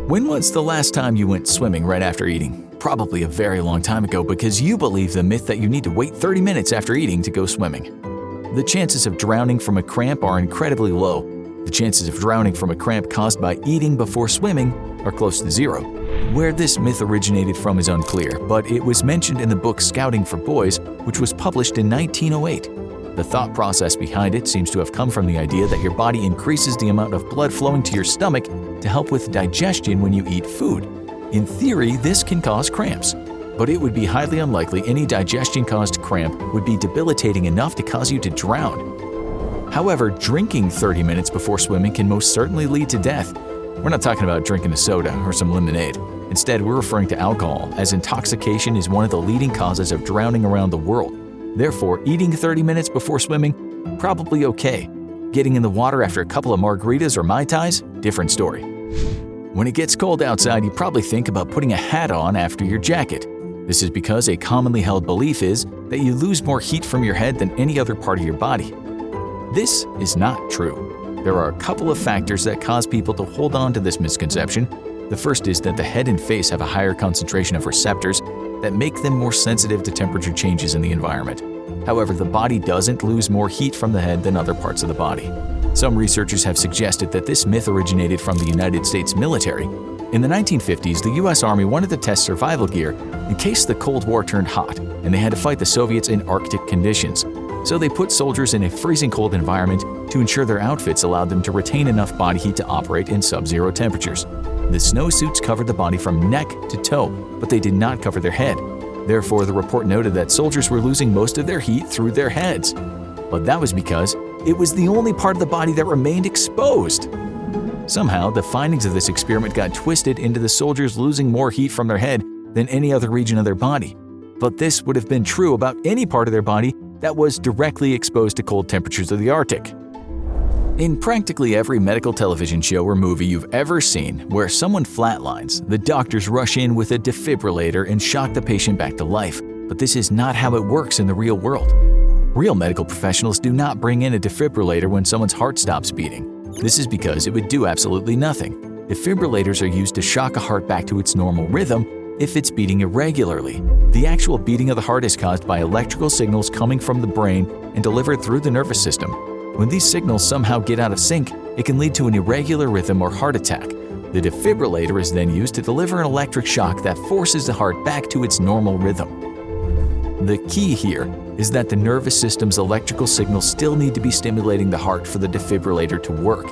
When was the last time you went swimming right after eating? Probably a very long time ago, because you believe the myth that you need to wait 30 minutes after eating to go swimming. The chances of drowning from a cramp are incredibly low. The chances of drowning from a cramp caused by eating before swimming are close to zero. Where this myth originated from is unclear, but it was mentioned in the book Scouting for Boys, which was published in 1908. The thought process behind it seems to have come from the idea that your body increases the amount of blood flowing to your stomach to help with digestion when you eat food. In theory, this can cause cramps, but it would be highly unlikely any digestion-caused cramp would be debilitating enough to cause you to drown. However, drinking 30 minutes before swimming can most certainly lead to death. We're not talking about drinking a soda or some lemonade. Instead, we're referring to alcohol, as intoxication is one of the leading causes of drowning around the world. Therefore, eating 30 minutes before swimming, probably okay. Getting in the water after a couple of margaritas or Mai Tais, different story. When it gets cold outside, you probably think about putting a hat on after your jacket. This is because a commonly held belief is that you lose more heat from your head than any other part of your body. This is not true. There are a couple of factors that cause people to hold on to this misconception. The first is that the head and face have a higher concentration of receptors that make them more sensitive to temperature changes in the environment. However, the body doesn't lose more heat from the head than other parts of the body. Some researchers have suggested that this myth originated from the United States military. In the 1950s, the US Army wanted to test survival gear in case the Cold War turned hot and they had to fight the Soviets in Arctic conditions. So they put soldiers in a freezing cold environment to ensure their outfits allowed them to retain enough body heat to operate in sub-zero temperatures. The snowsuits covered the body from neck to toe, but they did not cover their head. Therefore, the report noted that soldiers were losing most of their heat through their heads. But that was because it was the only part of the body that remained exposed. Somehow, the findings of this experiment got twisted into the soldiers losing more heat from their head than any other region of their body. But this would have been true about any part of their body that was directly exposed to cold temperatures of the Arctic. In practically every medical television show or movie you've ever seen where someone flatlines, the doctors rush in with a defibrillator and shock the patient back to life. But this is not how it works in the real world. Real medical professionals do not bring in a defibrillator when someone's heart stops beating. This is because it would do absolutely nothing. Defibrillators are used to shock a heart back to its normal rhythm if it's beating irregularly. The actual beating of the heart is caused by electrical signals coming from the brain and delivered through the nervous system. When these signals somehow get out of sync, it can lead to an irregular rhythm or heart attack. The defibrillator is then used to deliver an electric shock that forces the heart back to its normal rhythm. The key here is that the nervous system's electrical signals still need to be stimulating the heart for the defibrillator to work.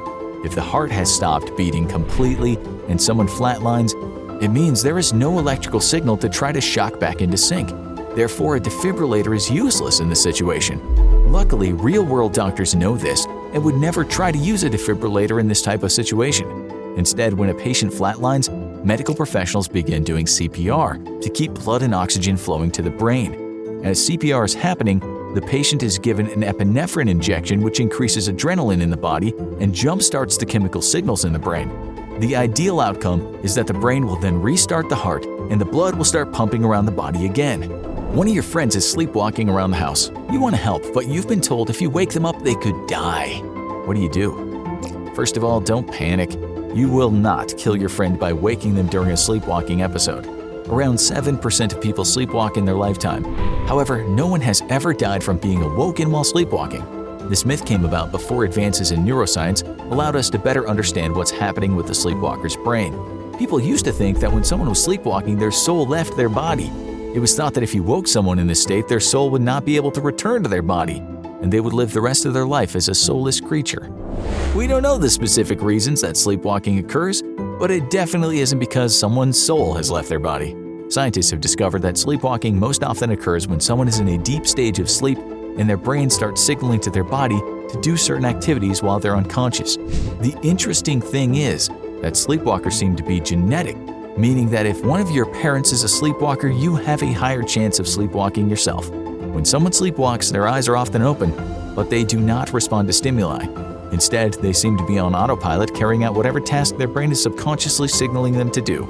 If the heart has stopped beating completely and someone flatlines, it means there is no electrical signal to try to shock back into sync. Therefore, a defibrillator is useless in this situation. Luckily, real-world doctors know this and would never try to use a defibrillator in this type of situation. Instead, when a patient flatlines, medical professionals begin doing CPR to keep blood and oxygen flowing to the brain. As CPR is happening, the patient is given an epinephrine injection which increases adrenaline in the body and jump-starts the chemical signals in the brain. The ideal outcome is that the brain will then restart the heart and the blood will start pumping around the body again. One of your friends is sleepwalking around the house. You want to help, but you've been told if you wake them up, they could die. What do? First of all, don't panic. You will not kill your friend by waking them during a sleepwalking episode. Around 7% of people sleepwalk in their lifetime. However, no one has ever died from being awoken while sleepwalking. This myth came about before advances in neuroscience allowed us to better understand what's happening with the sleepwalker's brain. People used to think that when someone was sleepwalking, their soul left their body. It was thought that if you woke someone in this state, their soul would not be able to return to their body, and they would live the rest of their life as a soulless creature. We don't know the specific reasons that sleepwalking occurs, but it definitely isn't because someone's soul has left their body. Scientists have discovered that sleepwalking most often occurs when someone is in a deep stage of sleep and their brain starts signaling to their body to do certain activities while they're unconscious. The interesting thing is that sleepwalkers seem to be genetic, meaning that if one of your parents is a sleepwalker, you have a higher chance of sleepwalking yourself. When someone sleepwalks, their eyes are often open, but they do not respond to stimuli. Instead, they seem to be on autopilot, carrying out whatever task their brain is subconsciously signaling them to do.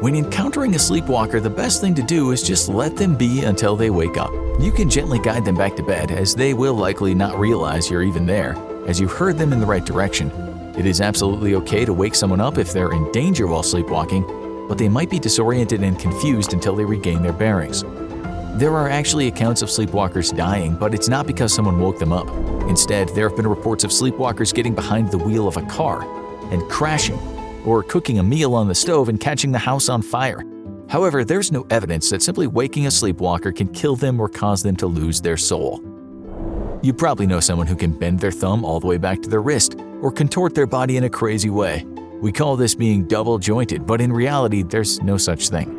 When encountering a sleepwalker, the best thing to do is just let them be until they wake up. You can gently guide them back to bed, as they will likely not realize you're even there, as you heard them in the right direction. It is absolutely okay to wake someone up if they're in danger while sleepwalking, but they might be disoriented and confused until they regain their bearings. There are actually accounts of sleepwalkers dying, but it's not because someone woke them up. Instead, there have been reports of sleepwalkers getting behind the wheel of a car and crashing, or cooking a meal on the stove and catching the house on fire. However, there's no evidence that simply waking a sleepwalker can kill them or cause them to lose their soul. You probably know someone who can bend their thumb all the way back to their wrist or contort their body in a crazy way. We call this being double-jointed, but in reality, there's no such thing.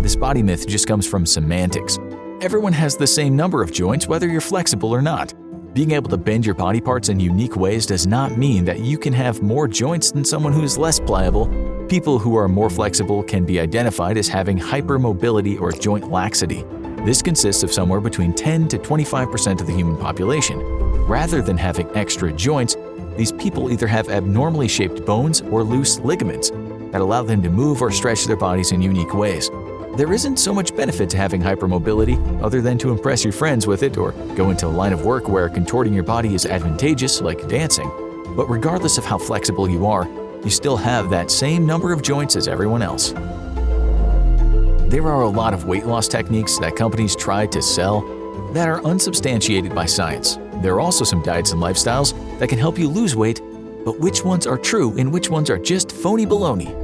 This body myth just comes from semantics. Everyone has the same number of joints, whether you're flexible or not. Being able to bend your body parts in unique ways does not mean that you can have more joints than someone who is less pliable. People who are more flexible can be identified as having hypermobility or joint laxity. This consists of somewhere between 10 to 25% of the human population. Rather than having extra joints, these people either have abnormally shaped bones or loose ligaments that allow them to move or stretch their bodies in unique ways. There isn't so much benefit to having hypermobility other than to impress your friends with it or go into a line of work where contorting your body is advantageous, like dancing. But regardless of how flexible you are, you still have that same number of joints as everyone else. There are a lot of weight loss techniques that companies try to sell that are unsubstantiated by science. There are also some diets and lifestyles that can help you lose weight, but which ones are true and which ones are just phony baloney?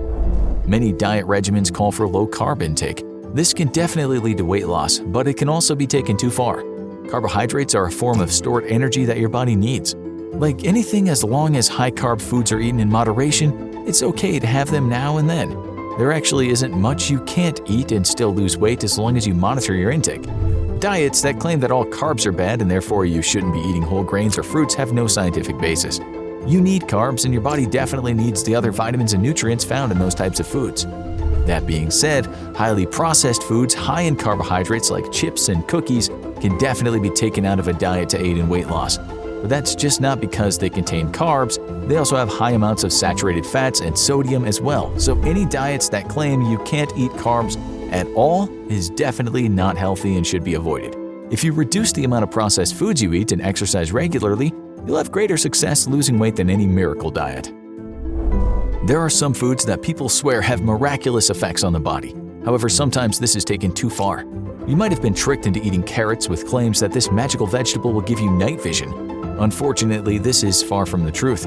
Many diet regimens call for low-carb intake. This can definitely lead to weight loss, but it can also be taken too far. Carbohydrates are a form of stored energy that your body needs. Like anything, as long as high-carb foods are eaten in moderation, it's okay to have them now and then. There actually isn't much you can't eat and still lose weight as long as you monitor your intake. Diets that claim that all carbs are bad and therefore you shouldn't be eating whole grains or fruits have no scientific basis. You need carbs, and your body definitely needs the other vitamins and nutrients found in those types of foods. That being said, highly processed foods high in carbohydrates like chips and cookies can definitely be taken out of a diet to aid in weight loss. But that's just not because they contain carbs, they also have high amounts of saturated fats and sodium as well. So any diets that claim you can't eat carbs at all is definitely not healthy and should be avoided. If you reduce the amount of processed foods you eat and exercise regularly, you'll have greater success losing weight than any miracle diet. There are some foods that people swear have miraculous effects on the body. However, sometimes this is taken too far. You might have been tricked into eating carrots with claims that this magical vegetable will give you night vision. Unfortunately, this is far from the truth.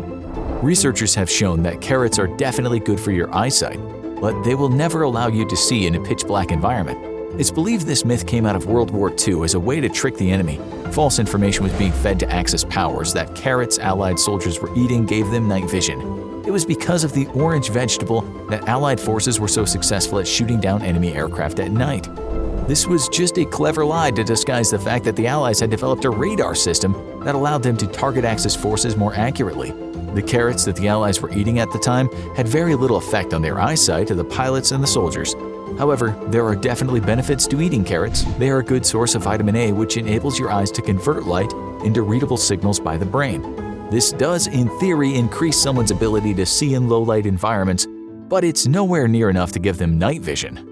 Researchers have shown that carrots are definitely good for your eyesight, but they will never allow you to see in a pitch-black environment. It's believed this myth came out of World War II as a way to trick the enemy. False information was being fed to Axis powers that carrots Allied soldiers were eating gave them night vision. It was because of the orange vegetable that Allied forces were so successful at shooting down enemy aircraft at night. This was just a clever lie to disguise the fact that the Allies had developed a radar system that allowed them to target Axis forces more accurately. The carrots that the Allies were eating at the time had very little effect on their eyesight of the pilots and the soldiers. However, there are definitely benefits to eating carrots. They are a good source of vitamin A, which enables your eyes to convert light into readable signals by the brain. This does, in theory, increase someone's ability to see in low-light environments, but it's nowhere near enough to give them night vision.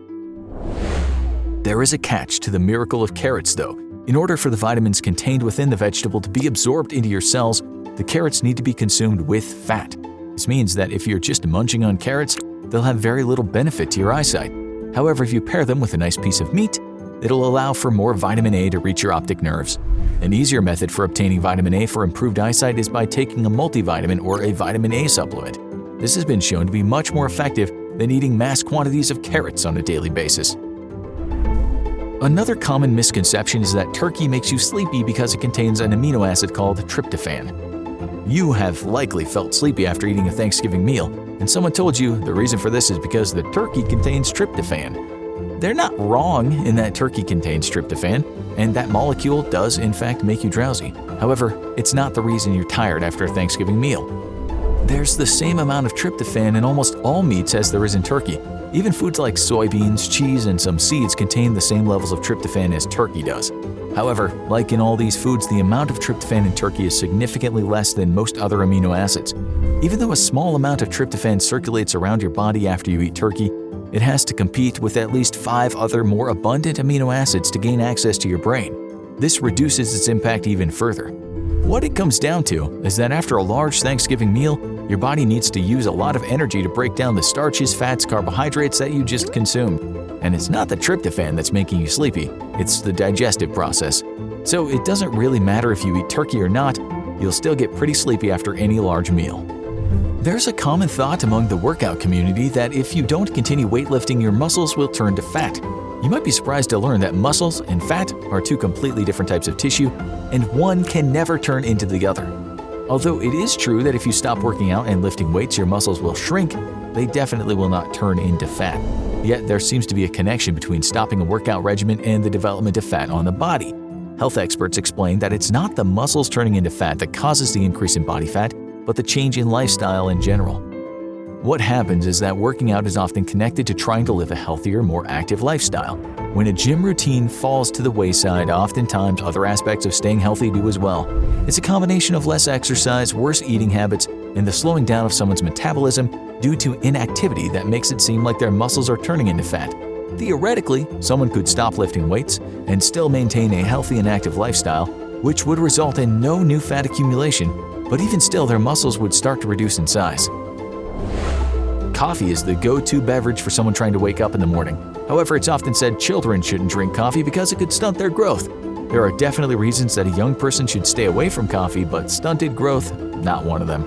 There is a catch to the miracle of carrots, though. In order for the vitamins contained within the vegetable to be absorbed into your cells, the carrots need to be consumed with fat. This means that if you're just munching on carrots, they'll have very little benefit to your eyesight. However, if you pair them with a nice piece of meat, it'll allow for more vitamin A to reach your optic nerves. An easier method for obtaining vitamin A for improved eyesight is by taking a multivitamin or a vitamin A supplement. This has been shown to be much more effective than eating mass quantities of carrots on a daily basis. Another common misconception is that turkey makes you sleepy because it contains an amino acid called tryptophan. You have likely felt sleepy after eating a Thanksgiving meal, and someone told you the reason for this is because the turkey contains tryptophan. They're not wrong in that turkey contains tryptophan, and that molecule does in fact make you drowsy. However, it's not the reason you're tired after a Thanksgiving meal. There's the same amount of tryptophan in almost all meats as there is in turkey. Even foods like soybeans, cheese, and some seeds contain the same levels of tryptophan as turkey does. However, like in all these foods, the amount of tryptophan in turkey is significantly less than most other amino acids. Even though a small amount of tryptophan circulates around your body after you eat turkey, it has to compete with at least 5 other more abundant amino acids to gain access to your brain. This reduces its impact even further. What it comes down to is that after a large Thanksgiving meal, your body needs to use a lot of energy to break down the starches, fats, carbohydrates that you just consumed. And it's not the tryptophan that's making you sleepy, it's the digestive process. So it doesn't really matter if you eat turkey or not, you'll still get pretty sleepy after any large meal. There's a common thought among the workout community that if you don't continue weightlifting, your muscles will turn to fat. You might be surprised to learn that muscles and fat are 2 completely different types of tissue, and one can never turn into the other. Although it is true that if you stop working out and lifting weights, your muscles will shrink, they definitely will not turn into fat. Yet there seems to be a connection between stopping a workout regimen and the development of fat on the body. Health experts explain that it's not the muscles turning into fat that causes the increase in body fat, but the change in lifestyle in general. What happens is that working out is often connected to trying to live a healthier, more active lifestyle. When a gym routine falls to the wayside, oftentimes other aspects of staying healthy do as well. It's a combination of less exercise, worse eating habits, and the slowing down of someone's metabolism due to inactivity that makes it seem like their muscles are turning into fat. Theoretically, someone could stop lifting weights and still maintain a healthy and active lifestyle, which would result in no new fat accumulation, but even still their muscles would start to reduce in size. Coffee is the go-to beverage for someone trying to wake up in the morning. However, it's often said children shouldn't drink coffee because it could stunt their growth. There are definitely reasons that a young person should stay away from coffee, but stunted growth, not one of them.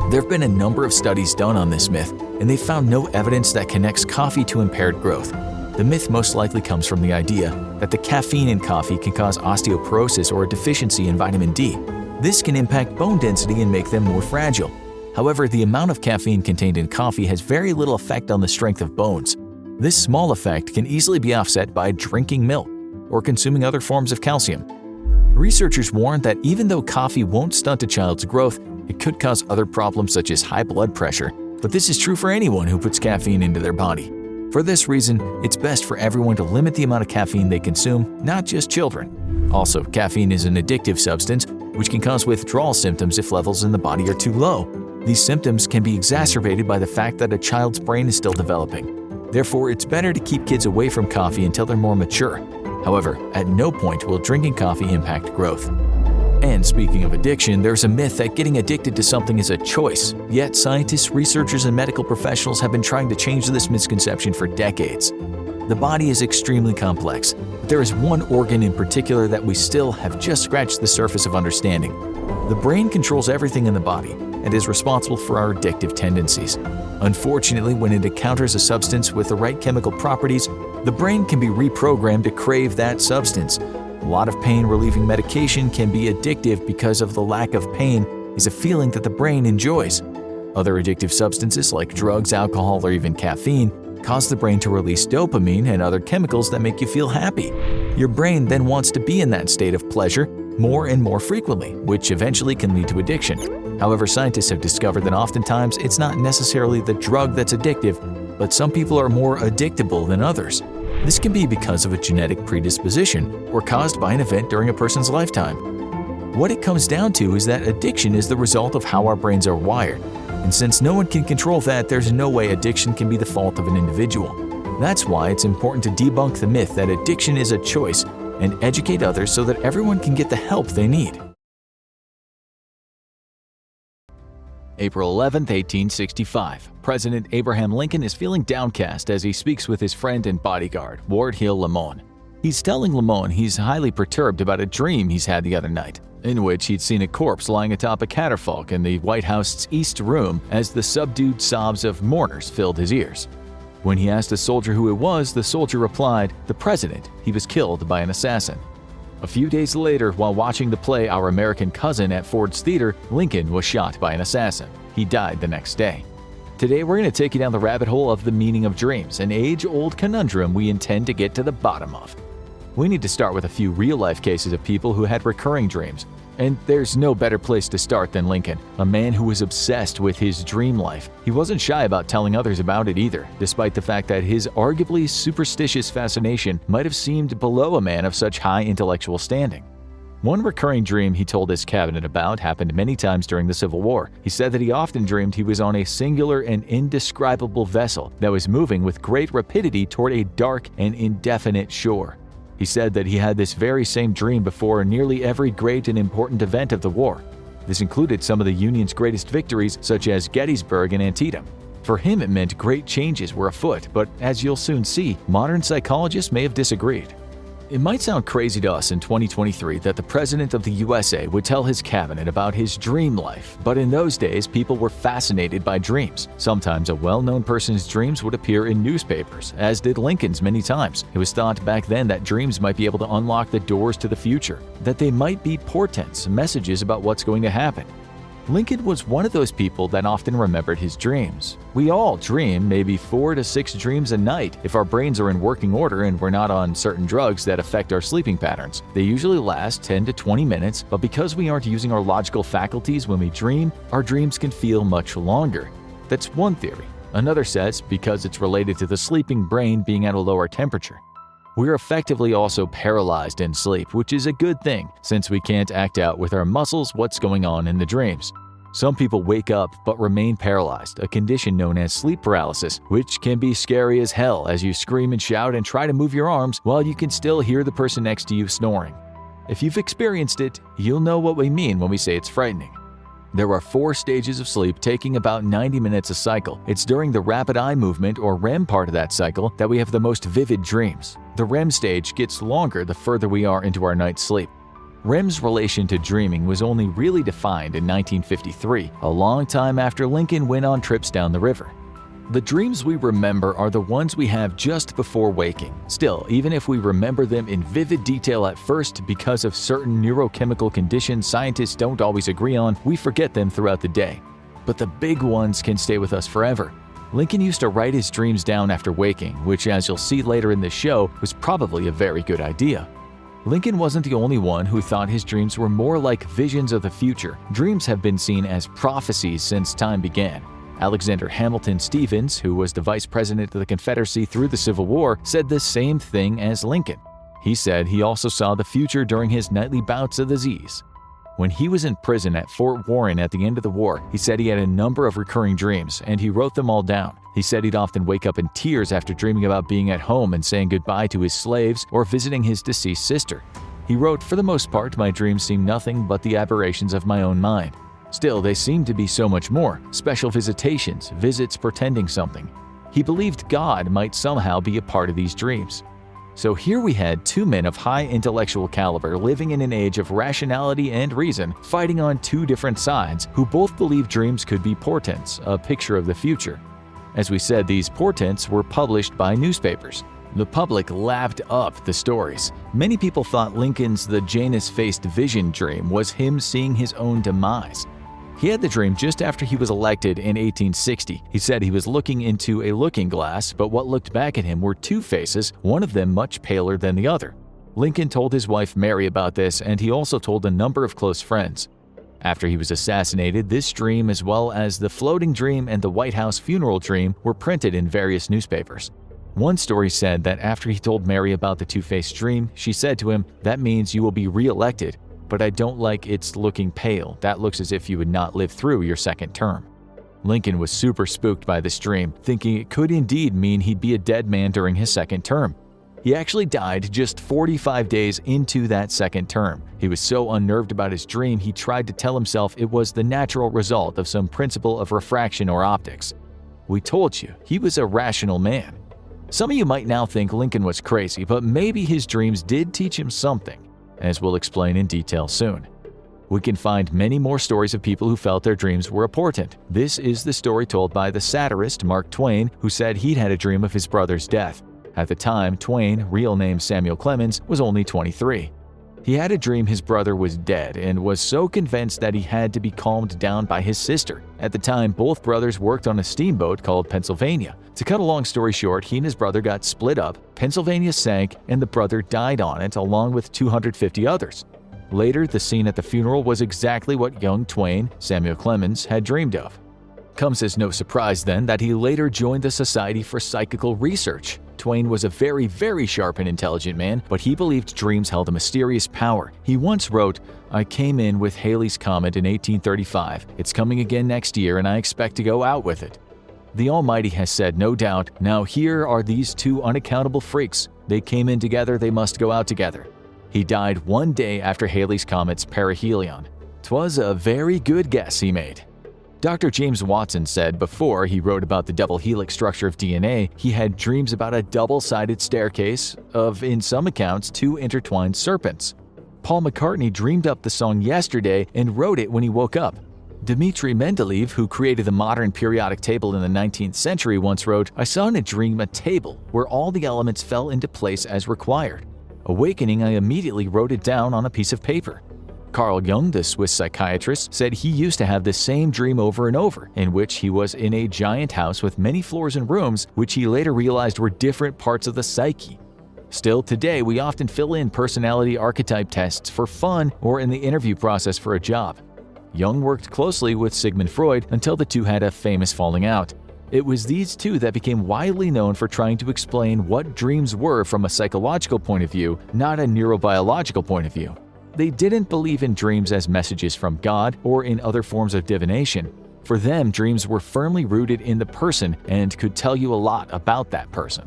There have been a number of studies done on this myth, and they've found no evidence that connects coffee to impaired growth. The myth most likely comes from the idea that the caffeine in coffee can cause osteoporosis or a deficiency in vitamin D. This can impact bone density and make them more fragile. However, the amount of caffeine contained in coffee has very little effect on the strength of bones. This small effect can easily be offset by drinking milk or consuming other forms of calcium. Researchers warn that even though coffee won't stunt a child's growth, it could cause other problems such as high blood pressure, but this is true for anyone who puts caffeine into their body. For this reason, it's best for everyone to limit the amount of caffeine they consume, not just children. Also, caffeine is an addictive substance, which can cause withdrawal symptoms if levels in the body are too low. These symptoms can be exacerbated by the fact that a child's brain is still developing. Therefore, it's better to keep kids away from coffee until they're more mature. However, at no point will drinking coffee impact growth. And speaking of addiction, there's a myth that getting addicted to something is a choice. Yet scientists, researchers, and medical professionals have been trying to change this misconception for decades. The body is extremely complex, but there is one organ in particular that we still have just scratched the surface of understanding. The brain controls everything in the body. and is responsible for our addictive tendencies. Unfortunately, when it encounters a substance with the right chemical properties, the brain can be reprogrammed to crave that substance. A lot of pain-relieving medication can be addictive because of the lack of pain is a feeling that the brain enjoys. Other addictive substances like drugs, alcohol, or even caffeine cause the brain to release dopamine and other chemicals that make you feel happy. Your brain then wants to be in that state of pleasure more and more frequently, which eventually can lead to addiction. However, scientists have discovered that oftentimes it's not necessarily the drug that's addictive, but some people are more addictable than others. This can be because of a genetic predisposition or caused by an event during a person's lifetime. What it comes down to is that addiction is the result of how our brains are wired. And since no one can control that, there's no way addiction can be the fault of an individual. That's why it's important to debunk the myth that addiction is a choice and educate others so that everyone can get the help they need. April 11, 1865. President Abraham Lincoln is feeling downcast as he speaks with his friend and bodyguard, Ward Hill Lamon. He's telling Lamon he's highly perturbed about a dream he's had the other night, in which he'd seen a corpse lying atop a catafalque in the White House's East Room as the subdued sobs of mourners filled his ears. When he asked the soldier who it was, the soldier replied, "The president. He was killed by an assassin." A few days later, while watching the play Our American Cousin at Ford's Theater, Lincoln was shot by an assassin. He died the next day. Today, we're going to take you down the rabbit hole of the meaning of dreams, an age-old conundrum we intend to get to the bottom of. We need to start with a few real-life cases of people who had recurring dreams. And there's no better place to start than Lincoln, a man who was obsessed with his dream life. He wasn't shy about telling others about it either, despite the fact that his arguably superstitious fascination might have seemed below a man of such high intellectual standing. One recurring dream he told his cabinet about happened many times during the Civil War. He said that he often dreamed he was on a singular and indescribable vessel that was moving with great rapidity toward a dark and indefinite shore. He said that he had this very same dream before nearly every great and important event of the war. This included some of the Union's greatest victories, such as Gettysburg and Antietam. For him, it meant great changes were afoot, but as you'll soon see, modern psychologists may have disagreed. It might sound crazy to us in 2023 that the President of the USA would tell his cabinet about his dream life, but in those days, people were fascinated by dreams. Sometimes a well-known person's dreams would appear in newspapers, as did Lincoln's many times. It was thought back then that dreams might be able to unlock the doors to the future, that they might be portents, messages about what's going to happen. Lincoln was one of those people that often remembered his dreams. We all dream maybe 4 to 6 dreams a night if our brains are in working order and we're not on certain drugs that affect our sleeping patterns. They usually last 10 to 20 minutes, but because we aren't using our logical faculties when we dream, our dreams can feel much longer. That's one theory. Another says because it's related to the sleeping brain being at a lower temperature. We're effectively also paralyzed in sleep, which is a good thing since we can't act out with our muscles what's going on in the dreams. Some people wake up but remain paralyzed, a condition known as sleep paralysis, which can be scary as hell as you scream and shout and try to move your arms while you can still hear the person next to you snoring. If you've experienced it, you'll know what we mean when we say it's frightening. There are 4 stages of sleep taking about 90 minutes a cycle. It's during the rapid eye movement or REM part of that cycle that we have the most vivid dreams. The REM stage gets longer the further we are into our night's sleep. REM's relation to dreaming was only really defined in 1953, a long time after Lincoln went on trips down the river. The dreams we remember are the ones we have just before waking. Still, even if we remember them in vivid detail at first because of certain neurochemical conditions scientists don't always agree on, we forget them throughout the day. But the big ones can stay with us forever. Lincoln used to write his dreams down after waking, which, as you'll see later in this show, was probably a very good idea. Lincoln wasn't the only one who thought his dreams were more like visions of the future. Dreams have been seen as prophecies since time began. Alexander Hamilton Stevens, who was the vice president of the Confederacy through the Civil War, said the same thing as Lincoln. He said he also saw the future during his nightly bouts of disease. When he was in prison at Fort Warren at the end of the war, he said he had a number of recurring dreams, and he wrote them all down. He said he'd often wake up in tears after dreaming about being at home and saying goodbye to his slaves or visiting his deceased sister. He wrote, "For the most part, my dreams seem nothing but the aberrations of my own mind. Still, they seem to be so much more, special visitations, visits portending something." He believed God might somehow be a part of these dreams. So here we had two men of high intellectual caliber living in an age of rationality and reason, fighting on two different sides who both believed dreams could be portents, a picture of the future. As we said, these portents were published by newspapers. The public lapped up the stories. Many people thought Lincoln's the Janus-faced vision dream was him seeing his own demise. He had the dream just after he was elected in 1860. He said he was looking into a looking glass, but what looked back at him were two faces, one of them much paler than the other. Lincoln told his wife Mary about this, and he also told a number of close friends. After he was assassinated, this dream, as well as the floating dream and the White House funeral dream, were printed in various newspapers. One story said that after he told Mary about the two-faced dream, she said to him, "That means you will be re-elected. But I don't like it's looking pale. That looks as if you would not live through your second term." Lincoln was super spooked by this dream, thinking it could indeed mean he'd be a dead man during his second term. He actually died just 45 days into that second term. He was so unnerved about his dream, he tried to tell himself it was the natural result of some principle of refraction or optics. We told you, he was a rational man. Some of you might now think Lincoln was crazy, but maybe his dreams did teach him something, as we'll explain in detail soon. We can find many more stories of people who felt their dreams were a portent. This is the story told by the satirist Mark Twain, who said he'd had a dream of his brother's death. At the time, Twain, real name Samuel Clemens, was only 23. He had a dream his brother was dead and was so convinced that he had to be calmed down by his sister. At the time, both brothers worked on a steamboat called Pennsylvania. To cut a long story short, he and his brother got split up, Pennsylvania sank, and the brother died on it along with 250 others. Later, the scene at the funeral was exactly what young Twain, Samuel Clemens, had dreamed of. Comes as no surprise then that he later joined the Society for Psychical Research. Twain was a very, very sharp and intelligent man, but he believed dreams held a mysterious power. He once wrote, "I came in with Halley's Comet in 1835. It's coming again next year and I expect to go out with it." The Almighty has said, no doubt, "Now here are these two unaccountable freaks. They came in together, they must go out together." He died one day after Halley's Comet's perihelion. 'Twas a very good guess he made. Dr. James Watson said before he wrote about the double helix structure of DNA, he had dreams about a double-sided staircase of, in some accounts, two intertwined serpents. Paul McCartney dreamed up the song yesterday and wrote it when he woke up. Dmitri Mendeleev, who created the modern periodic table in the 19th century, once wrote, "I saw in a dream a table where all the elements fell into place as required. Awakening, I immediately wrote it down on a piece of paper." Carl Jung, the Swiss psychiatrist, said he used to have the same dream over and over, in which he was in a giant house with many floors and rooms, which he later realized were different parts of the psyche. Still, today we often fill in personality archetype tests for fun or in the interview process for a job. Jung worked closely with Sigmund Freud until the two had a famous falling out. It was these two that became widely known for trying to explain what dreams were from a psychological point of view, not a neurobiological point of view. They didn't believe in dreams as messages from God or in other forms of divination. For them, dreams were firmly rooted in the person and could tell you a lot about that person.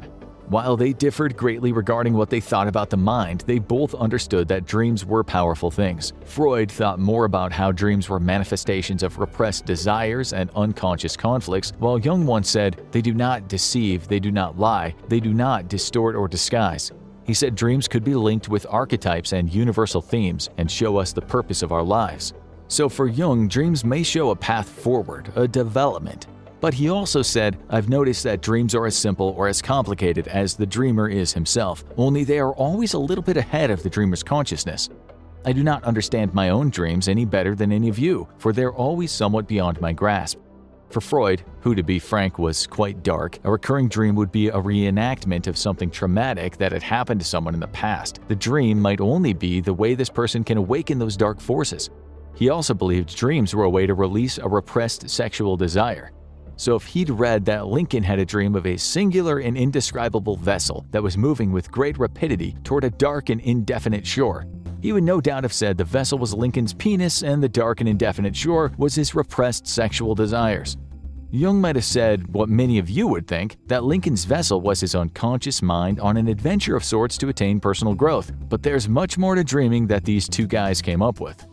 While they differed greatly regarding what they thought about the mind, they both understood that dreams were powerful things. Freud thought more about how dreams were manifestations of repressed desires and unconscious conflicts, while Jung once said, "They do not deceive, they do not lie, they do not distort or disguise." He said dreams could be linked with archetypes and universal themes and show us the purpose of our lives. So for Jung, dreams may show a path forward, a development. But he also said, "I've noticed that dreams are as simple or as complicated as the dreamer is himself, only they are always a little bit ahead of the dreamer's consciousness. I do not understand my own dreams any better than any of you, for they're always somewhat beyond my grasp." For Freud, who to be frank was quite dark, a recurring dream would be a reenactment of something traumatic that had happened to someone in the past. The dream might only be the way this person can awaken those dark forces. He also believed dreams were a way to release a repressed sexual desire. So if he'd read that Lincoln had a dream of a singular and indescribable vessel that was moving with great rapidity toward a dark and indefinite shore, he would no doubt have said the vessel was Lincoln's penis and the dark and indefinite shore was his repressed sexual desires. Jung might have said what many of you would think, that Lincoln's vessel was his unconscious mind on an adventure of sorts to attain personal growth, but there's much more to dreaming that these two guys came up with.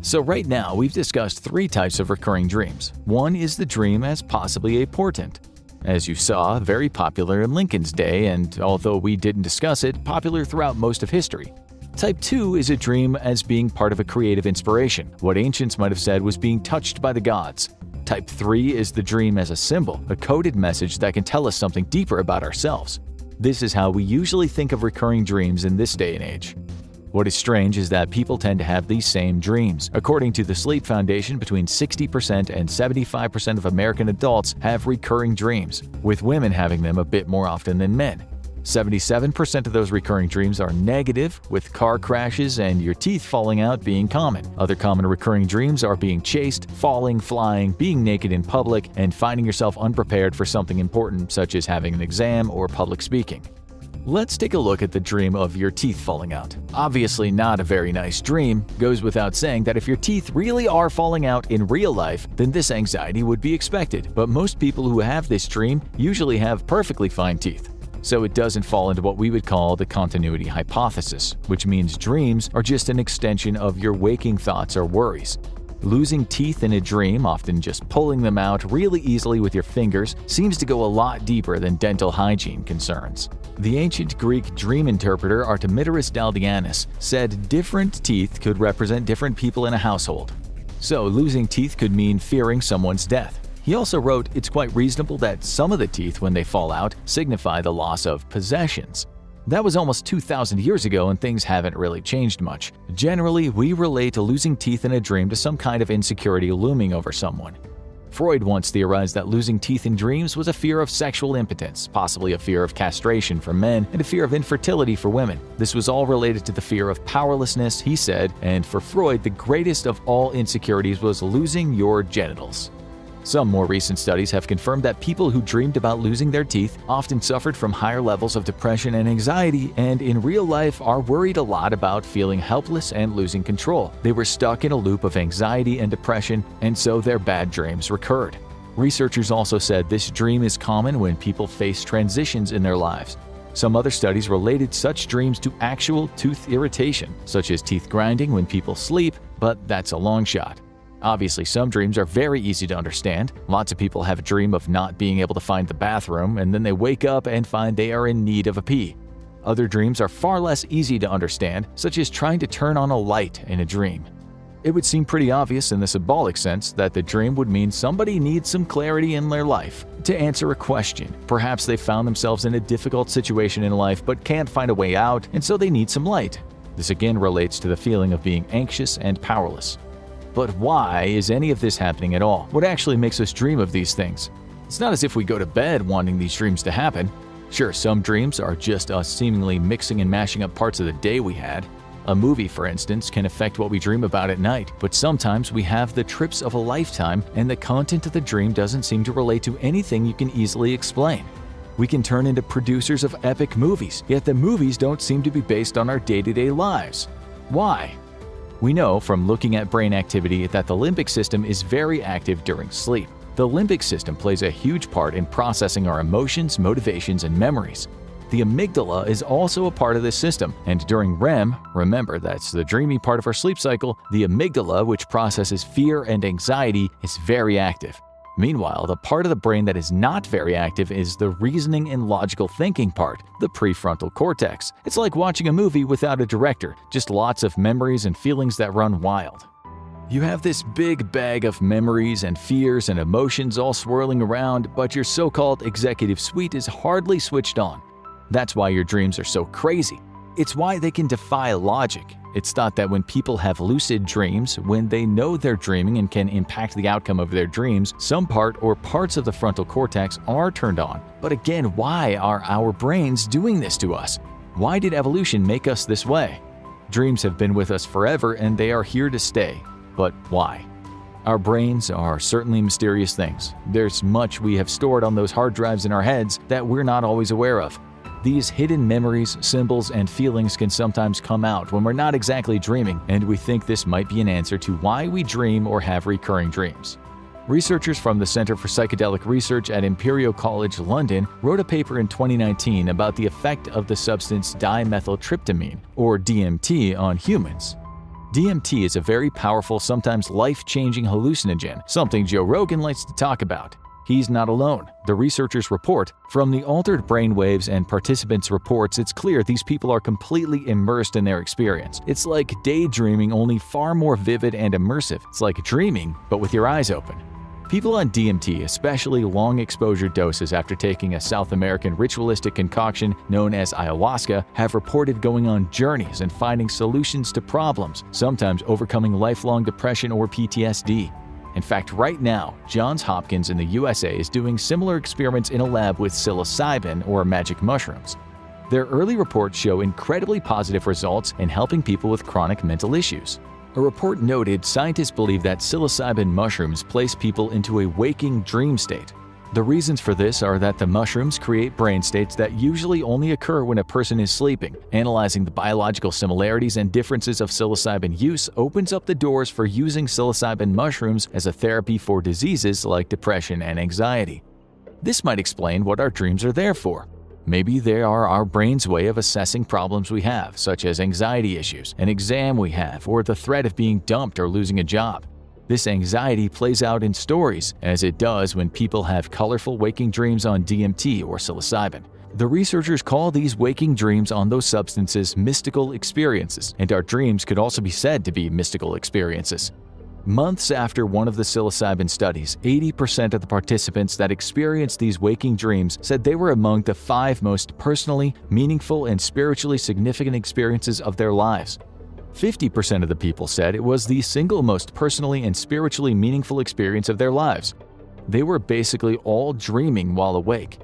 So right now, we've discussed three types of recurring dreams. One is the dream as possibly a portent. As you saw, very popular in Lincoln's day, and although we didn't discuss it, popular throughout most of history. Type 2 is a dream as being part of a creative inspiration, what ancients might have said was being touched by the gods. Type 3 is the dream as a symbol, a coded message that can tell us something deeper about ourselves. This is how we usually think of recurring dreams in this day and age. What is strange is that people tend to have these same dreams. According to the Sleep Foundation, between 60% and 75% of American adults have recurring dreams, with women having them a bit more often than men. 77% of those recurring dreams are negative, with car crashes and your teeth falling out being common. Other common recurring dreams are being chased, falling, flying, being naked in public, and finding yourself unprepared for something important such as having an exam or public speaking. Let's take a look at the dream of your teeth falling out. Obviously not a very nice dream. Goes without saying that if your teeth really are falling out in real life, then this anxiety would be expected. But most people who have this dream usually have perfectly fine teeth. So it doesn't fall into what we would call the continuity hypothesis, which means dreams are just an extension of your waking thoughts or worries. Losing teeth in a dream, often just pulling them out really easily with your fingers, seems to go a lot deeper than dental hygiene concerns. The ancient Greek dream interpreter Artemidorus Daldianus said different teeth could represent different people in a household. So losing teeth could mean fearing someone's death. He also wrote, it's quite reasonable that some of the teeth, when they fall out, signify the loss of possessions. That was almost 2,000 years ago and things haven't really changed much. Generally, we relate losing teeth in a dream to some kind of insecurity looming over someone. Freud once theorized that losing teeth in dreams was a fear of sexual impotence, possibly a fear of castration for men, and a fear of infertility for women. This was all related to the fear of powerlessness, he said, and for Freud, the greatest of all insecurities was losing your genitals. Some more recent studies have confirmed that people who dreamed about losing their teeth often suffered from higher levels of depression and anxiety, and in real life are worried a lot about feeling helpless and losing control. They were stuck in a loop of anxiety and depression, and so their bad dreams recurred. Researchers also said this dream is common when people face transitions in their lives. Some other studies related such dreams to actual tooth irritation, such as teeth grinding when people sleep, but that's a long shot. Obviously, some dreams are very easy to understand. Lots of people have a dream of not being able to find the bathroom, and then they wake up and find they are in need of a pee. Other dreams are far less easy to understand, such as trying to turn on a light in a dream. It would seem pretty obvious in the symbolic sense that the dream would mean somebody needs some clarity in their life to answer a question. Perhaps they found themselves in a difficult situation in life but can't find a way out, and so they need some light. This again relates to the feeling of being anxious and powerless. But why is any of this happening at all? What actually makes us dream of these things? It's not as if we go to bed wanting these dreams to happen. Sure, some dreams are just us seemingly mixing and mashing up parts of the day we had. A movie, for instance, can affect what we dream about at night, but sometimes we have the trips of a lifetime and the content of the dream doesn't seem to relate to anything you can easily explain. We can turn into producers of epic movies, yet the movies don't seem to be based on our day-to-day lives. Why? We know from looking at brain activity that the limbic system is very active during sleep. The limbic system plays a huge part in processing our emotions, motivations, and memories. The amygdala is also a part of this system, and during REM, remember that's the dreamy part of our sleep cycle, the amygdala, which processes fear and anxiety, is very active. Meanwhile, the part of the brain that is not very active is the reasoning and logical thinking part, the prefrontal cortex. It's like watching a movie without a director, just lots of memories and feelings that run wild. You have this big bag of memories and fears and emotions all swirling around, but your so-called executive suite is hardly switched on. That's why your dreams are so crazy. It's why they can defy logic. It's thought that when people have lucid dreams, when they know they're dreaming and can impact the outcome of their dreams, some part or parts of the frontal cortex are turned on. But again, why are our brains doing this to us? Why did evolution make us this way? Dreams have been with us forever and they are here to stay. But why? Our brains are certainly mysterious things. There's much we have stored on those hard drives in our heads that we're not always aware of. These hidden memories, symbols, and feelings can sometimes come out when we're not exactly dreaming, and we think this might be an answer to why we dream or have recurring dreams. Researchers from the Center for Psychedelic Research at Imperial College London wrote a paper in 2019 about the effect of the substance dimethyltryptamine, or DMT, on humans. DMT is a very powerful, sometimes life-changing hallucinogen, something Joe Rogan likes to talk about. He's not alone. The researchers report, from the altered brainwaves and participants' reports, it's clear these people are completely immersed in their experience. It's like daydreaming, only far more vivid and immersive. It's like dreaming, but with your eyes open. People on DMT, especially long exposure doses after taking a South American ritualistic concoction known as ayahuasca, have reported going on journeys and finding solutions to problems, sometimes overcoming lifelong depression or PTSD. In fact, right now, Johns Hopkins in the USA is doing similar experiments in a lab with psilocybin or magic mushrooms. Their early reports show incredibly positive results in helping people with chronic mental issues. A report noted scientists believe that psilocybin mushrooms place people into a waking dream state. The reasons for this are that the mushrooms create brain states that usually only occur when a person is sleeping. Analyzing the biological similarities and differences of psilocybin use opens up the doors for using psilocybin mushrooms as a therapy for diseases like depression and anxiety. This might explain what our dreams are there for. Maybe they are our brain's way of assessing problems we have, such as anxiety issues, an exam we have, or the threat of being dumped or losing a job. This anxiety plays out in stories, as it does when people have colorful waking dreams on DMT or psilocybin. The researchers call these waking dreams on those substances mystical experiences, and our dreams could also be said to be mystical experiences. Months after one of the psilocybin studies, 80% of the participants that experienced these waking dreams said they were among the 5 most personally, meaningful, and spiritually significant experiences of their lives. 50% of the people said it was the single most personally and spiritually meaningful experience of their lives. They were basically all dreaming while awake.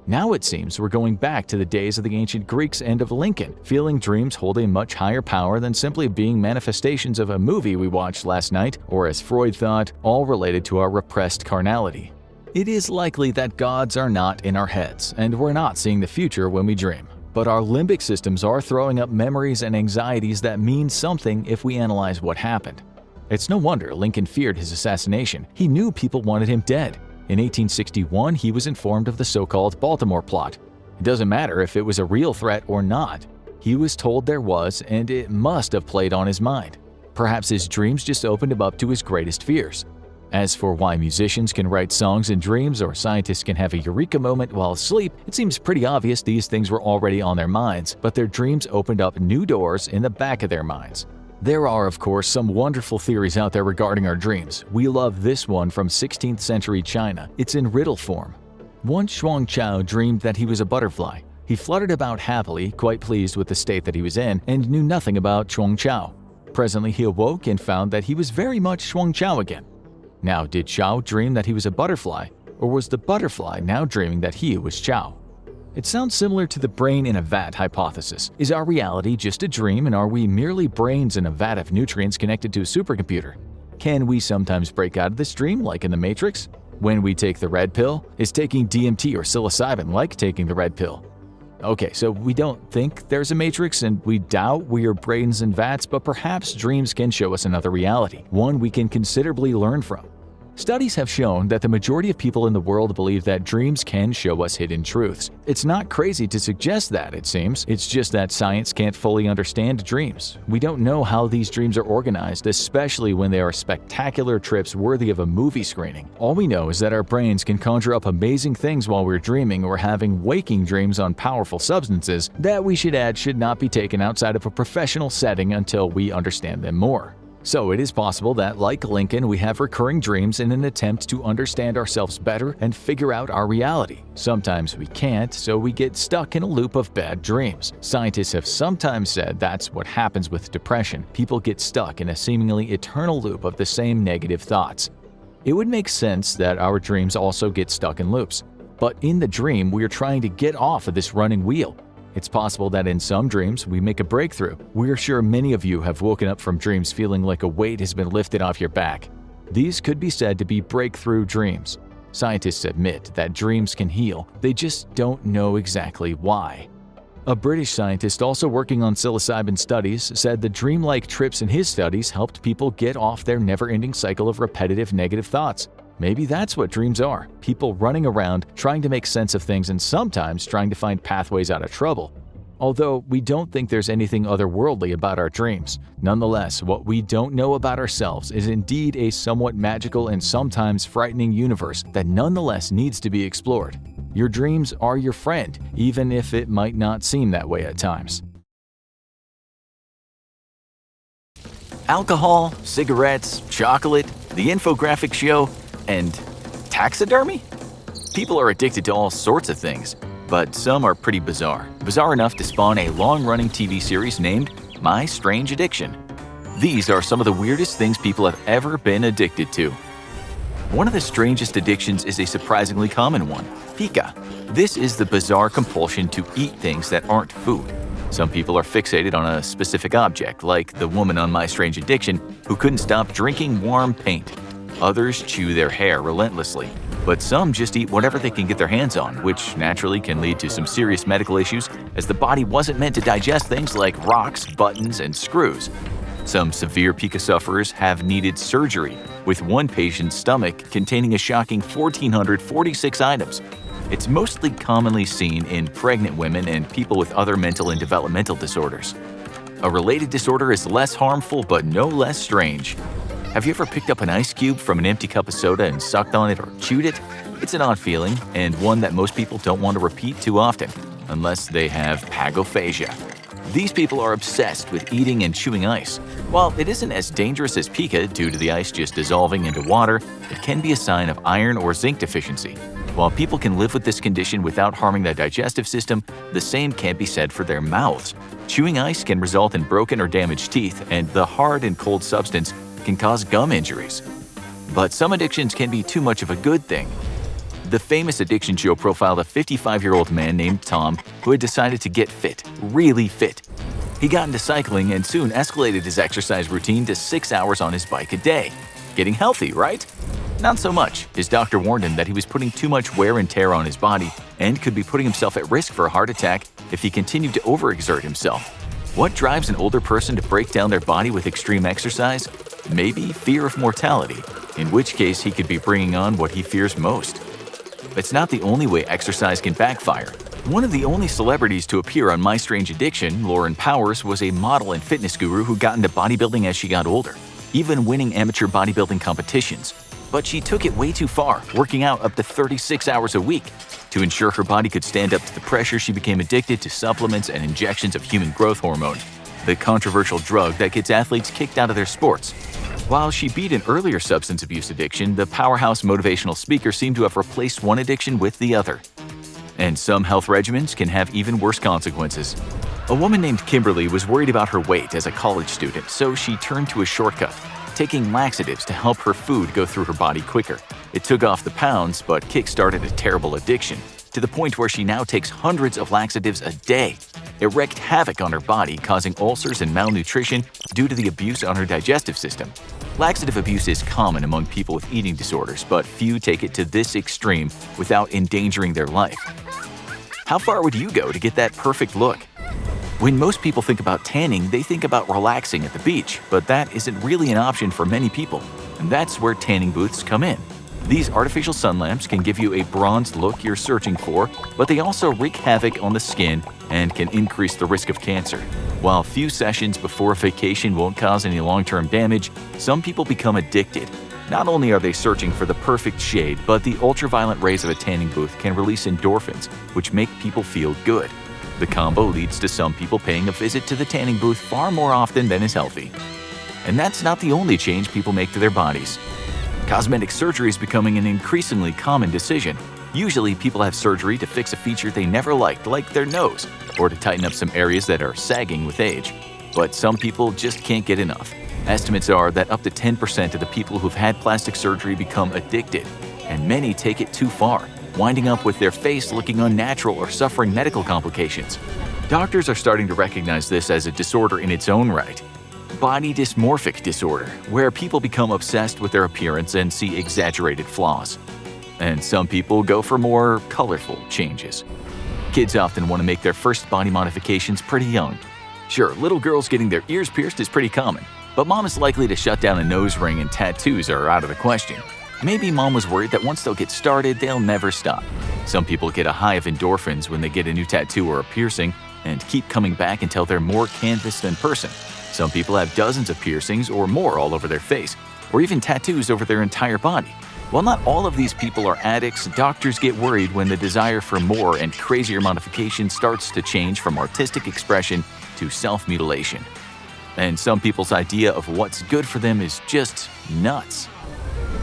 Now it seems we're going back to the days of the ancient Greeks and of Lincoln, feeling dreams hold a much higher power than simply being manifestations of a movie we watched last night, or as Freud thought, all related to our repressed carnality. It is likely that gods are not in our heads, and we're not seeing the future when we dream. But our limbic systems are throwing up memories and anxieties that mean something if we analyze what happened. It's no wonder Lincoln feared his assassination. He knew people wanted him dead. In 1861, he was informed of the so-called Baltimore plot. It doesn't matter if it was a real threat or not. He was told there was, and it must have played on his mind. Perhaps his dreams just opened him up to his greatest fears. As for why musicians can write songs in dreams or scientists can have a eureka moment while asleep, it seems pretty obvious these things were already on their minds, but their dreams opened up new doors in the back of their minds. There are, of course, some wonderful theories out there regarding our dreams. We love this one from 16th century China. It's in riddle form. Once Chuang Chao dreamed that he was a butterfly. He fluttered about happily, quite pleased with the state that he was in, and knew nothing about Chuang Chao. Presently he awoke and found that he was very much Chuang Chao again. Now, did Chao dream that he was a butterfly, or was the butterfly now dreaming that he was Chao? It sounds similar to the brain in a vat hypothesis. Is our reality just a dream, and are we merely brains in a vat of nutrients connected to a supercomputer? Can we sometimes break out of this dream, like in the Matrix? When we take the red pill, is taking DMT or psilocybin like taking the red pill? Okay, so we don't think there's a matrix and we doubt we are brains and vats, but perhaps dreams can show us another reality, one we can considerably learn from. Studies have shown that the majority of people in the world believe that dreams can show us hidden truths. It's not crazy to suggest that, it seems. It's just that science can't fully understand dreams. We don't know how these dreams are organized, especially when they are spectacular trips worthy of a movie screening. All we know is that our brains can conjure up amazing things while we're dreaming or having waking dreams on powerful substances that we should add should not be taken outside of a professional setting until we understand them more. So it is possible that, like Lincoln, we have recurring dreams in an attempt to understand ourselves better and figure out our reality. Sometimes we can't, so we get stuck in a loop of bad dreams. Scientists have sometimes said that's what happens with depression. People get stuck in a seemingly eternal loop of the same negative thoughts. It would make sense that our dreams also get stuck in loops. But in the dream, we are trying to get off of this running wheel. It's possible that in some dreams we make a breakthrough. We're sure many of you have woken up from dreams feeling like a weight has been lifted off your back. These could be said to be breakthrough dreams. Scientists admit that dreams can heal, they just don't know exactly why. A British scientist also working on psilocybin studies said the dreamlike trips in his studies helped people get off their never-ending cycle of repetitive negative thoughts. Maybe that's what dreams are, people running around trying to make sense of things and sometimes trying to find pathways out of trouble. Although we don't think there's anything otherworldly about our dreams, nonetheless, what we don't know about ourselves is indeed a somewhat magical and sometimes frightening universe that nonetheless needs to be explored. Your dreams are your friend, even if it might not seem that way at times. Alcohol, cigarettes, chocolate, the infographic show, and taxidermy? People are addicted to all sorts of things, but some are pretty bizarre. Bizarre enough to spawn a long-running TV series named My Strange Addiction. These are some of the weirdest things people have ever been addicted to. One of the strangest addictions is a surprisingly common one, pica. This is the bizarre compulsion to eat things that aren't food. Some people are fixated on a specific object, like the woman on My Strange Addiction who couldn't stop drinking warm paint. Others chew their hair relentlessly, but some just eat whatever they can get their hands on, which naturally can lead to some serious medical issues as the body wasn't meant to digest things like rocks, buttons, and screws. Some severe pica sufferers have needed surgery, with one patient's stomach containing a shocking 1,446 items. It's mostly commonly seen in pregnant women and people with other mental and developmental disorders. A related disorder is less harmful but no less strange. Have you ever picked up an ice cube from an empty cup of soda and sucked on it or chewed it? It's an odd feeling, and one that most people don't want to repeat too often, unless they have pagophagia. These people are obsessed with eating and chewing ice. While it isn't as dangerous as pica due to the ice just dissolving into water, it can be a sign of iron or zinc deficiency. While people can live with this condition without harming their digestive system, the same can't be said for their mouths. Chewing ice can result in broken or damaged teeth, and the hard and cold substance can cause gum injuries. But some addictions can be too much of a good thing. The famous addiction show profiled a 55-year-old man named Tom who had decided to get fit, really fit. He got into cycling and soon escalated his exercise routine to 6 hours on his bike a day. Getting healthy, right? Not so much. His doctor warned him that he was putting too much wear and tear on his body and could be putting himself at risk for a heart attack if he continued to overexert himself. What drives an older person to break down their body with extreme exercise? Maybe fear of mortality, in which case he could be bringing on what he fears most. It's not the only way exercise can backfire. One of the only celebrities to appear on My Strange Addiction, Lauren Powers, was a model and fitness guru who got into bodybuilding as she got older, even winning amateur bodybuilding competitions. But she took it way too far, working out up to 36 hours a week. To ensure her body could stand up to the pressure, she became addicted to supplements and injections of human growth hormone, the controversial drug that gets athletes kicked out of their sports. While she beat an earlier substance abuse addiction, the powerhouse motivational speaker seemed to have replaced one addiction with the other. And some health regimens can have even worse consequences. A woman named Kimberly was worried about her weight as a college student, so she turned to a shortcut, taking laxatives to help her food go through her body quicker. It took off the pounds, but kick-started a terrible addiction, to the point where she now takes hundreds of laxatives a day. It wreaked havoc on her body, causing ulcers and malnutrition due to the abuse on her digestive system. Laxative abuse is common among people with eating disorders, but few take it to this extreme without endangering their life. How far would you go to get that perfect look? When most people think about tanning, they think about relaxing at the beach, but that isn't really an option for many people, and that's where tanning booths come in. These artificial sun lamps can give you a bronzed look you're searching for, but they also wreak havoc on the skin and can increase the risk of cancer. While few sessions before a vacation won't cause any long-term damage, some people become addicted. Not only are they searching for the perfect shade, but the ultraviolet rays of a tanning booth can release endorphins, which make people feel good. The combo leads to some people paying a visit to the tanning booth far more often than is healthy. And that's not the only change people make to their bodies. Cosmetic surgery is becoming an increasingly common decision. Usually, people have surgery to fix a feature they never liked, like their nose, or to tighten up some areas that are sagging with age. But some people just can't get enough. Estimates are that up to 10% of the people who've had plastic surgery become addicted, and many take it too far, winding up with their face looking unnatural or suffering medical complications. Doctors are starting to recognize this as a disorder in its own right. Body dysmorphic disorder, where people become obsessed with their appearance and see exaggerated flaws. And some people go for more colorful changes. Kids often want to make their first body modifications pretty young. Sure, little girls getting their ears pierced is pretty common, but mom is likely to shut down a nose ring and tattoos are out of the question. Maybe mom was worried that once they'll get started, they'll never stop. Some people get a high of endorphins when they get a new tattoo or a piercing, and keep coming back until they're more canvas than person. Some people have dozens of piercings or more all over their face, or even tattoos over their entire body. While not all of these people are addicts, doctors get worried when the desire for more and crazier modification starts to change from artistic expression to self-mutilation. And some people's idea of what's good for them is just nuts.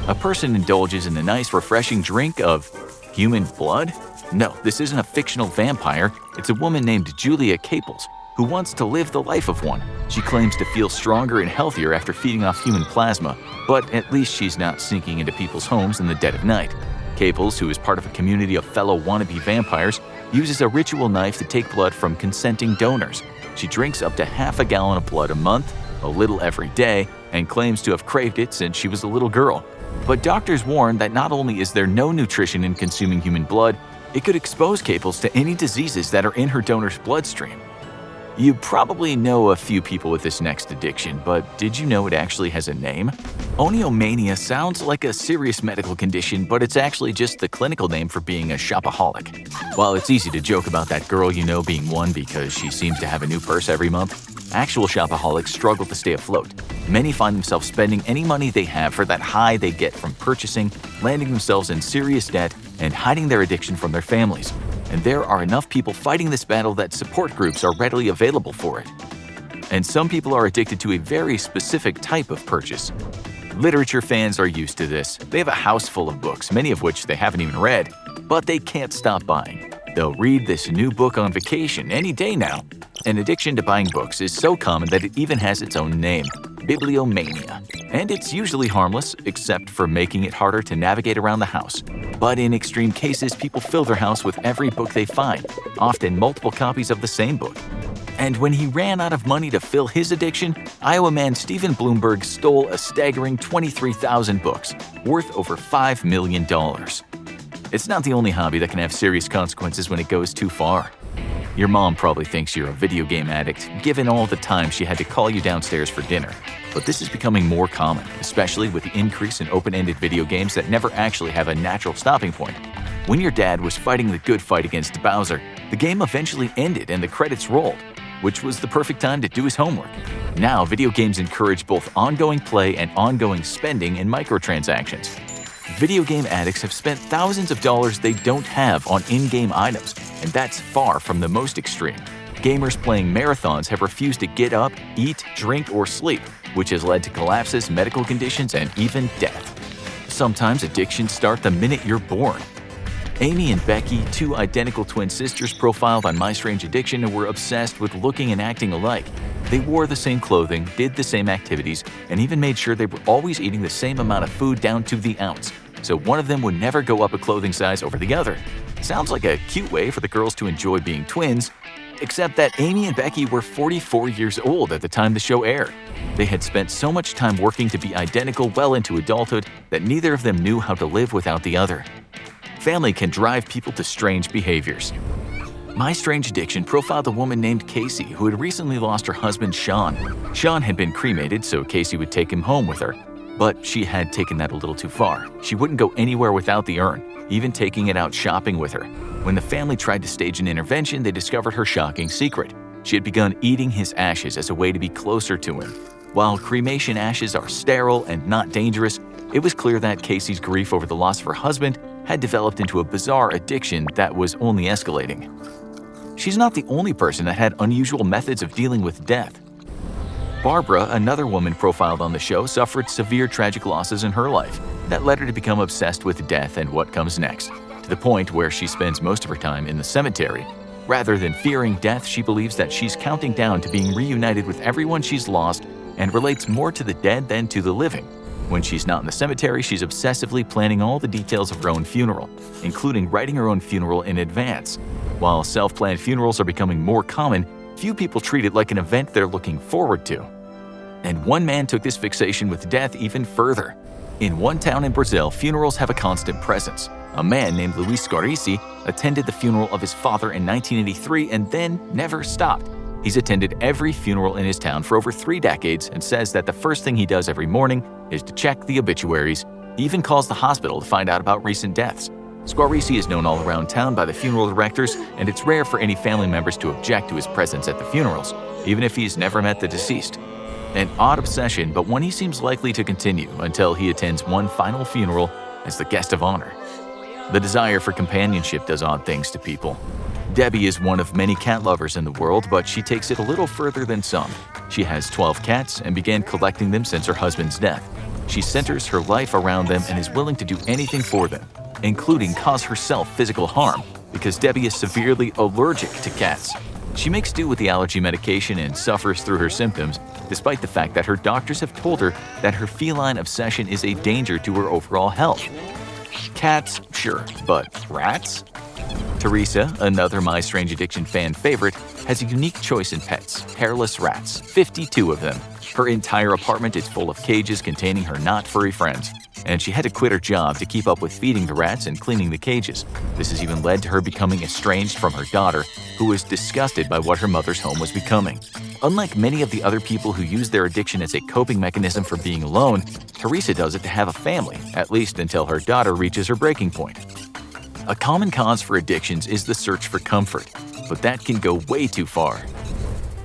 A person indulges in a nice, refreshing drink of human blood? No, this isn't a fictional vampire. It's a woman named Julia Caples, who wants to live the life of one. She claims to feel stronger and healthier after feeding off human plasma, but at least she's not sneaking into people's homes in the dead of night. Caples, who is part of a community of fellow wannabe vampires, uses a ritual knife to take blood from consenting donors. She drinks up to half a gallon of blood a month, a little every day, and claims to have craved it since she was a little girl. But doctors warn that not only is there no nutrition in consuming human blood, it could expose Caples to any diseases that are in her donor's bloodstream. You probably know a few people with this next addiction, but did you know it actually has a name? Oniomania sounds like a serious medical condition, but it's actually just the clinical name for being a shopaholic. While it's easy to joke about that girl you know being one because she seems to have a new purse every month, actual shopaholics struggle to stay afloat. Many find themselves spending any money they have for that high they get from purchasing, landing themselves in serious debt, and hiding their addiction from their families. And there are enough people fighting this battle that support groups are readily available for it. And some people are addicted to a very specific type of purchase. Literature fans are used to this. They have a house full of books, many of which they haven't even read, but they can't stop buying. They'll read this new book on vacation any day now. An addiction to buying books is so common that it even has its own name, bibliomania. And it's usually harmless, except for making it harder to navigate around the house. But in extreme cases, people fill their house with every book they find, often multiple copies of the same book. And when he ran out of money to fill his addiction, Iowa man Stephen Bloomberg stole a staggering 23,000 books, worth over $5 million. It's not the only hobby that can have serious consequences when it goes too far. Your mom probably thinks you're a video game addict, given all the time she had to call you downstairs for dinner. But this is becoming more common, especially with the increase in open-ended video games that never actually have a natural stopping point. When your dad was fighting the good fight against Bowser, the game eventually ended and the credits rolled, which was the perfect time to do his homework. Now, video games encourage both ongoing play and ongoing spending in microtransactions. Video game addicts have spent thousands of dollars they don't have on in-game items, and that's far from the most extreme. Gamers playing marathons have refused to get up, eat, drink, or sleep, which has led to collapses, medical conditions, and even death. Sometimes addictions start the minute you're born. Amy and Becky, two identical twin sisters profiled on My Strange Addiction, were obsessed with looking and acting alike. They wore the same clothing, did the same activities, and even made sure they were always eating the same amount of food down to the ounce, so one of them would never go up a clothing size over the other. Sounds like a cute way for the girls to enjoy being twins, except that Amy and Becky were 44 years old at the time the show aired. They had spent so much time working to be identical well into adulthood that neither of them knew how to live without the other. Family can drive people to strange behaviors. My Strange Addiction profiled a woman named Casey who had recently lost her husband Sean. Sean had been cremated, so Casey would take him home with her. But she had taken that a little too far. She wouldn't go anywhere without the urn, even taking it out shopping with her. When the family tried to stage an intervention, they discovered her shocking secret. She had begun eating his ashes as a way to be closer to him. While cremation ashes are sterile and not dangerous, it was clear that Casey's grief over the loss of her husband had developed into a bizarre addiction that was only escalating. She's not the only person that had unusual methods of dealing with death. Barbara, another woman profiled on the show, suffered severe tragic losses in her life that led her to become obsessed with death and what comes next, to the point where she spends most of her time in the cemetery. Rather than fearing death, she believes that she's counting down to being reunited with everyone she's lost and relates more to the dead than to the living. When she's not in the cemetery, she's obsessively planning all the details of her own funeral, including writing her own funeral in advance. While self-planned funerals are becoming more common, few people treat it like an event they're looking forward to. And one man took this fixation with death even further. In one town in Brazil, funerals have a constant presence. A man named Luis Scarisi attended the funeral of his father in 1983 and then never stopped. He's attended every funeral in his town for over 3 decades and says that the first thing he does every morning is to check the obituaries. He even calls the hospital to find out about recent deaths. Squarisi is known all around town by the funeral directors, and it's rare for any family members to object to his presence at the funerals, even if he's never met the deceased. An odd obsession, but one he seems likely to continue until he attends one final funeral as the guest of honor. The desire for companionship does odd things to people. Debbie is one of many cat lovers in the world, but she takes it a little further than some. She has 12 cats and began collecting them since her husband's death. She centers her life around them and is willing to do anything for them, including cause herself physical harm, because Debbie is severely allergic to cats. She makes do with the allergy medication and suffers through her symptoms, despite the fact that her doctors have told her that her feline obsession is a danger to her overall health. Cats, sure, but rats? Teresa, another My Strange Addiction fan favorite, has a unique choice in pets, hairless rats, 52 of them. Her entire apartment is full of cages containing her not-furry friends, and she had to quit her job to keep up with feeding the rats and cleaning the cages. This has even led to her becoming estranged from her daughter, who was disgusted by what her mother's home was becoming. Unlike many of the other people who use their addiction as a coping mechanism for being alone, Teresa does it to have a family, at least until her daughter reaches her breaking point. A common cause for addictions is the search for comfort, but that can go way too far.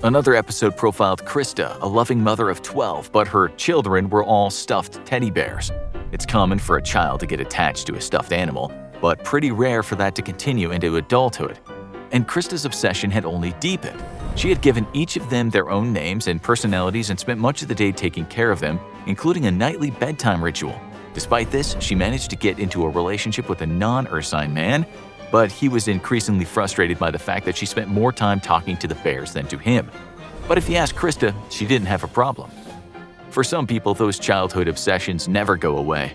Another episode profiled Krista, a loving mother of 12, but her children were all stuffed teddy bears. It's common for a child to get attached to a stuffed animal, but pretty rare for that to continue into adulthood. And Krista's obsession had only deepened. She had given each of them their own names and personalities and spent much of the day taking care of them, including a nightly bedtime ritual. Despite this, she managed to get into a relationship with a non-Ursine man, but he was increasingly frustrated by the fact that she spent more time talking to the bears than to him. But if you ask Krista, she didn't have a problem. For some people, those childhood obsessions never go away.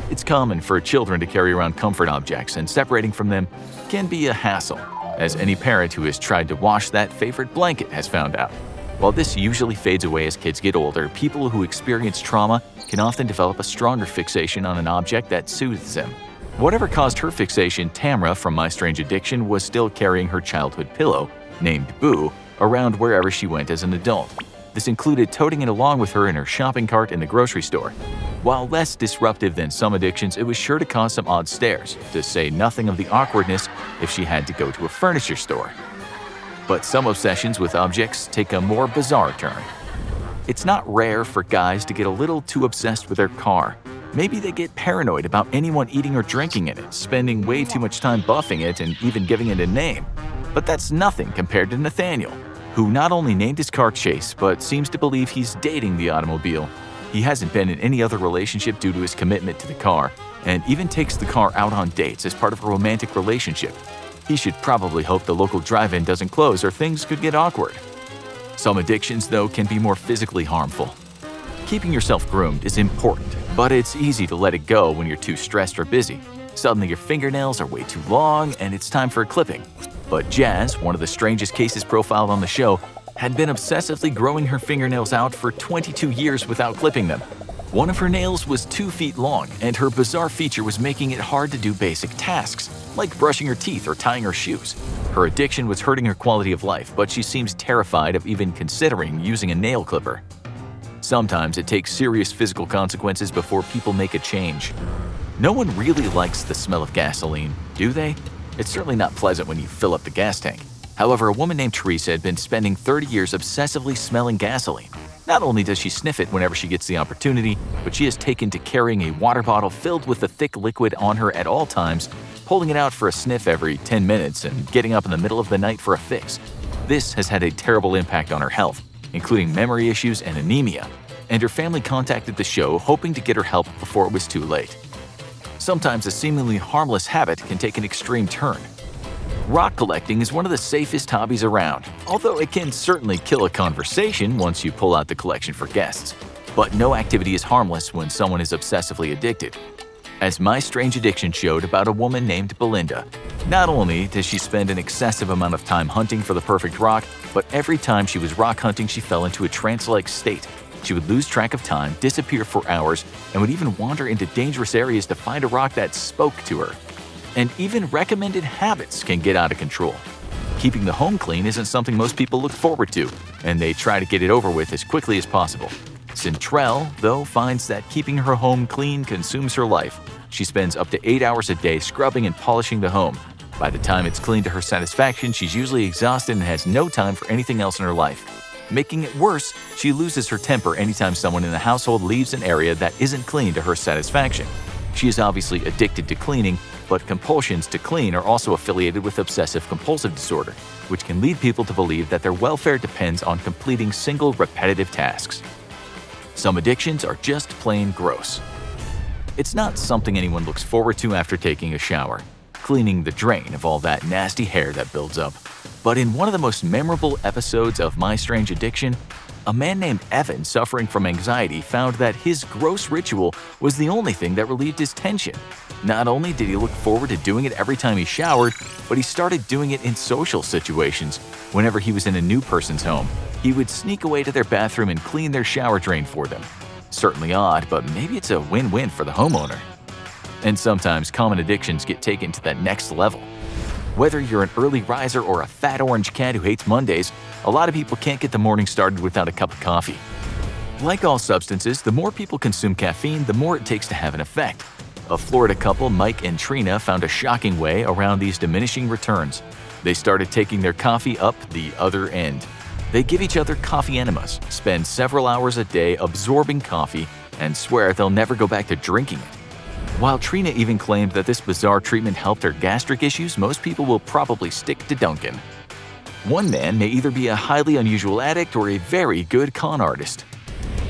It's common for children to carry around comfort objects, and separating from them can be a hassle, as any parent who has tried to wash that favorite blanket has found out. While this usually fades away as kids get older, people who experience trauma can often develop a stronger fixation on an object that soothes them. Whatever caused her fixation, Tamra from My Strange Addiction was still carrying her childhood pillow, named Boo, around wherever she went as an adult. This included toting it along with her in her shopping cart in the grocery store. While less disruptive than some addictions, it was sure to cause some odd stares, to say nothing of the awkwardness if she had to go to a furniture store. But some obsessions with objects take a more bizarre turn. It's not rare for guys to get a little too obsessed with their car. Maybe they get paranoid about anyone eating or drinking in it, spending way too much time buffing it and even giving it a name. But that's nothing compared to Nathaniel, who not only named his car Chase, but seems to believe he's dating the automobile. He hasn't been in any other relationship due to his commitment to the car, and even takes the car out on dates as part of a romantic relationship. He should probably hope the local drive-in doesn't close or things could get awkward. Some addictions, though, can be more physically harmful. Keeping yourself groomed is important, but it's easy to let it go when you're too stressed or busy. Suddenly your fingernails are way too long and it's time for a clipping. But Jazz, one of the strangest cases profiled on the show, had been obsessively growing her fingernails out for 22 years without clipping them. One of her nails was 2 feet long, and her bizarre feature was making it hard to do basic tasks, like brushing her teeth or tying her shoes. Her addiction was hurting her quality of life, but she seems terrified of even considering using a nail clipper. Sometimes it takes serious physical consequences before people make a change. No one really likes the smell of gasoline, do they? It's certainly not pleasant when you fill up the gas tank. However, a woman named Teresa had been spending 30 years obsessively smelling gasoline. Not only does she sniff it whenever she gets the opportunity, but she has taken to carrying a water bottle filled with the thick liquid on her at all times, pulling it out for a sniff every 10 minutes and getting up in the middle of the night for a fix. This has had a terrible impact on her health, including memory issues and anemia, and her family contacted the show hoping to get her help before it was too late. Sometimes a seemingly harmless habit can take an extreme turn. Rock collecting is one of the safest hobbies around, although it can certainly kill a conversation once you pull out the collection for guests. But no activity is harmless when someone is obsessively addicted. As My Strange Addiction showed about a woman named Belinda, not only does she spend an excessive amount of time hunting for the perfect rock, but every time she was rock hunting she fell into a trance-like state. She would lose track of time, disappear for hours, and would even wander into dangerous areas to find a rock that spoke to her. And even recommended habits can get out of control. Keeping the home clean isn't something most people look forward to, and they try to get it over with as quickly as possible. Centrell, though, finds that keeping her home clean consumes her life. She spends up to 8 hours a day scrubbing and polishing the home. By the time it's clean to her satisfaction, she's usually exhausted and has no time for anything else in her life. Making it worse, she loses her temper anytime someone in the household leaves an area that isn't clean to her satisfaction. She is obviously addicted to cleaning, but compulsions to clean are also affiliated with obsessive-compulsive disorder, which can lead people to believe that their welfare depends on completing single repetitive tasks. Some addictions are just plain gross. It's not something anyone looks forward to after taking a shower, cleaning the drain of all that nasty hair that builds up. But in one of the most memorable episodes of My Strange Addiction, a man named Evan suffering from anxiety found that his gross ritual was the only thing that relieved his tension. Not only did he look forward to doing it every time he showered, but he started doing it in social situations. Whenever he was in a new person's home, he would sneak away to their bathroom and clean their shower drain for them. Certainly odd, but maybe it's a win-win for the homeowner. And sometimes common addictions get taken to that next level. Whether you're an early riser or a fat orange cat who hates Mondays, a lot of people can't get the morning started without a cup of coffee. Like all substances, the more people consume caffeine, the more it takes to have an effect. A Florida couple, Mike and Trina, found a shocking way around these diminishing returns. They started taking their coffee up the other end. They give each other coffee enemas, spend several hours a day absorbing coffee, and swear they'll never go back to drinking it. While Trina even claimed that this bizarre treatment helped her gastric issues, most people will probably stick to Dunkin'. One man may either be a highly unusual addict or a very good con artist.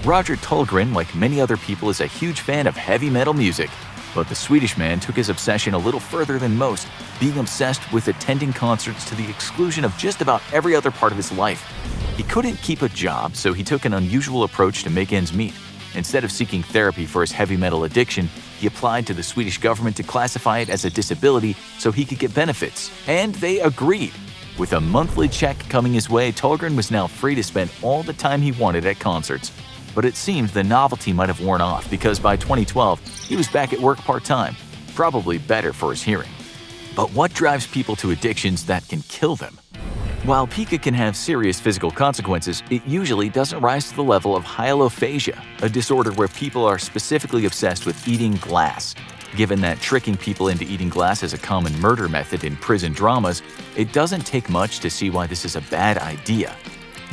Roger Tullgren, like many other people, is a huge fan of heavy metal music. But the Swedish man took his obsession a little further than most, being obsessed with attending concerts to the exclusion of just about every other part of his life. He couldn't keep a job, so he took an unusual approach to make ends meet. Instead of seeking therapy for his heavy metal addiction, he applied to the Swedish government to classify it as a disability so he could get benefits. And they agreed. With a monthly check coming his way, Tullgren was now free to spend all the time he wanted at concerts. But it seemed the novelty might have worn off because by 2012, he was back at work part-time, probably better for his hearing. But what drives people to addictions that can kill them? While pica can have serious physical consequences, it usually doesn't rise to the level of hyalophagia, a disorder where people are specifically obsessed with eating glass. Given that tricking people into eating glass is a common murder method in prison dramas, it doesn't take much to see why this is a bad idea.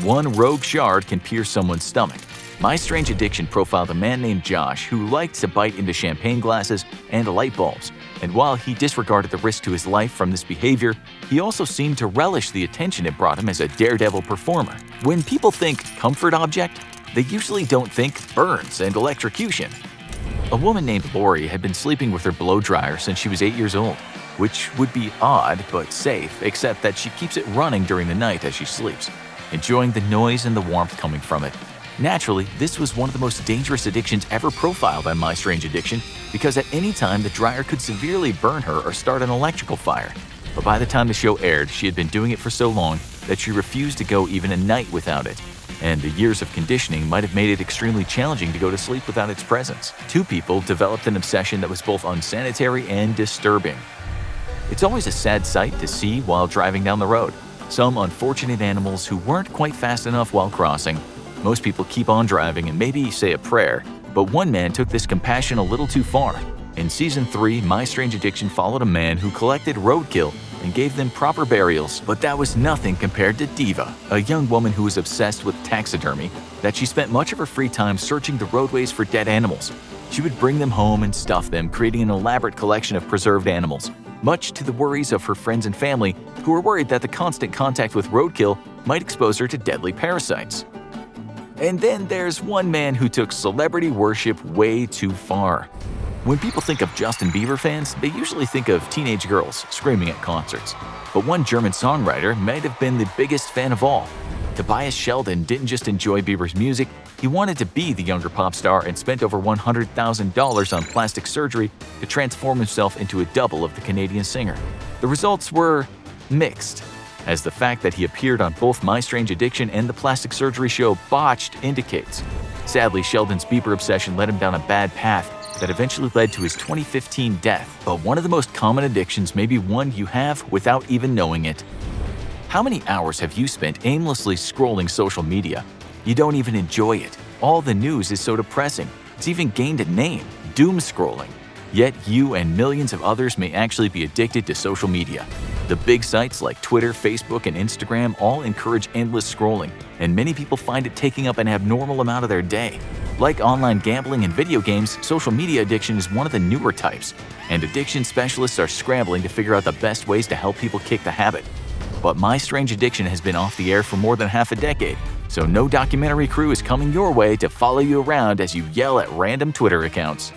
One rogue shard can pierce someone's stomach. My Strange Addiction profiled a man named Josh who liked to bite into champagne glasses and light bulbs. And while he disregarded the risk to his life from this behavior, he also seemed to relish the attention it brought him as a daredevil performer. When people think comfort object, they usually don't think burns and electrocution. A woman named Lori had been sleeping with her blow dryer since she was 8 years old, which would be odd but safe, except that she keeps it running during the night as she sleeps, enjoying the noise and the warmth coming from it. Naturally, this was one of the most dangerous addictions ever profiled on My Strange Addiction because at any time the dryer could severely burn her or start an electrical fire. But by the time the show aired, she had been doing it for so long that she refused to go even a night without it. And the years of conditioning might have made it extremely challenging to go to sleep without its presence. Two people developed an obsession that was both unsanitary and disturbing. It's always a sad sight to see while driving down the road. Some unfortunate animals who weren't quite fast enough while crossing. Most people keep on driving and maybe say a prayer, but one man took this compassion a little too far. In Season 3, My Strange Addiction followed a man who collected roadkill and gave them proper burials, but that was nothing compared to Diva, a young woman who was obsessed with taxidermy, that she spent much of her free time searching the roadways for dead animals. She would bring them home and stuff them, creating an elaborate collection of preserved animals, much to the worries of her friends and family, who were worried that the constant contact with roadkill might expose her to deadly parasites. And then there's one man who took celebrity worship way too far. When people think of Justin Bieber fans, they usually think of teenage girls screaming at concerts. But one German songwriter might have been the biggest fan of all. Tobias Sheldon didn't just enjoy Bieber's music, he wanted to be the younger pop star and spent over $100,000 on plastic surgery to transform himself into a double of the Canadian singer. The results were mixed, as the fact that he appeared on both My Strange Addiction and the plastic surgery show Botched indicates. Sadly, Sheldon's Bieber obsession led him down a bad path that eventually led to his 2015 death. But one of the most common addictions may be one you have without even knowing it. How many hours have you spent aimlessly scrolling social media? You don't even enjoy it, all the news is so depressing. It's even gained a name, doom scrolling. Yet you and millions of others may actually be addicted to social media. The big sites like Twitter, Facebook, and Instagram all encourage endless scrolling, and many people find it taking up an abnormal amount of their day. Like online gambling and video games, social media addiction is one of the newer types, and addiction specialists are scrambling to figure out the best ways to help people kick the habit. But My Strange Addiction has been off the air for more than half a decade, so no documentary crew is coming your way to follow you around as you yell at random Twitter accounts.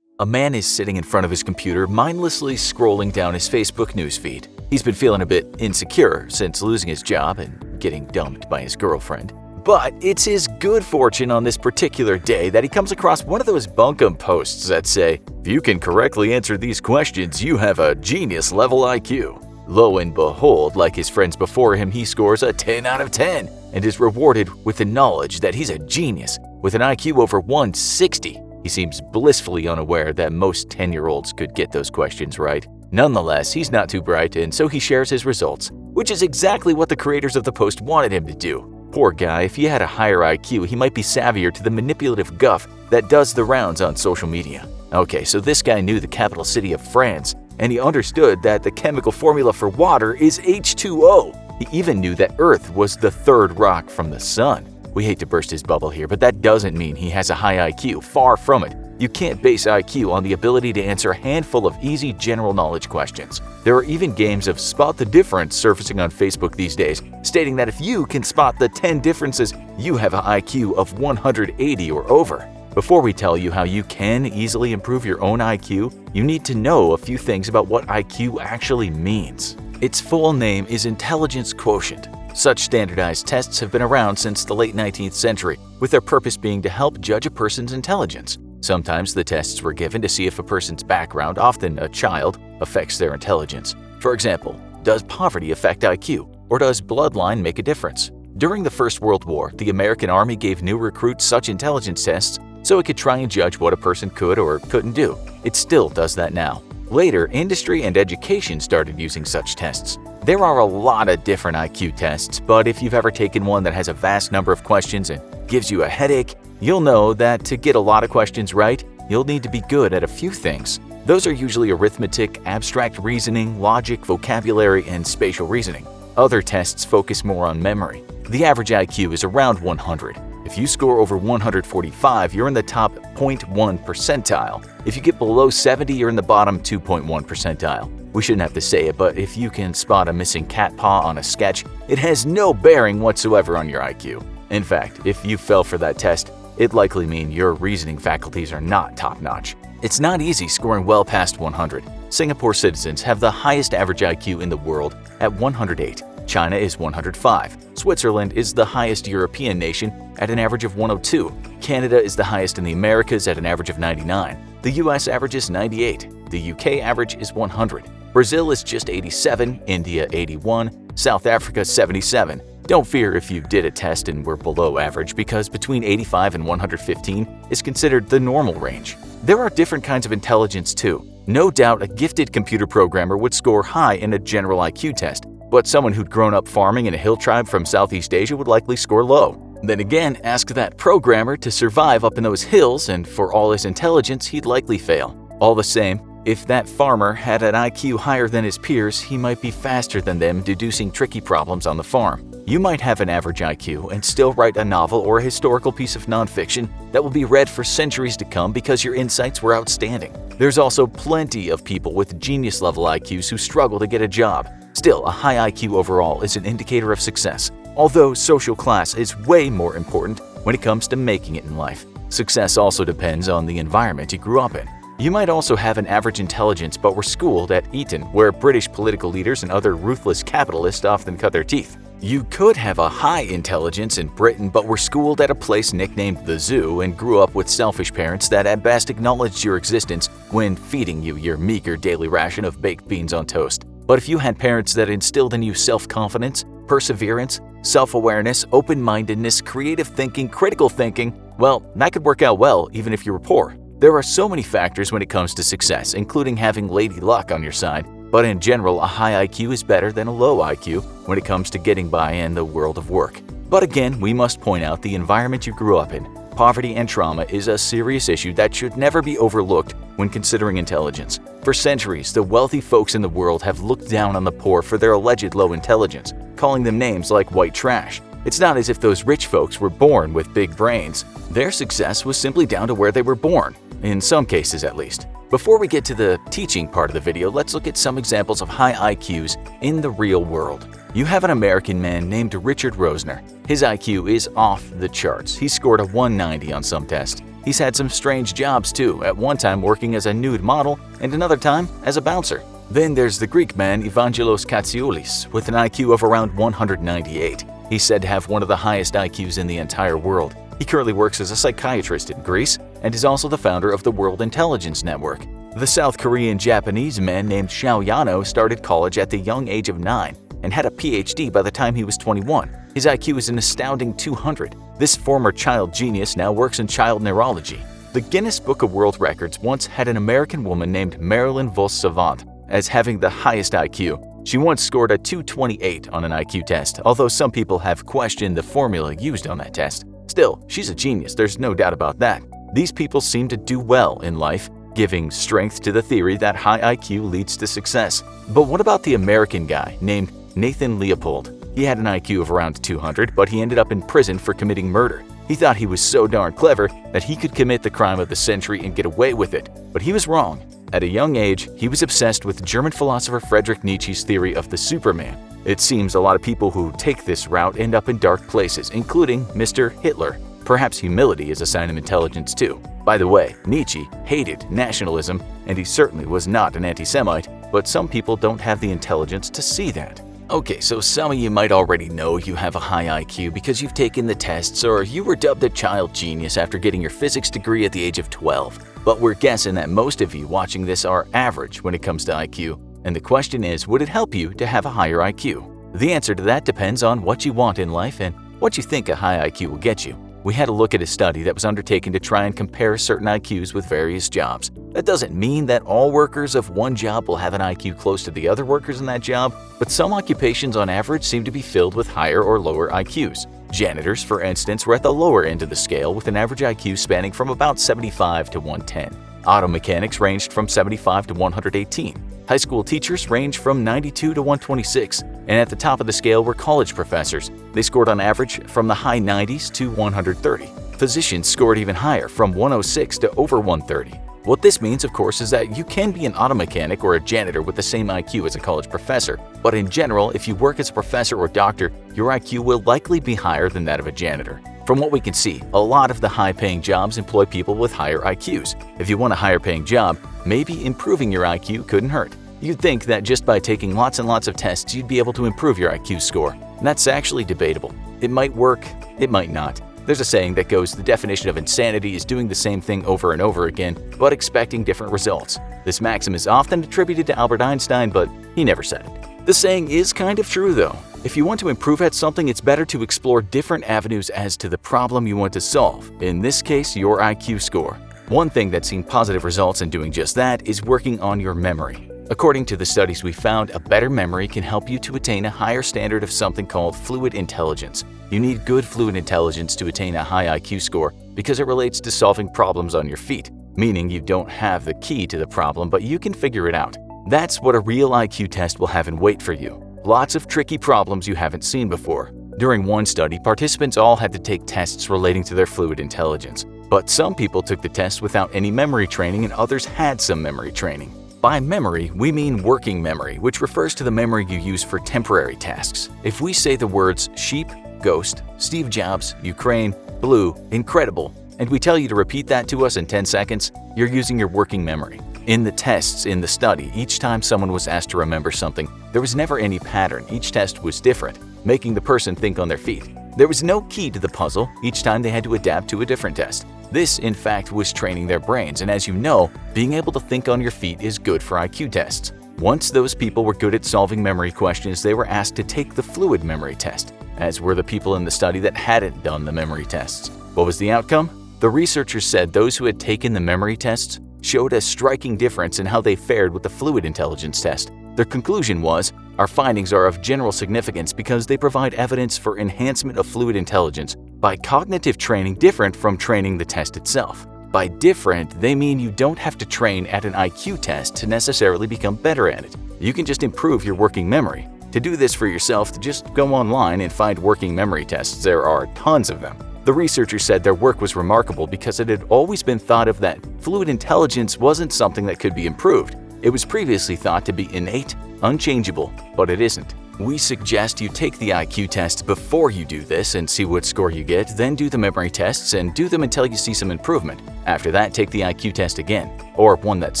A man is sitting in front of his computer, mindlessly scrolling down his Facebook newsfeed. He's been feeling a bit insecure since losing his job and getting dumped by his girlfriend. But it's his good fortune on this particular day that he comes across one of those bunkum posts that say, "If you can correctly answer these questions, you have a genius-level IQ." Lo and behold, like his friends before him, he scores a 10 out of 10 and is rewarded with the knowledge that he's a genius with an IQ over 160. He seems blissfully unaware that most 10-year-olds could get those questions right. Nonetheless, he's not too bright, and so he shares his results, which is exactly what the creators of the post wanted him to do. Poor guy, if he had a higher IQ, he might be savvier to the manipulative guff that does the rounds on social media. Okay, so this guy knew the capital city of France, and he understood that the chemical formula for water is H2O. He even knew that Earth was the third rock from the sun. We hate to burst his bubble here, but that doesn't mean he has a high IQ. Far from it. You can't base IQ on the ability to answer a handful of easy general knowledge questions. There are even games of Spot the Difference surfacing on Facebook these days, stating that if you can spot the 10 differences, you have an IQ of 180 or over. Before we tell you how you can easily improve your own IQ, you need to know a few things about what IQ actually means. Its full name is intelligence quotient. Such standardized tests have been around since the late 19th century, with their purpose being to help judge a person's intelligence. Sometimes the tests were given to see if a person's background, often a child, affects their intelligence. For example, does poverty affect IQ, or does bloodline make a difference? During the First World War, the American Army gave new recruits such intelligence tests so it could try and judge what a person could or couldn't do. It still does that now. Later, industry and education started using such tests. There are a lot of different IQ tests, but if you've ever taken one that has a vast number of questions and gives you a headache, you'll know that to get a lot of questions right, you'll need to be good at a few things. Those are usually arithmetic, abstract reasoning, logic, vocabulary, and spatial reasoning. Other tests focus more on memory. The average IQ is around 100. If you score over 145, you're in the top 0.1 percentile. If you get below 70, you're in the bottom 2.1 percentile. We shouldn't have to say it, but if you can spot a missing cat paw on a sketch, it has no bearing whatsoever on your IQ. In fact, if you fell for that test, it'd likely mean your reasoning faculties are not top-notch. It's not easy scoring well past 100. Singapore citizens have the highest average IQ in the world at 108. China is 105. Switzerland is the highest European nation at an average of 102. Canada is the highest in the Americas at an average of 99. The US averages 98. The UK average is 100. Brazil is just 87, India 81, South Africa 77. Don't fear if you did a test and were below average, because between 85 and 115 is considered the normal range. There are different kinds of intelligence too. No doubt a gifted computer programmer would score high in a general IQ test, but someone who'd grown up farming in a hill tribe from Southeast Asia would likely score low. Then again, ask that programmer to survive up in those hills, and for all his intelligence, he'd likely fail. All the same, if that farmer had an IQ higher than his peers, he might be faster than them deducing tricky problems on the farm. You might have an average IQ and still write a novel or a historical piece of nonfiction that will be read for centuries to come because your insights were outstanding. There's also plenty of people with genius-level IQs who struggle to get a job. Still, a high IQ overall is an indicator of success, although social class is way more important when it comes to making it in life. Success also depends on the environment you grew up in. You might also have an average intelligence but were schooled at Eton, where British political leaders and other ruthless capitalists often cut their teeth. You could have a high intelligence in Britain but were schooled at a place nicknamed the Zoo and grew up with selfish parents that at best acknowledged your existence when feeding you your meager daily ration of baked beans on toast. But if you had parents that instilled in you self-confidence, perseverance, self-awareness, open-mindedness, creative thinking, critical thinking, well, that could work out well even if you were poor. There are so many factors when it comes to success, including having lady luck on your side, but in general, a high IQ is better than a low IQ when it comes to getting by in the world of work. But again, we must point out the environment you grew up in. Poverty and trauma is a serious issue that should never be overlooked when considering intelligence. For centuries, the wealthy folks in the world have looked down on the poor for their alleged low intelligence, calling them names like white trash. It's not as if those rich folks were born with big brains. Their success was simply down to where they were born, in some cases at least. Before we get to the teaching part of the video, let's look at some examples of high IQs in the real world. You have an American man named Richard Rosner. His IQ is off the charts. He scored a 190 on some test. He's had some strange jobs too, at one time working as a nude model and another time as a bouncer. Then there's the Greek man Evangelos Katsioulis with an IQ of around 198. He's said to have one of the highest IQs in the entire world. He currently works as a psychiatrist in Greece and is also the founder of the World Intelligence Network. The South Korean-Japanese man named Xiao Yano started college at the young age of 9 and had a PhD by the time he was 21. His IQ is an astounding 200. This former child genius now works in child neurology. The Guinness Book of World Records once had an American woman named Marilyn Vos-Savant as having the highest IQ. She once scored a 228 on an IQ test, although some people have questioned the formula used on that test. Still, she's a genius, there's no doubt about that. These people seem to do well in life, giving strength to the theory that high IQ leads to success. But what about the American guy named Nathan Leopold? He had an IQ of around 200, but he ended up in prison for committing murder. He thought he was so darn clever that he could commit the crime of the century and get away with it, but he was wrong. At a young age, he was obsessed with German philosopher Friedrich Nietzsche's theory of the Superman. It seems a lot of people who take this route end up in dark places, including Mr. Hitler. Perhaps humility is a sign of intelligence too. By the way, Nietzsche hated nationalism, and he certainly was not an anti-Semite, but some people don't have the intelligence to see that. Okay, so some of you might already know you have a high IQ because you've taken the tests or you were dubbed a child genius after getting your physics degree at the age of 12. But we're guessing that most of you watching this are average when it comes to IQ. And the question is, would it help you to have a higher IQ? The answer to that depends on what you want in life and what you think a high IQ will get you. We had a look at a study that was undertaken to try and compare certain IQs with various jobs. That doesn't mean that all workers of one job will have an IQ close to the other workers in that job, but some occupations on average seem to be filled with higher or lower IQs. Janitors, for instance, were at the lower end of the scale with an average IQ spanning from about 75 to 110. Auto mechanics ranged from 75 to 118. High school teachers ranged from 92 to 126, and at the top of the scale were college professors. They scored on average from the high 90s to 130. Physicians scored even higher, from 106 to over 130. What this means, of course, is that you can be an auto mechanic or a janitor with the same IQ as a college professor, but in general, if you work as a professor or doctor, your IQ will likely be higher than that of a janitor. From what we can see, a lot of the high-paying jobs employ people with higher IQs. If you want a higher-paying job, maybe improving your IQ couldn't hurt. You'd think that just by taking lots and lots of tests, you'd be able to improve your IQ score. And that's actually debatable. It might work, it might not. There's a saying that goes, the definition of insanity is doing the same thing over and over again, but expecting different results. This maxim is often attributed to Albert Einstein, but he never said it. The saying is kind of true though. If you want to improve at something, it's better to explore different avenues as to the problem you want to solve, in this case, your IQ score. One thing that's seen positive results in doing just that is working on your memory. According to the studies we found, a better memory can help you to attain a higher standard of something called fluid intelligence. You need good fluid intelligence to attain a high IQ score because it relates to solving problems on your feet, meaning you don't have the key to the problem, but you can figure it out. That's what a real IQ test will have in wait for you. Lots of tricky problems you haven't seen before. During one study, participants all had to take tests relating to their fluid intelligence, but some people took the test without any memory training and others had some memory training. By memory, we mean working memory, which refers to the memory you use for temporary tasks. If we say the words sheep, ghost, Steve Jobs, Ukraine, blue, incredible, and we tell you to repeat that to us in 10 seconds, you're using your working memory. In the tests in the study, each time someone was asked to remember something, there was never any pattern. Each test was different, making the person think on their feet. There was no key to the puzzle. Each time they had to adapt to a different test. This, in fact, was training their brains, and as you know, being able to think on your feet is good for IQ tests. Once those people were good at solving memory questions, they were asked to take the fluid memory test, as were the people in the study that hadn't done the memory tests. What was the outcome? The researchers said those who had taken the memory tests showed a striking difference in how they fared with the fluid intelligence test. Their conclusion was, Our findings are of general significance because they provide evidence for enhancement of fluid intelligence by cognitive training different from training the test itself. By different, they mean you don't have to train at an IQ test to necessarily become better at it. You can just improve your working memory. To do this for yourself, just go online and find working memory tests. There are tons of them. The researchers said their work was remarkable because it had always been thought of that fluid intelligence wasn't something that could be improved. It was previously thought to be innate, unchangeable, but it isn't. We suggest you take the IQ test before you do this and see what score you get, then do the memory tests and do them until you see some improvement. After that, take the IQ test again, or one that's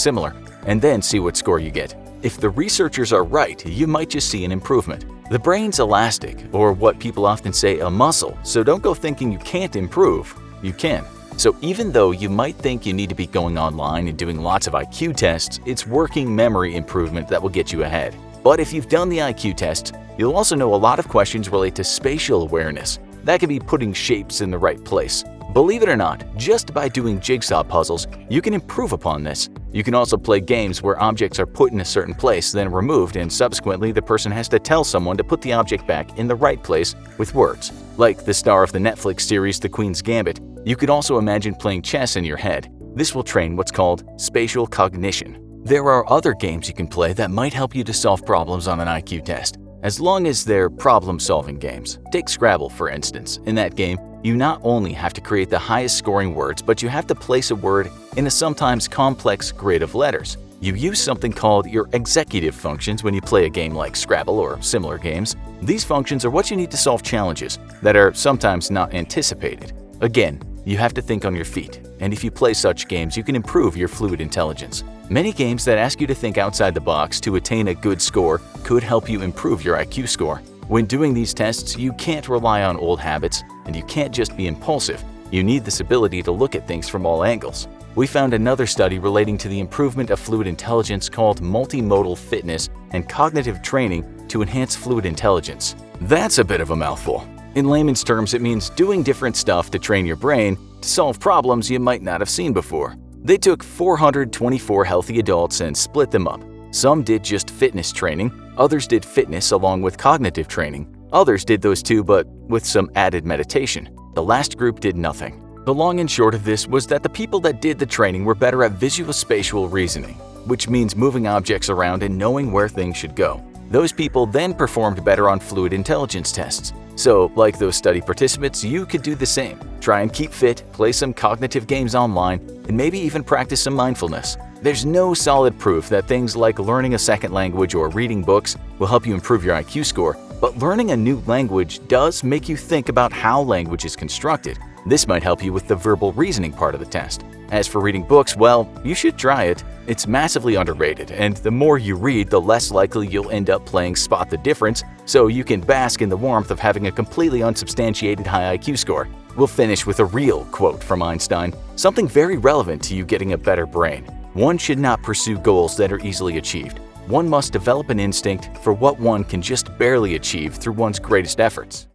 similar, and then see what score you get. If the researchers are right, you might just see an improvement. The brain's elastic, or what people often say a muscle, so don't go thinking you can't improve. You can. So even though you might think you need to be going online and doing lots of IQ tests, it's working memory improvement that will get you ahead. But if you've done the IQ test, you'll also know a lot of questions relate to spatial awareness. That can be putting shapes in the right place. Believe it or not, just by doing jigsaw puzzles, you can improve upon this. You can also play games where objects are put in a certain place, then removed, and subsequently the person has to tell someone to put the object back in the right place with words. Like the star of the Netflix series The Queen's Gambit, you could also imagine playing chess in your head. This will train what's called spatial cognition. There are other games you can play that might help you to solve problems on an IQ test, as long as they're problem-solving games. Take Scrabble, for instance. In that game, you not only have to create the highest scoring words, but you have to place a word in a sometimes complex grid of letters. You use something called your executive functions when you play a game like Scrabble or similar games. These functions are what you need to solve challenges that are sometimes not anticipated. Again, you have to think on your feet, and if you play such games, you can improve your fluid intelligence. Many games that ask you to think outside the box to attain a good score could help you improve your IQ score. When doing these tests, you can't rely on old habits, and you can't just be impulsive. You need this ability to look at things from all angles. We found another study relating to the improvement of fluid intelligence called multimodal fitness and cognitive training to enhance fluid intelligence. That's a bit of a mouthful. In layman's terms, it means doing different stuff to train your brain to solve problems you might not have seen before. They took 424 healthy adults and split them up. Some did just fitness training, others did fitness along with cognitive training. Others did those too, but with some added meditation. The last group did nothing. The long and short of this was that the people that did the training were better at visuospatial reasoning, which means moving objects around and knowing where things should go. Those people then performed better on fluid intelligence tests. So, like those study participants, you could do the same. Try and keep fit, play some cognitive games online, and maybe even practice some mindfulness. There's no solid proof that things like learning a second language or reading books will help you improve your IQ score, but learning a new language does make you think about how language is constructed. This might help you with the verbal reasoning part of the test. As for reading books, well, you should try it. It's massively underrated, and the more you read, the less likely you'll end up playing Spot the Difference, so you can bask in the warmth of having a completely unsubstantiated high IQ score. We'll finish with a real quote from Einstein, something very relevant to you getting a better brain. One should not pursue goals that are easily achieved. One must develop an instinct for what one can just barely achieve through one's greatest efforts.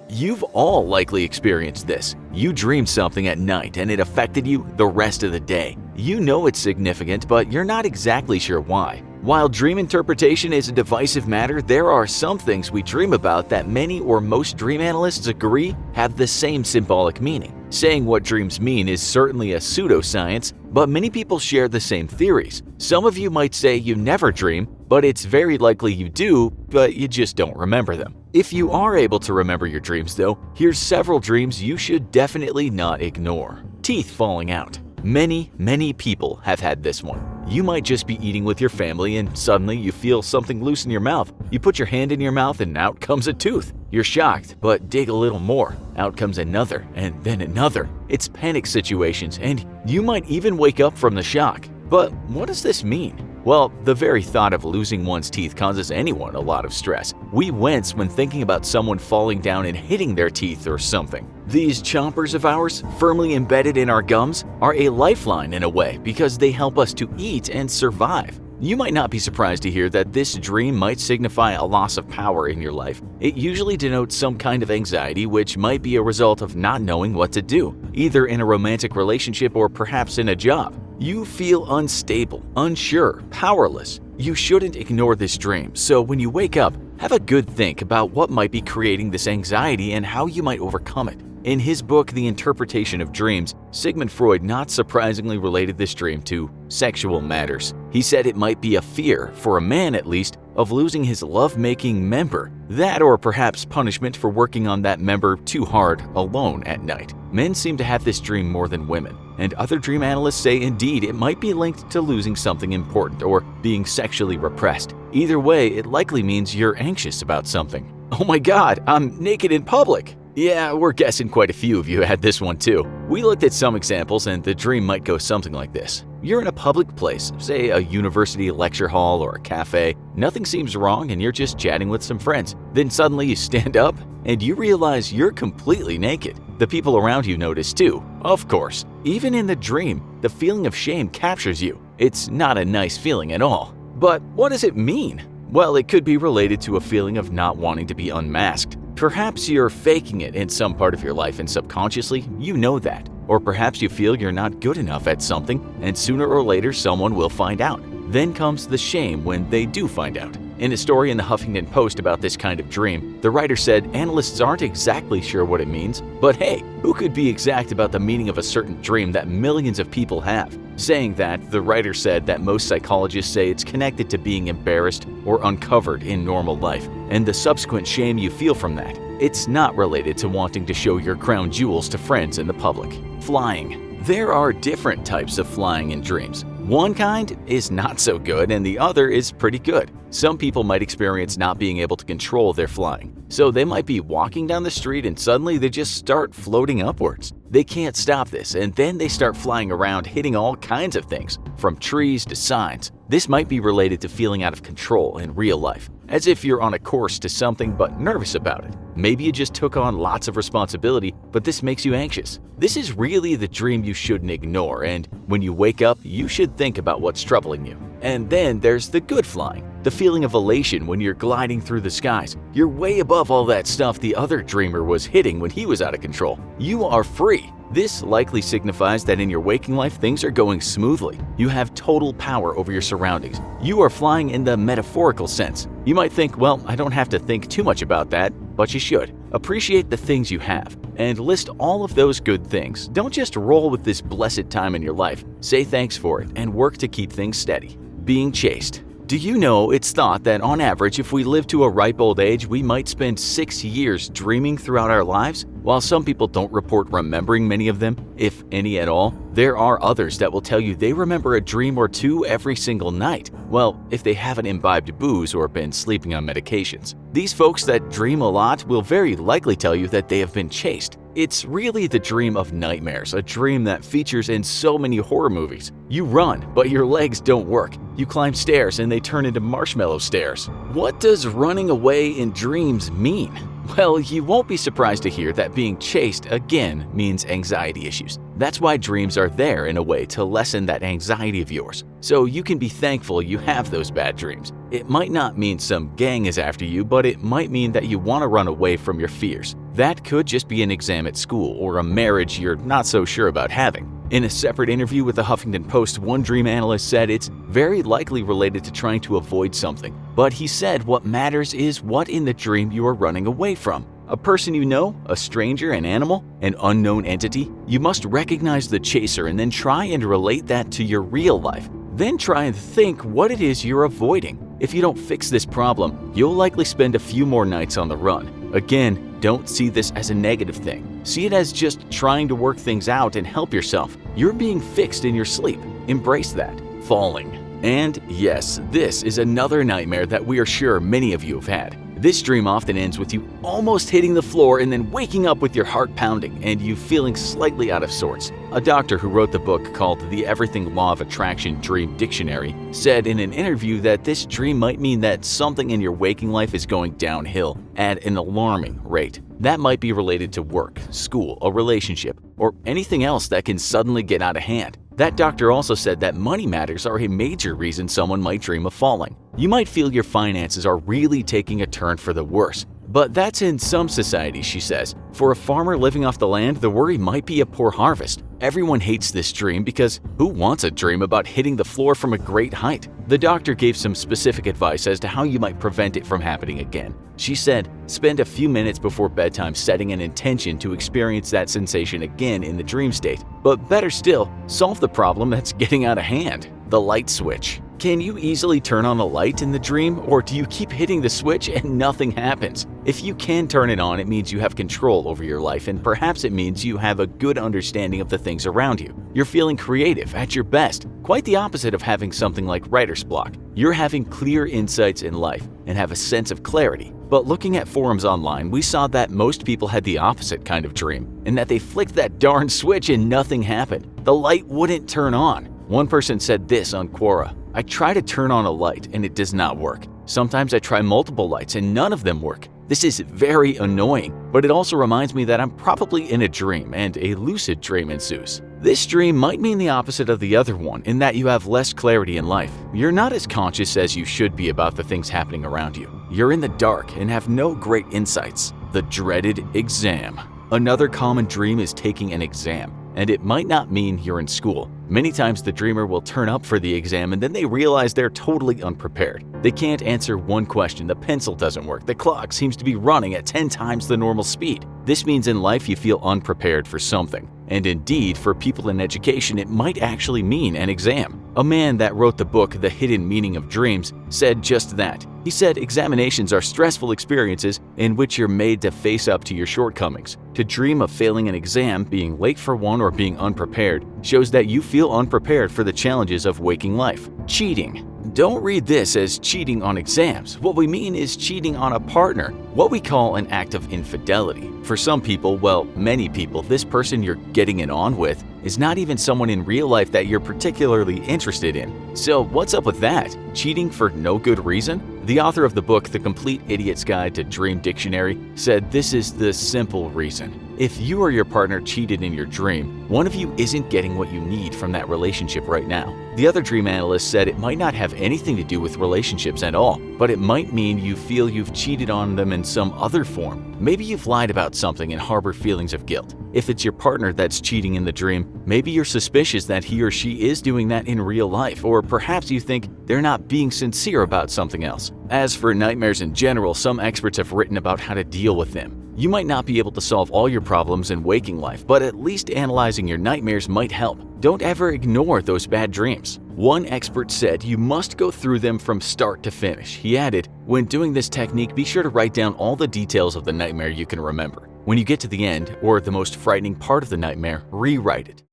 You've all likely experienced this. You dreamed something at night and it affected you the rest of the day. You know it's significant, but you're not exactly sure why. While dream interpretation is a divisive matter, there are some things we dream about that many or most dream analysts agree have the same symbolic meaning. Saying what dreams mean is certainly a pseudoscience, but many people share the same theories. Some of you might say you never dream, but it's very likely you do, but you just don't remember them. If you are able to remember your dreams though, here's several dreams you should definitely not ignore. Teeth falling out. Many people have had this one. You might just be eating with your family and suddenly you feel something loose in your mouth. You put your hand in your mouth and out comes a tooth. You're shocked, but dig a little more. Out comes another and then another. It's panic situations and you might even wake up from the shock. But what does this mean? Well, the very thought of losing one's teeth causes anyone a lot of stress. We wince when thinking about someone falling down and hitting their teeth or something. These chompers of ours, firmly embedded in our gums, are a lifeline in a way because they help us to eat and survive. You might not be surprised to hear that this dream might signify a loss of power in your life. It usually denotes some kind of anxiety, which might be a result of not knowing what to do, either in a romantic relationship or perhaps in a job. You feel unstable, unsure, powerless. You shouldn't ignore this dream, so when you wake up, have a good think about what might be creating this anxiety and how you might overcome it. In his book, The Interpretation of Dreams, Sigmund Freud not surprisingly related this dream to sexual matters. He said it might be a fear, for a man at least, of losing his love-making member. That or perhaps punishment for working on that member too hard alone at night. Men seem to have this dream more than women, and other dream analysts say indeed it might be linked to losing something important or being sexually repressed. Either way, it likely means you're anxious about something. Oh my god, I'm naked in public! Yeah, we're guessing quite a few of you had this one too. We looked at some examples and the dream might go something like this. You're in a public place, say a university lecture hall or a cafe. Nothing seems wrong and you're just chatting with some friends. Then suddenly you stand up and you realize you're completely naked. The people around you notice too, of course. Even in the dream, the feeling of shame captures you. It's not a nice feeling at all. But what does it mean? Well, it could be related to a feeling of not wanting to be unmasked. Perhaps you're faking it in some part of your life and subconsciously you know that. Or perhaps you feel you're not good enough at something and sooner or later someone will find out. Then comes the shame when they do find out. In a story in the Huffington Post about this kind of dream, the writer said analysts aren't exactly sure what it means, but hey, who could be exact about the meaning of a certain dream that millions of people have? Saying that, the writer said that most psychologists say it's connected to being embarrassed or uncovered in normal life, and the subsequent shame you feel from that. It's not related to wanting to show your crown jewels to friends in the public. Flying. There are different types of flying in dreams. One kind is not so good and the other is pretty good. Some people might experience not being able to control their flying. So they might be walking down the street and suddenly they just start floating upwards. They can't stop this and then they start flying around hitting all kinds of things, from trees to signs. This might be related to feeling out of control in real life, as if you're on a course to something but nervous about it. Maybe you just took on lots of responsibility, but this makes you anxious. This is really the dream you shouldn't ignore, and when you wake up, you should think about what's troubling you. And then there's the good flying, the feeling of elation when you're gliding through the skies. You're way above all that stuff the other dreamer was hitting when he was out of control. You are free. This likely signifies that in your waking life things are going smoothly. You have total power over your surroundings. You are flying in the metaphorical sense. You might think, well, I don't have to think too much about that, but you should. Appreciate the things you have and list all of those good things. Don't just roll with this blessed time in your life. Say thanks for it and work to keep things steady. Being chased. Do you know it's thought that on average, if we live to a ripe old age, we might spend 6 years dreaming throughout our lives? While some people don't report remembering many of them, if any at all, there are others that will tell you they remember a dream or two every single night. Well, if they haven't imbibed booze or been sleeping on medications. These folks that dream a lot will very likely tell you that they have been chased. It's really the dream of nightmares, a dream that features in so many horror movies. You run, but your legs don't work. You climb stairs and they turn into marshmallow stairs. What does running away in dreams mean? Well, you won't be surprised to hear that being chased again means anxiety issues. That's why dreams are there in a way to lessen that anxiety of yours. So you can be thankful you have those bad dreams. It might not mean some gang is after you, but it might mean that you want to run away from your fears. That could just be an exam at school or a marriage you're not so sure about having. In a separate interview with the Huffington Post, one dream analyst said it's very likely related to trying to avoid something. But he said what matters is what in the dream you are running away from. A person you know, a stranger, an animal, an unknown entity? You must recognize the chaser and then try and relate that to your real life. Then try and think what it is you're avoiding. If you don't fix this problem, you'll likely spend a few more nights on the run. Again, don't see this as a negative thing. See it as just trying to work things out and help yourself. You're being fixed in your sleep. Embrace that. Falling. And yes, this is another nightmare that we are sure many of you have had. This dream often ends with you almost hitting the floor and then waking up with your heart pounding and you feeling slightly out of sorts. A doctor who wrote the book called The Everything Law of Attraction Dream Dictionary said in an interview that this dream might mean that something in your waking life is going downhill at an alarming rate. That might be related to work, school, a relationship, or anything else that can suddenly get out of hand. That doctor also said that money matters are a major reason someone might dream of falling. You might feel your finances are really taking a turn for the worse. But that's in some societies, she says. For a farmer living off the land, the worry might be a poor harvest. Everyone hates this dream because who wants a dream about hitting the floor from a great height? The doctor gave some specific advice as to how you might prevent it from happening again. She said, spend a few minutes before bedtime setting an intention to experience that sensation again in the dream state. But better still, solve the problem that's getting out of hand, the light switch. Can you easily turn on a light in the dream, or do you keep hitting the switch and nothing happens? If you can turn it on, it means you have control over your life, and perhaps it means you have a good understanding of the things around you. You're feeling creative at your best, quite the opposite of having something like writer's block. You're having clear insights in life and have a sense of clarity. But looking at forums online, we saw that most people had the opposite kind of dream, and that they flicked that darn switch and nothing happened. The light wouldn't turn on. One person said this on Quora: I try to turn on a light and it does not work. Sometimes I try multiple lights and none of them work. This is very annoying, but it also reminds me that I'm probably in a dream and a lucid dream ensues. This dream might mean the opposite of the other one in that you have less clarity in life. You're not as conscious as you should be about the things happening around you. You're in the dark and have no great insights. The dreaded exam. Another common dream is taking an exam, and it might not mean you're in school. Many times the dreamer will turn up for the exam and then they realize they're totally unprepared. They can't answer one question, the pencil doesn't work, the clock seems to be running at 10 times the normal speed. This means in life you feel unprepared for something. And indeed, for people in education, it might actually mean an exam. A man that wrote the book The Hidden Meaning of Dreams said just that. He said examinations are stressful experiences in which you're made to face up to your shortcomings. To dream of failing an exam, being late for one, or being unprepared shows that you feel unprepared for the challenges of waking life. Cheating. Don't read this as cheating on exams. What we mean is cheating on a partner, what we call an act of infidelity. For some people, well, many people, this person you're getting it on with is not even someone in real life that you're particularly interested in. So what's up with that? Cheating for no good reason? The author of the book, The Complete Idiot's Guide to Dream Dictionary, said this is the simple reason. If you or your partner cheated in your dream, one of you isn't getting what you need from that relationship right now. The other dream analyst said it might not have anything to do with relationships at all, but it might mean you feel you've cheated on them in some other form. Maybe you've lied about something and harbor feelings of guilt. If it's your partner that's cheating in the dream, maybe you're suspicious that he or she is doing that in real life, or perhaps you think they're not being sincere about something else. As for nightmares in general, some experts have written about how to deal with them. You might not be able to solve all your problems in waking life, but at least analyzing your nightmares might help. Don't ever ignore those bad dreams. One expert said you must go through them from start to finish. He added, when doing this technique, be sure to write down all the details of the nightmare you can remember. When you get to the end, or the most frightening part of the nightmare, rewrite it.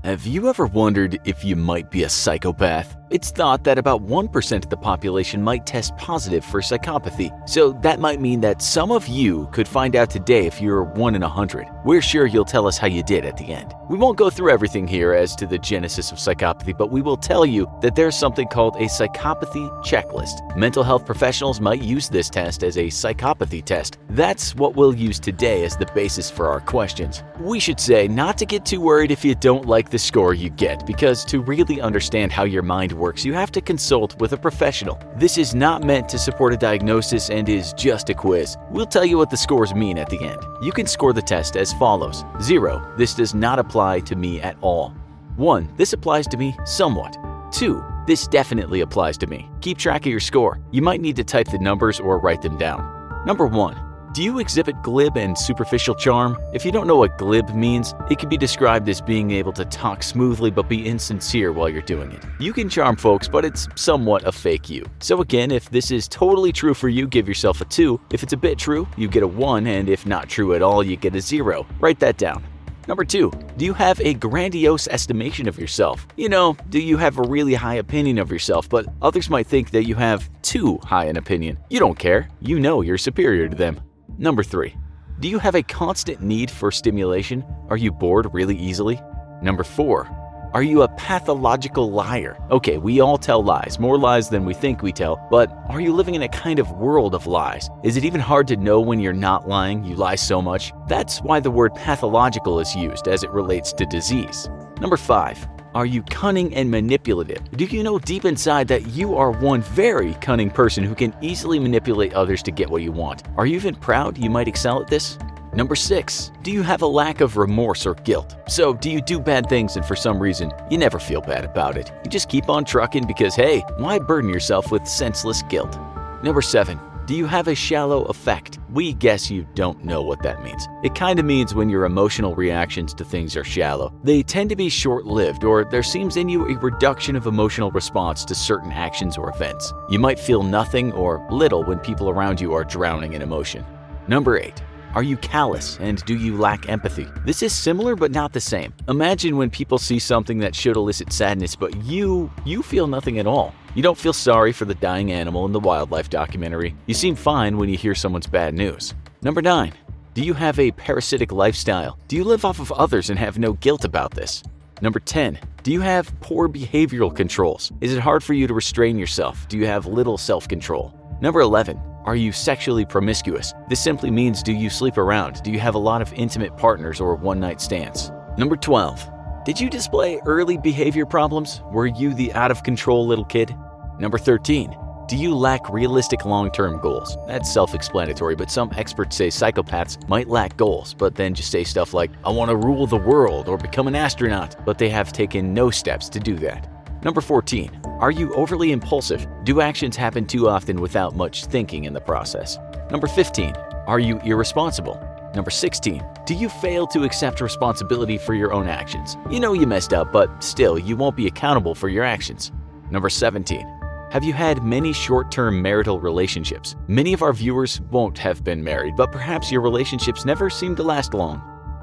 Have you ever wondered if you might be a psychopath? It's thought that about 1% of the population might test positive for psychopathy, so that might mean that some of you could find out today if you're 1 in 100. We're sure you'll tell us how you did at the end. We won't go through everything here as to the genesis of psychopathy, but we will tell you that there's something called a psychopathy checklist. Mental health professionals might use this test as a psychopathy test. That's what we'll use today as the basis for our questions. We should say not to get too worried if you don't like the score you get, because to really understand how your mind works, you have to consult with a professional. This is not meant to support a diagnosis and is just a quiz. We'll tell you what the scores mean at the end. You can score the test as follows. 0. This does not apply to me at all. 1. This applies to me somewhat. 2. This definitely applies to me. Keep track of your score. You might need to type the numbers or write them down. Number 1. Do you exhibit glib and superficial charm? If you don't know what glib means, it can be described as being able to talk smoothly but be insincere while you're doing it. You can charm folks, but it's somewhat a fake you. So again, if this is totally true for you, give yourself a 2. If it's a bit true, you get a 1, and if not true at all, you get a 0. Write that down. Number 2, do you have a grandiose estimation of yourself? You know, do you have a really high opinion of yourself, but others might think that you have too high an opinion? You don't care. You know you're superior to them. Number 3, do you have a constant need for stimulation? Are you bored really easily? Number 4, are you a pathological liar? Okay, we all tell lies, more lies than we think we tell, but are you living in a kind of world of lies? Is it even hard to know when you're not lying? You lie so much. That's why the word pathological is used as it relates to disease. Number 5, Are you cunning and manipulative? Do you know deep inside that you are one very cunning person who can easily manipulate others to get what you want? Are you even proud you might excel at this? Number 6. Do you have a lack of remorse or guilt? So, do you do bad things and for some reason, you never feel bad about it? You just keep on trucking because, hey, why burden yourself with senseless guilt? Number 7. Do you have a shallow affect? We guess you don't know what that means. It kind of means when your emotional reactions to things are shallow. They tend to be short-lived, or there seems in you a reduction of emotional response to certain actions or events. You might feel nothing or little when people around you are drowning in emotion. Number 8. Are you callous and do you lack empathy? This is similar but not the same. Imagine when people see something that should elicit sadness but you feel nothing at all. You don't feel sorry for the dying animal in the wildlife documentary. You seem fine when you hear someone's bad news. Number 9. Do you have a parasitic lifestyle? Do you live off of others and have no guilt about this? Number 10. Do you have poor behavioral controls? Is it hard for you to restrain yourself? Do you have little self-control? Number 11. Are you sexually promiscuous? This simply means do you sleep around? Do you have a lot of intimate partners or one-night stands? Number 12. Did you display early behavior problems? Were you the out-of-control little kid? Number 13. Do you lack realistic long-term goals? That's self-explanatory, but some experts say psychopaths might lack goals, but then just say stuff like, I want to rule the world or become an astronaut, but they have taken no steps to do that. Number 14. Are you overly impulsive? Do actions happen too often without much thinking in the process? Number 15. Are you irresponsible? Number 16. Do you fail to accept responsibility for your own actions? You know you messed up, but still, you won't be accountable for your actions. Number 17. Have you had many short-term marital relationships? Many of our viewers won't have been married, but perhaps your relationships never seem to last long.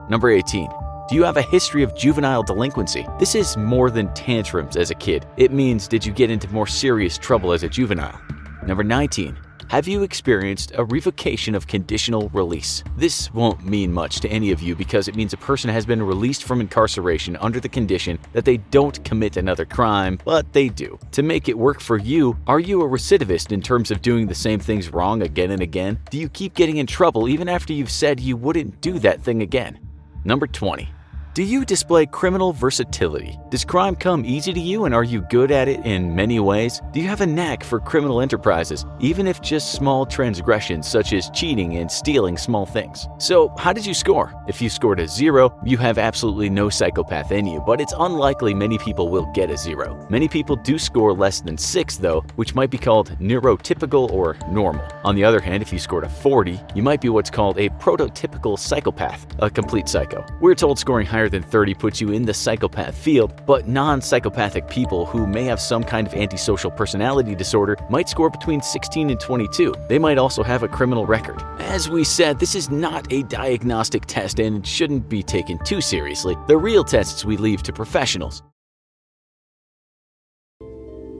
Number 18. Do you have a history of juvenile delinquency? This is more than tantrums as a kid. It means did you get into more serious trouble as a juvenile? Number 19. Have you experienced a revocation of conditional release? This won't mean much to any of you because it means a person has been released from incarceration under the condition that they don't commit another crime, but they do. To make it work for you, are you a recidivist in terms of doing the same things wrong again and again? Do you keep getting in trouble even after you've said you wouldn't do that thing again? Number 20. Do you display criminal versatility? Does crime come easy to you and are you good at it in many ways? Do you have a knack for criminal enterprises, even if just small transgressions such as cheating and stealing small things? So, how did you score? If you scored a 0, you have absolutely no psychopath in you, but it's unlikely many people will get a 0. Many people do score less than 6 though, which might be called neurotypical or normal. On the other hand, if you scored a 40, you might be what's called a prototypical psychopath, a complete psycho. We're told scoring higher than 30 puts you in the psychopath field, but non-psychopathic people who may have some kind of antisocial personality disorder might score between 16 and 22. They might also have a criminal record. As we said, this is not a diagnostic test and shouldn't be taken too seriously. The real tests we leave to professionals.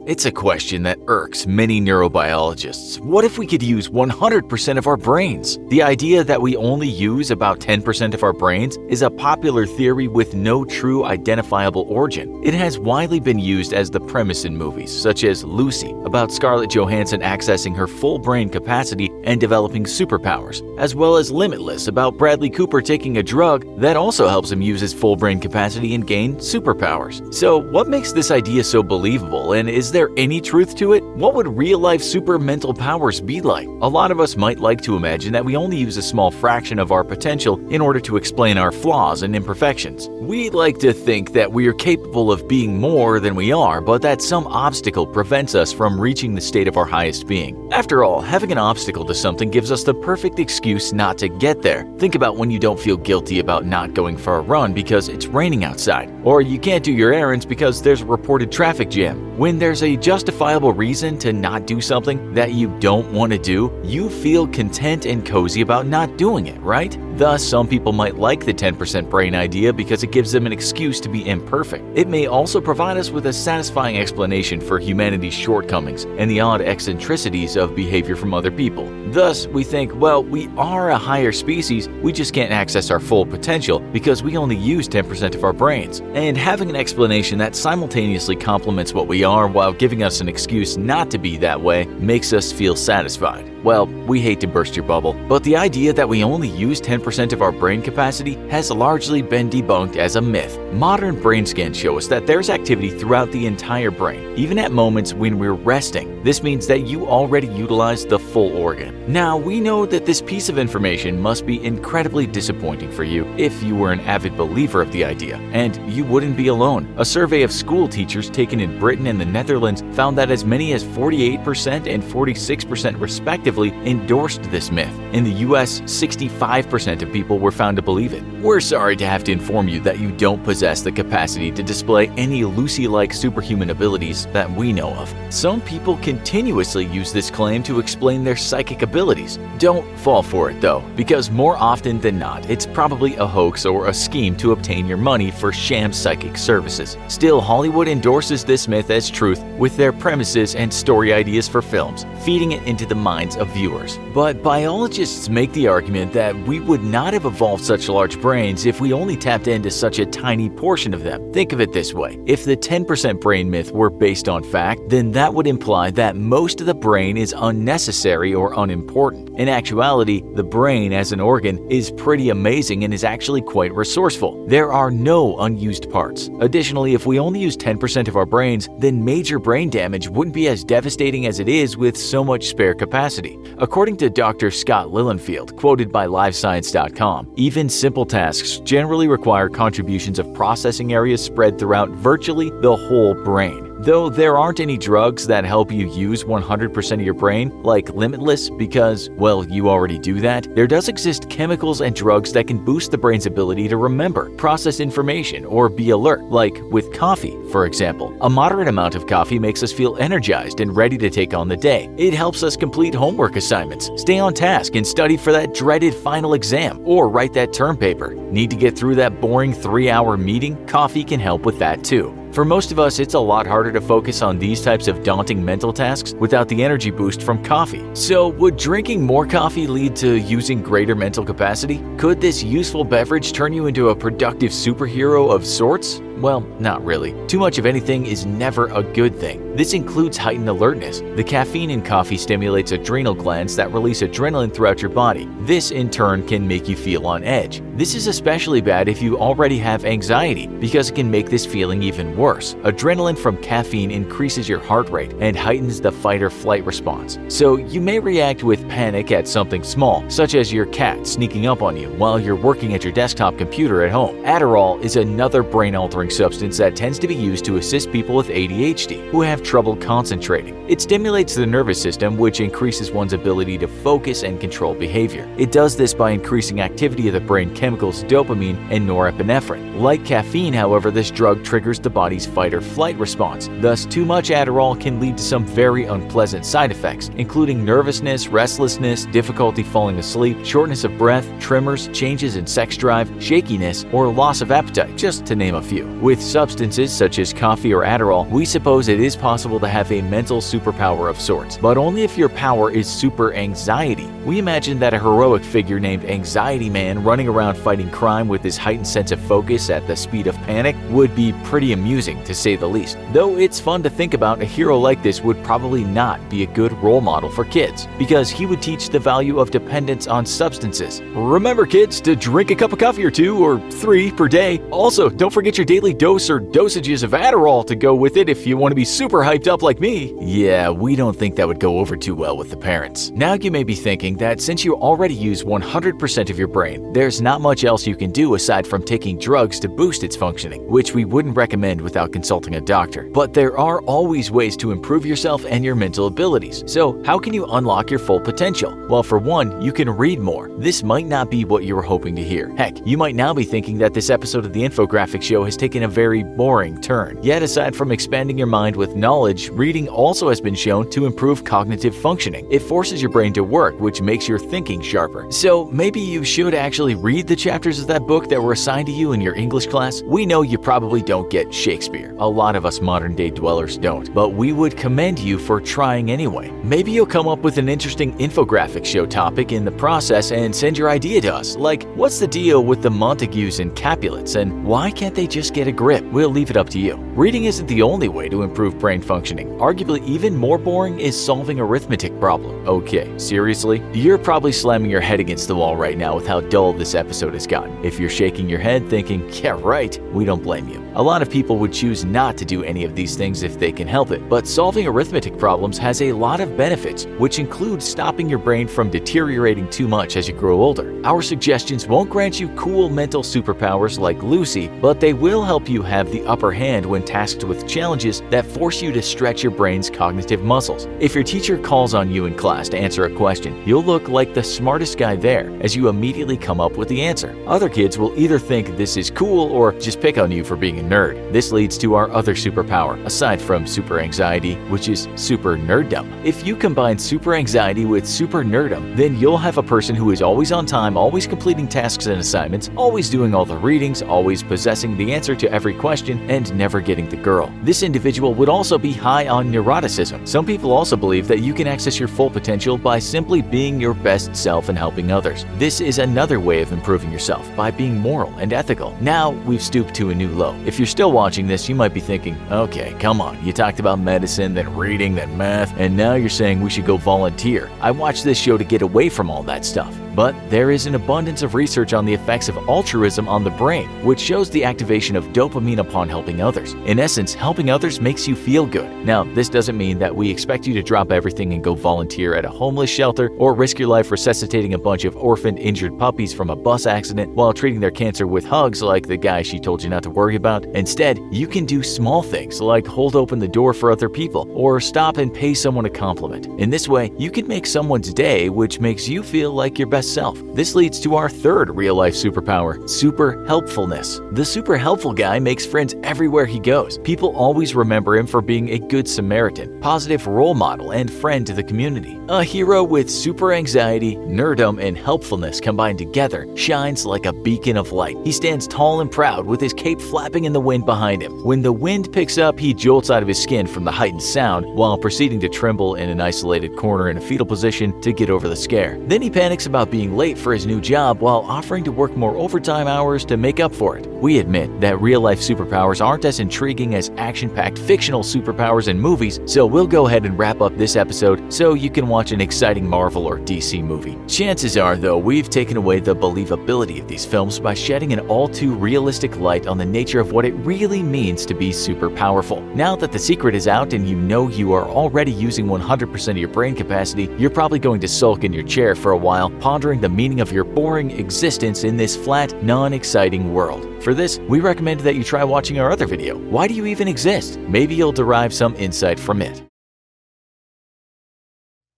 It's a question that irks many neurobiologists. What if we could use 100% of our brains? The idea that we only use about 10% of our brains is a popular theory with no true identifiable origin. It has widely been used as the premise in movies, such as Lucy, about Scarlett Johansson accessing her full brain capacity and developing superpowers, as well as Limitless, about Bradley Cooper taking a drug that also helps him use his full brain capacity and gain superpowers. So what makes this idea so believable, and is there any truth to it? What would real-life super mental powers be like? A lot of us might like to imagine that we only use a small fraction of our potential in order to explain our flaws and imperfections. We like to think that we are capable of being more than we are, but that some obstacle prevents us from reaching the state of our highest being. After all, having an obstacle to something gives us the perfect excuse not to get there. Think about when you don't feel guilty about not going for a run because it's raining outside, or you can't do your errands because there's a reported traffic jam. When there's a justifiable reason to not do something that you don't want to do, you feel content and cozy about not doing it, right? Thus, some people might like the 10% brain idea because it gives them an excuse to be imperfect. It may also provide us with a satisfying explanation for humanity's shortcomings and the odd eccentricities of behavior from other people. Thus, we think, well, we are a higher species, we just can't access our full potential because we only use 10% of our brains. And having an explanation that simultaneously complements what we are while giving us an excuse not to be that way makes us feel satisfied. Well, we hate to burst your bubble, but the idea that we only use 10% of our brain capacity has largely been debunked as a myth. Modern brain scans show us that there's activity throughout the entire brain, even at moments when we're resting. This means that you already utilize the full organ. Now, we know that this piece of information must be incredibly disappointing for you if you were an avid believer of the idea, and you wouldn't be alone. A survey of school teachers taken in Britain and the Netherlands found that as many as 48% and 46% respectively endorsed this myth. In the US, 65% of people were found to believe it. We're sorry to have to inform you that you don't possess the capacity to display any Lucy-like superhuman abilities that we know of. Some people continuously use this claim to explain their psychic abilities. Don't fall for it though, because more often than not, it's probably a hoax or a scheme to obtain your money for sham psychic services. Still, Hollywood endorses this myth as truth with their premises and story ideas for films, feeding it into the minds of viewers. But biologists make the argument that we would not have evolved such large brains if we only tapped into such a tiny portion of them. Think of it this way: if the 10% brain myth were based on fact, then that would imply that most of the brain is unnecessary or unimportant. In actuality, the brain as an organ is pretty amazing and is actually quite resourceful. There are no unused parts. Additionally, if we only use 10% of our brains, then major brain damage wouldn't be as devastating as it is with so much spare capacity. According to Dr. Scott Lilienfeld, quoted by LiveScience.com, even simple tasks generally require contributions of processing areas spread throughout virtually the whole brain. Though there aren't any drugs that help you use 100% of your brain, like Limitless, because, well, you already do that, there does exist chemicals and drugs that can boost the brain's ability to remember, process information, or be alert, like with coffee, for example. A moderate amount of coffee makes us feel energized and ready to take on the day. It helps us complete homework assignments, stay on task, and study for that dreaded final exam, or write that term paper. Need to get through that boring 3-hour meeting? Coffee can help with that too. For most of us, it's a lot harder to focus on these types of daunting mental tasks without the energy boost from coffee. So, would drinking more coffee lead to using greater mental capacity? Could this useful beverage turn you into a productive superhero of sorts? Well, not really. Too much of anything is never a good thing. This includes heightened alertness. The caffeine in coffee stimulates adrenal glands that release adrenaline throughout your body. This, in turn, can make you feel on edge. This is especially bad if you already have anxiety, because it can make this feeling even worse. Adrenaline from caffeine increases your heart rate and heightens the fight-or-flight response. So you may react with panic at something small, such as your cat sneaking up on you while you're working at your desktop computer at home. Adderall is another brain-altering substance that tends to be used to assist people with ADHD who have trouble concentrating. It stimulates the nervous system, which increases one's ability to focus and control behavior. It does this by increasing activity of the brain chemicals dopamine and norepinephrine. Like caffeine, however, this drug triggers the body's fight-or-flight response. Thus, too much Adderall can lead to some very unpleasant side effects, including nervousness, restlessness, difficulty falling asleep, shortness of breath, tremors, changes in sex drive, shakiness, or loss of appetite, just to name a few. With substances such as coffee or Adderall, we suppose it is possible to have a mental superpower of sorts, but only if your power is super anxiety. We imagine that a heroic figure named Anxiety Man running around fighting crime with his heightened sense of focus at the speed of panic would be pretty amusing, to say the least. Though it's fun to think about, a hero like this would probably not be a good role model for kids, because he would teach the value of dependence on substances. Remember, kids, to drink a cup of coffee or 2 or 3 per day. Also, don't forget your daily dose or dosages of Adderall to go with it if you want to be super hyped up like me. Yeah, we don't think that would go over too well with the parents. Now you may be thinking that since you already use 100% of your brain, there's not much else you can do aside from taking drugs to boost its functioning, which we wouldn't recommend without consulting a doctor. But there are always ways to improve yourself and your mental abilities. So how can you unlock your full potential? Well, for one, you can read more. This might not be what you were hoping to hear. Heck, you might now be thinking that this episode of the Infographic Show has taken a very boring turn. Yet aside from expanding your mind with knowledge, reading also has been shown to improve cognitive functioning. It forces your brain to work, which makes your thinking sharper. So maybe you should actually read the chapters of that book that were assigned to you in your English class. We know you probably don't get Shakespeare. A lot of us modern-day dwellers don't, but we would commend you for trying anyway. Maybe you'll come up with an interesting infographic show topic in the process and send your idea to us, like what's the deal with the Montagues and Capulets and why can't they just get a grip? We'll leave it up to you. Reading isn't the only way to improve brain functioning. Arguably even more boring is solving arithmetic problem. Okay, seriously? You're probably slamming your head against the wall right now with how dull this episode has gotten. If you're shaking your head thinking, yeah right, we don't blame you. A lot of people would choose not to do any of these things if they can help it, but solving arithmetic problems has a lot of benefits, which include stopping your brain from deteriorating too much as you grow older. Our suggestions won't grant you cool mental superpowers like Lucy, but they will help you have the upper hand when tasked with challenges that force you to stretch your brain's cognitive muscles. If your teacher calls on you in class to answer a question, you'll look like the smartest guy there as you immediately come up with the answer. Other kids will either think this is cool or just pick on you for being a nerd. This leads to our other superpower, aside from super anxiety, which is super nerddom. If you combine super anxiety with super nerddom, then you'll have a person who is always on time, always completing tasks and assignments, always doing all the readings, always possessing the answer to every question, and never getting the girl. This individual would also be high on neuroticism. Some people also believe that you can access your full potential by simply being your best self and helping others. This is another way of improving yourself, by being moral and ethical. Now, we've stooped to a new low. If you're still watching this, you might be thinking, okay, come on, you talked about medicine, then reading, then math, and now you're saying we should go volunteer. I watched this show to get away from all that stuff. But there is an abundance of research on the effects of altruism on the brain, which shows the activation of dopamine upon helping others. In essence, helping others makes you feel good. Now, this doesn't mean that we expect you to drop everything and go volunteer at a homeless shelter or risk your life resuscitating a bunch of orphaned, injured puppies from a bus accident while treating their cancer with hugs like the guy she told you not to worry about. Instead, you can do small things like hold open the door for other people or stop and pay someone a compliment. In this way, you can make someone's day, which makes you feel like your best self. This leads to our third real-life superpower, super helpfulness. The super helpful guy makes friends everywhere he goes. People always remember him for being a good Samaritan, positive role model, and friend to the community. A hero with super anxiety, nerddom, and helpfulness combined together shines like a beacon of light. He stands tall and proud with his cape flapping in the wind behind him. When the wind picks up, he jolts out of his skin from the heightened sound while proceeding to tremble in an isolated corner in a fetal position to get over the scare. Then he panics about being late for his new job while offering to work more overtime hours to make up for it. We admit that real-life superpowers aren't as intriguing as action-packed fictional superpowers in movies, so we'll go ahead and wrap up this episode so you can watch an exciting Marvel or DC movie. Chances are, though, we've taken away the believability of these films by shedding an all-too-realistic light on the nature of what it really means to be super powerful. Now that the secret is out and you know you are already using 100% of your brain capacity, you're probably going to sulk in your chair for a while, pondering the meaning of your boring existence in this flat, non-exciting world. For this, we recommend that you try watching our other video, Why Do You Even Exist? Maybe you'll derive some insight from it.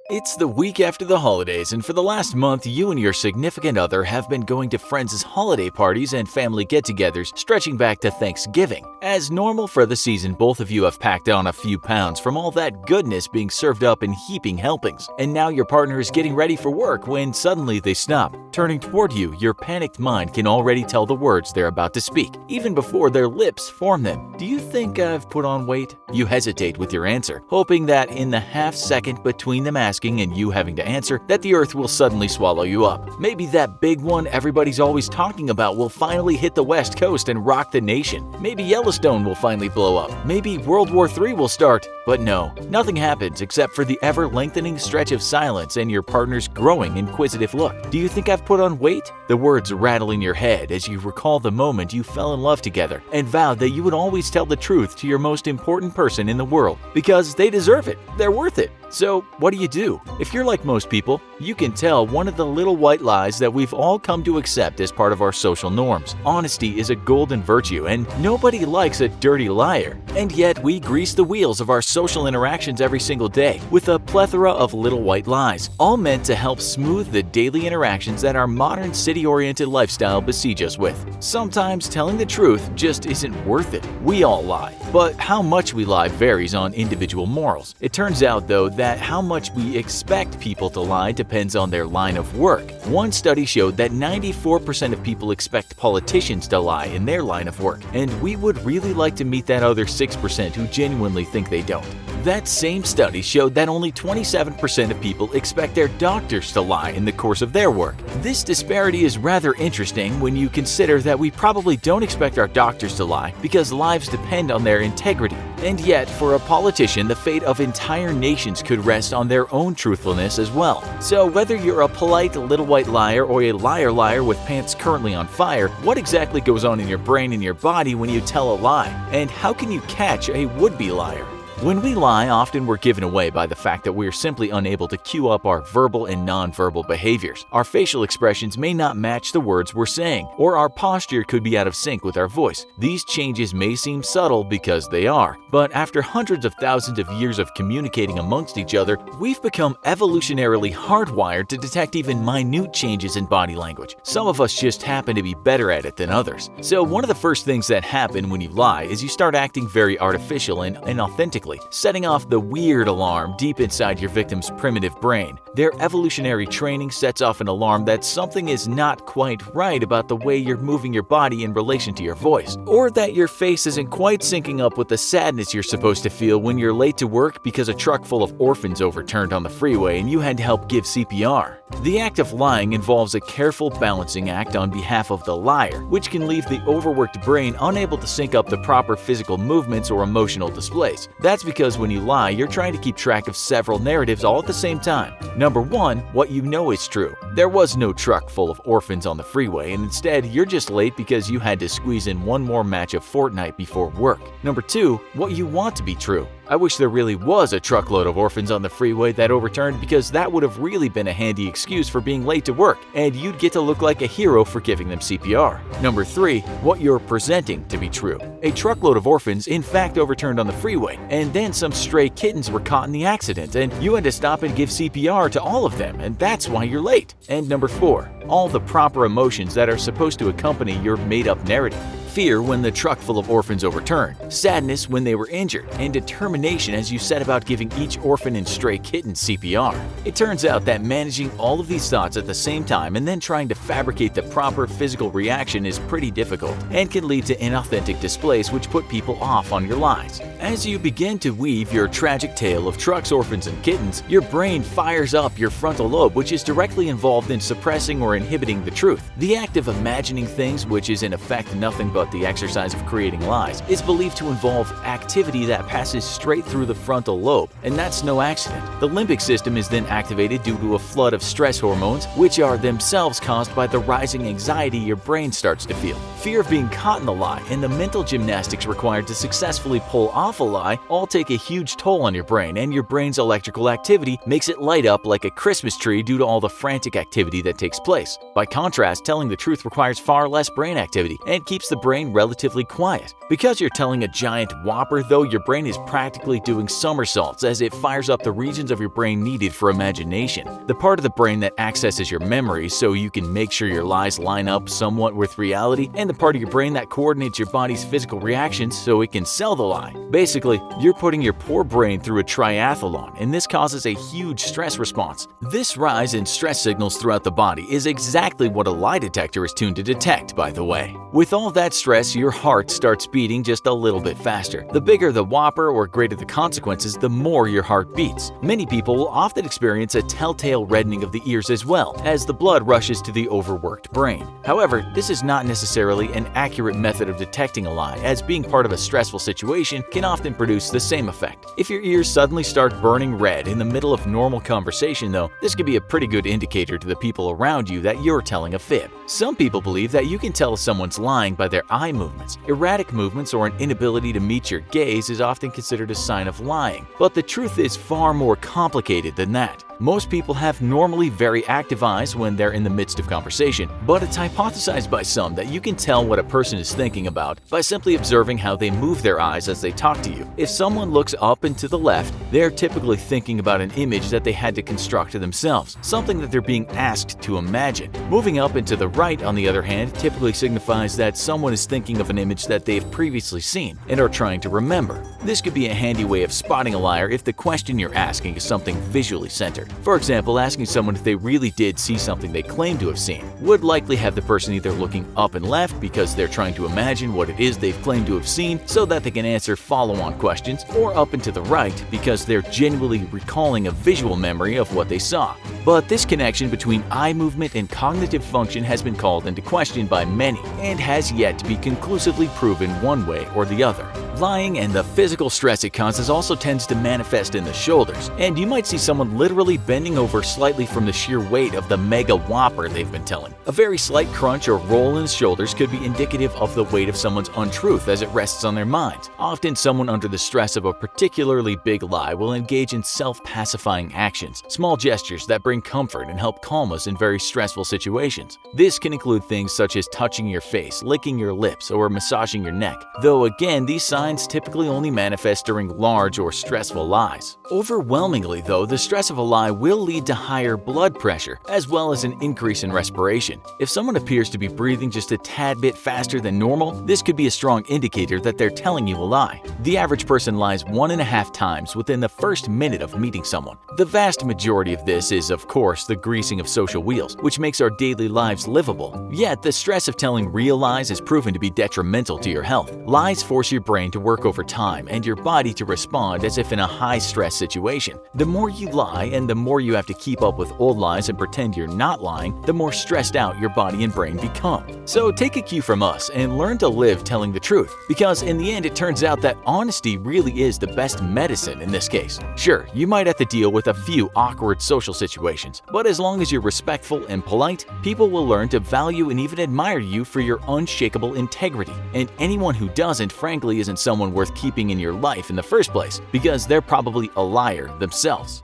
It's the week after the holidays, and for the last month, you and your significant other have been going to friends' holiday parties and family get-togethers stretching back to Thanksgiving. As normal for the season, both of you have packed on a few pounds from all that goodness being served up in heaping helpings. And now your partner is getting ready for work when suddenly they stop. Turning toward you, your panicked mind can already tell the words they're about to speak, even before their lips form them. Do you think I've put on weight? You hesitate with your answer, hoping that in the half second between them asking and you having to answer, that the earth will suddenly swallow you up. Maybe that big one everybody's always talking about will finally hit the West Coast and rock the nation. Maybe Yellowstone will finally blow up. Maybe World War III will start. But no, nothing happens except for the ever-lengthening stretch of silence and your partner's growing inquisitive look. Do you think I've put on weight? The words rattle in your head as you recall the moment you fell in love together and vowed that you would always tell the truth to your most important person in the world because they deserve it. They're worth it. So what do? If you're like most people, you can tell one of the little white lies that we've all come to accept as part of our social norms. Honesty is a golden virtue, and nobody likes a dirty liar. And yet we grease the wheels of our social interactions every single day with a plethora of little white lies, all meant to help smooth the daily interactions that our modern city-oriented lifestyle besiege us with. Sometimes telling the truth just isn't worth it. We all lie, but how much we lie varies on individual morals. It turns out, though, that how much we expect people to lie depends on their line of work. One study showed that 94% of people expect politicians to lie in their line of work, and we would really like to meet that other 6% who genuinely think they don't. That same study showed that only 27% of people expect their doctors to lie in the course of their work. This disparity is rather interesting when you consider that we probably don't expect our doctors to lie because lives depend on their integrity. And yet, for a politician, the fate of entire nations could rest on their own truthfulness as well. So whether you're a polite little white liar or a liar with pants currently on fire, what exactly goes on in your brain and your body when you tell a lie? And how can you catch a would-be liar? When we lie, often we're given away by the fact that we are simply unable to cue up our verbal and nonverbal behaviors. Our facial expressions may not match the words we're saying, or our posture could be out of sync with our voice. These changes may seem subtle because they are, but after hundreds of thousands of years of communicating amongst each other, we've become evolutionarily hardwired to detect even minute changes in body language. Some of us just happen to be better at it than others. So one of the first things that happen when you lie is you start acting very artificial and inauthentic, setting off the weird alarm deep inside your victim's primitive brain. Their evolutionary training sets off an alarm that something is not quite right about the way you're moving your body in relation to your voice, or that your face isn't quite syncing up with the sadness you're supposed to feel when you're late to work because a truck full of orphans overturned on the freeway and you had to help give CPR. The act of lying involves a careful balancing act on behalf of the liar, which can leave the overworked brain unable to sync up the proper physical movements or emotional displays. That's because when you lie, you're trying to keep track of several narratives all at the same time. Number 1, what you know is true. There was no truck full of orphans on the freeway, and instead you're just late because you had to squeeze in one more match of Fortnite before work. Number 2, what you want to be true. I wish there really was a truckload of orphans on the freeway that overturned because that would have really been a handy excuse for being late to work, and you'd get to look like a hero for giving them CPR. Number 3, what you're presenting to be true. A truckload of orphans in fact overturned on the freeway, and then some stray kittens were caught in the accident, and you had to stop and give CPR to all of them, and that's why you're late. And number 4, all the proper emotions that are supposed to accompany your made-up narrative. Fear when the truck full of orphans overturned, sadness when they were injured, and determination as you set about giving each orphan and stray kitten CPR. It turns out that managing all of these thoughts at the same time and then trying to fabricate the proper physical reaction is pretty difficult and can lead to inauthentic displays which put people off on your lies. As you begin to weave your tragic tale of trucks, orphans, and kittens, your brain fires up your frontal lobe, which is directly involved in suppressing or inhibiting the truth. The act of imagining things, which is in effect nothing but the exercise of creating lies, is believed to involve activity that passes straight through the frontal lobe, and that's no accident. The limbic system is then activated due to a flood of stress hormones, which are themselves caused by the rising anxiety your brain starts to feel. Fear of being caught in the lie and the mental gymnastics required to successfully pull off a lie all take a huge toll on your brain, and your brain's electrical activity makes it light up like a Christmas tree due to all the frantic activity that takes place. By contrast, telling the truth requires far less brain activity and keeps the brain relatively quiet. Because you're telling a giant whopper, though, your brain is practically doing somersaults as it fires up the regions of your brain needed for imagination. The part of the brain that accesses your memory so you can make sure your lies line up somewhat with reality, and the part of your brain that coordinates your body's physical reactions so it can sell the lie. Basically, you're putting your poor brain through a triathlon, and this causes a huge stress response. This rise in stress signals throughout the body is exactly what a lie detector is tuned to detect, by the way. With all that stress, your heart starts beating just a little bit faster. The bigger the whopper or greater the consequences, the more your heart beats. Many people will often experience a telltale reddening of the ears as well, as the blood rushes to the overworked brain. However, this is not necessarily an accurate method of detecting a lie, as being part of a stressful situation can often produce the same effect. If your ears suddenly start burning red in the middle of normal conversation, though, this could be a pretty good indicator to the people around you that you're telling a fib. Some people believe that you can tell if someone's lying by their eye movements. Erratic movements or an inability to meet your gaze is often considered a sign of lying, but the truth is far more complicated than that. Most people have normally very active eyes when they're in the midst of conversation, but it's hypothesized by some that you can tell what a person is thinking about by simply observing how they move their eyes as they talk to you. If someone looks up and to the left, they're typically thinking about an image that they had to construct themselves, something that they're being asked to imagine. Moving up and to the right, on the other hand, typically signifies that someone is thinking of an image that they've previously seen and are trying to remember. This could be a handy way of spotting a liar if the question you're asking is something visually centered. For example, asking someone if they really did see something they claim to have seen would likely have the person either looking up and left because they're trying to imagine what it is they've claimed to have seen so that they can answer follow-on questions, or up and to the right because they're genuinely recalling a visual memory of what they saw. But this connection between eye movement and cognitive function has been called into question by many and has yet to be conclusively proven one way or the other. Lying and the physical stress it causes also tends to manifest in the shoulders, and you might see someone literally bending over slightly from the sheer weight of the mega whopper they've been telling. A very slight crunch or roll in the shoulders could be indicative of the weight of someone's untruth as it rests on their minds. Often someone under the stress of a particularly big lie will engage in self-pacifying actions, small gestures that bring comfort and help calm us in very stressful situations. This can include things such as touching your face, licking your lips, or massaging your neck, though again these signs typically only manifest during large or stressful lies. Overwhelmingly though, the stress of a lie will lead to higher blood pressure as well as an increase in respiration. If someone appears to be breathing just a tad bit faster than normal, this could be a strong indicator that they're telling you a lie. The average person lies 1.5 times within the first minute of meeting someone. The vast majority of this is, of course, the greasing of social wheels, which makes our daily lives livable. Yet, the stress of telling real lies is proven to be detrimental to your health. Lies force your brain to work over time and your body to respond as if in a high-stress situation. The more you lie and the more you have to keep up with old lies and pretend you're not lying, the more stressed out your body and brain become. So take a cue from us and learn to live telling the truth, because in the end it turns out that honesty really is the best medicine in this case. Sure, you might have to deal with a few awkward social situations, but as long as you're respectful and polite, people will learn to value and even admire you for your unshakable integrity. And anyone who doesn't, frankly, isn't someone worth keeping in your life in the first place, because they're probably a liar themselves.